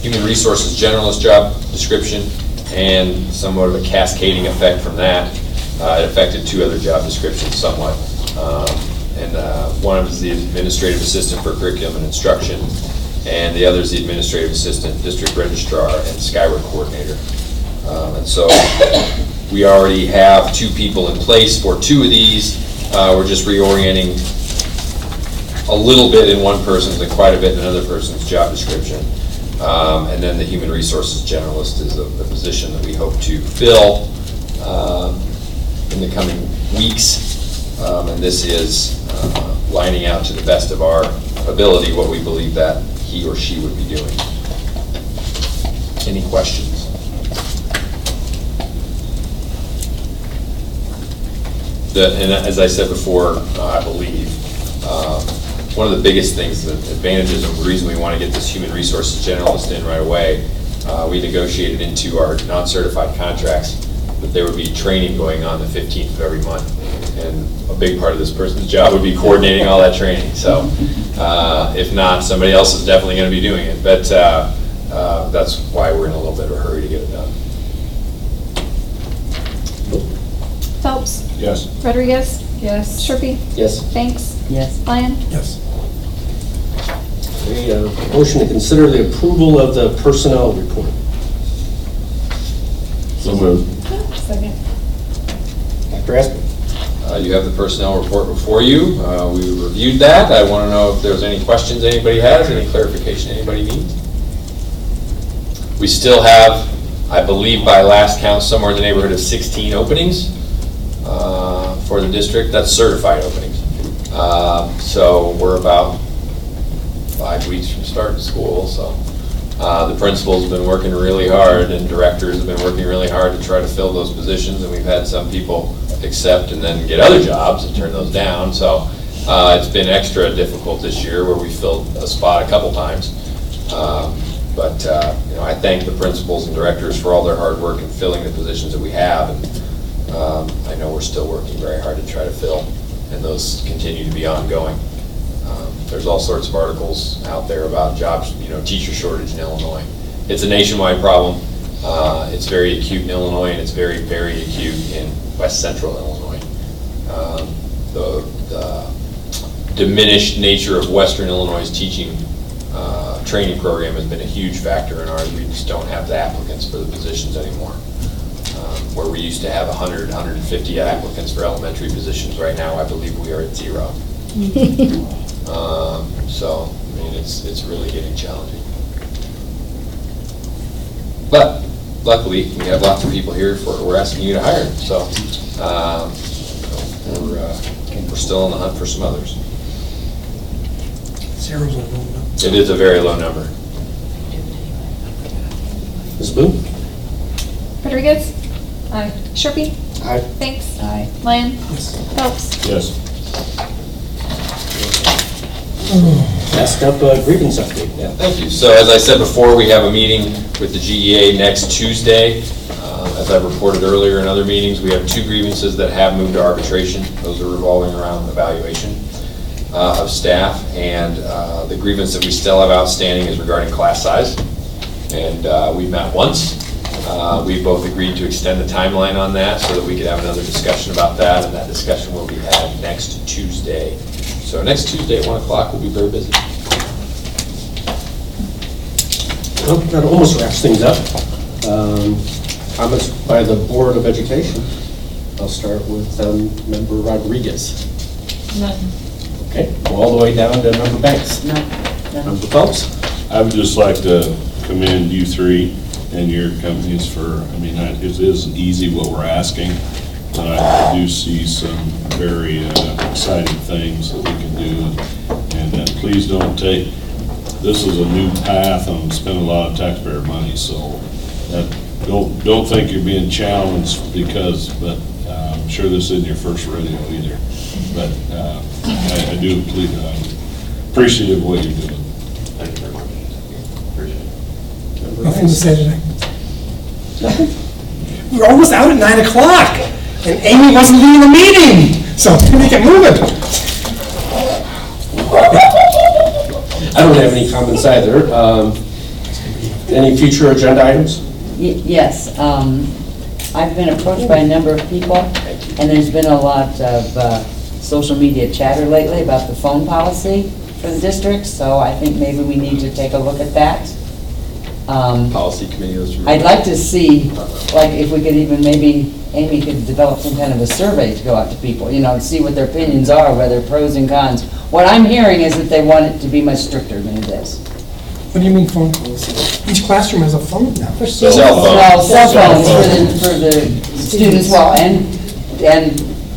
Speaker 5: Human Resources Generalist job description and somewhat of a cascading effect from that. It affected 2 other job descriptions somewhat. And one of them is the Administrative Assistant for Curriculum and Instruction, and the other is the Administrative Assistant, District Registrar, and Skyward Coordinator. And so we already have 2 people in place for 2 of these. We're just reorienting a little bit in one person's and quite a bit in another person's job description. And then the Human Resources Generalist is the position that we hope to fill in the coming weeks. And this is lining out to the best of our ability what we believe that he or she would be doing. Any questions? And as I said before, I believe, one of the biggest things, the advantages of the reason we want to get this Human Resources Generalist in right away, we negotiated into our non-certified contracts that there would be training going on the 15th of every month. And a big part of this person's job would be coordinating all that training. So if not, somebody else is definitely going to be doing it. But that's why we're in a little bit of a hurry to get it done.
Speaker 6: Phelps,
Speaker 11: Yes.
Speaker 6: Rodriguez,
Speaker 8: Yes.
Speaker 6: Sharpie,
Speaker 1: Yes.
Speaker 6: Banks,
Speaker 2: Yes.
Speaker 6: Lyon.
Speaker 4: Yes.
Speaker 1: A motion to consider the approval of the personnel report.
Speaker 11: So moved.
Speaker 8: Second.
Speaker 1: Dr. Espy?
Speaker 5: You have the personnel report before you. We reviewed that. I want to know if there's any questions anybody has, any clarification anybody needs. We still have, I believe by last count, somewhere in the neighborhood of 16 openings for the district. That's certified openings. So we're about 5 weeks from starting school. So the principal's been working really hard, and directors have been working really hard to try to fill those positions, and we've had some people accept and then get other jobs and turn those down. So it's been extra difficult this year, where we filled a spot a couple times. But you know, I thank the principals and directors for all their hard work in filling the positions that we have. And I know we're still working very hard to try to fill, and those continue to be ongoing. There's all sorts of articles out there about jobs, you know, teacher shortage in Illinois. It's a nationwide problem. It's very acute in Illinois, and it's very, very acute in West Central Illinois. The diminished nature of Western Illinois' teaching training program has been a huge factor in ours. We just don't have the applicants for the positions anymore. Where we used to have 100, 150 applicants for elementary positions, right now I believe we are at 0. So, I mean, it's really getting challenging. But luckily, we have lots of people here we're asking you to hire. So we're still on the hunt for some others.
Speaker 4: Zero's a low number.
Speaker 5: It is a very low number.
Speaker 1: Ms. Boone?
Speaker 6: Rodriguez? Aye. Sharpie?
Speaker 1: Aye.
Speaker 6: Banks?
Speaker 2: Aye.
Speaker 6: Lyon?
Speaker 4: Yes.
Speaker 6: Phelps?
Speaker 11: Yes.
Speaker 1: Next up, grievance update.
Speaker 5: Yeah, thank you. So as I said before, we have a meeting with the GEA next Tuesday. As I reported earlier in other meetings, we have 2 grievances that have moved to arbitration. Those are revolving around evaluation of staff, and the grievance that we still have outstanding is regarding class size. And we met once. We both agreed to extend the timeline on that so that we could have another discussion about that, and that discussion will be had next Tuesday. So next Tuesday at 1 o'clock, we'll be very busy.
Speaker 1: Well, that almost wraps things up. Comments by the Board of Education. I'll start with Member Rodriguez.
Speaker 2: None.
Speaker 1: Okay, go all the way down to Member Banks.
Speaker 2: None.
Speaker 1: Member Phelps.
Speaker 11: I would just like to commend you 3 and your companies for, I mean, it isn't easy what we're asking, but I do see some very exciting things that we can do. And please don't take, this is a new path and spend a lot of taxpayer money, so don't think you're being challenged but I'm sure this isn't your first rodeo either. But I do appreciate what you're doing.
Speaker 5: Thank you very much. Appreciate it.
Speaker 4: Nothing to say today? Nothing? We were almost out at 9 o'clock, and Amy wasn't leading the meeting, so we can get moving.
Speaker 1: I don't have any comments either. Any future agenda items?
Speaker 2: Yes, I've been approached by a number of people, and there's been a lot of social media chatter lately about the phone policy for the district, so I think maybe we need to take a look at that.
Speaker 5: Policy committee, those are-
Speaker 2: I'd like to see, like, if we could even, maybe Amy could develop some kind of a survey to go out to people, you know, and see what their opinions are, whether pros and cons. What I'm hearing is that they want it to be much stricter than it is.
Speaker 4: What do you mean phone policy? Each classroom has a phone now.
Speaker 5: Cell phone.
Speaker 2: Well, cell phones for the students, well, and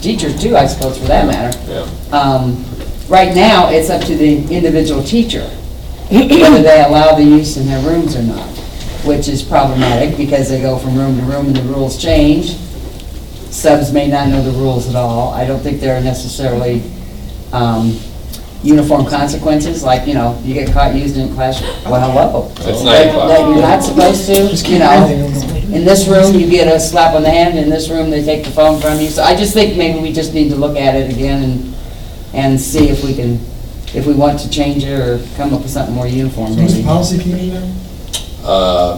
Speaker 2: teachers too, I suppose, for that matter.
Speaker 5: Yeah.
Speaker 2: Right now, it's up to the individual teacher whether they allow the use in their rooms or not, which is problematic because they go from room to room and the rules change. Subs may not know the rules at all. I don't think there are necessarily uniform consequences, like, you know, you get caught using it in class, well, hello.
Speaker 5: It's 9 o'clock.
Speaker 2: That you're not supposed to, you know. In this room, you get a slap on the hand, in this room, they take the phone from you. So I just think maybe we just need to look at it again and see if we can, if we want to change it or come up with something more uniform.
Speaker 4: Who's the
Speaker 2: maybe.
Speaker 4: policy committee now?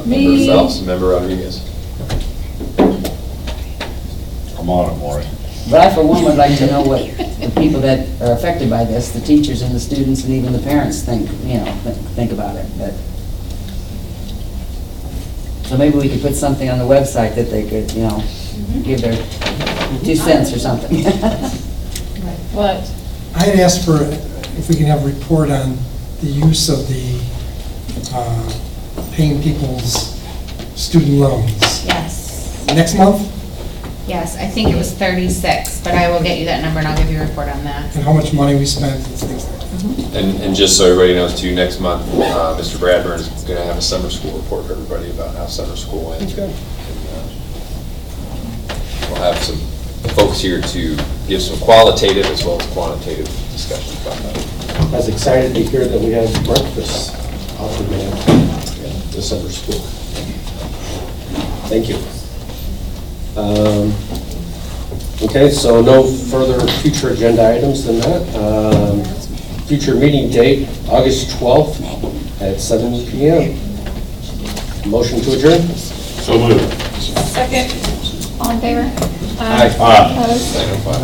Speaker 5: Member Phelps, Member Rodriguez.
Speaker 11: I'm on it, Maury.
Speaker 2: But I, for one, would like to know what the people that are affected by this, the teachers and the students and even the parents think, you know, think about it. But so maybe we could put something on the website that they could, you know, give their 2 cents or something.
Speaker 8: What?
Speaker 4: I had asked for, if we can have a report on the use of the paying people's student loans.
Speaker 3: Yes.
Speaker 4: Next month,
Speaker 3: Yes, I think it was 36, but I will get you that number and I'll give you a report on that.
Speaker 4: and how much money we spent and things like that.
Speaker 5: And just so everybody knows too, next month, Mr. Bradburn is going to have a summer school report for everybody about how summer school went.
Speaker 1: Good.
Speaker 5: And, we'll have some folks here to give some qualitative as well as quantitative discussion about that.
Speaker 1: I was excited to hear that we have breakfast out in the summer school. Thank you. Okay, so no further future agenda items than that. Future meeting date, August 12th at 7 PM. Motion to adjourn?
Speaker 11: So moved.
Speaker 6: Second. All in favor?
Speaker 1: Aye.
Speaker 11: Aye.
Speaker 6: Opposed?
Speaker 5: Item 5.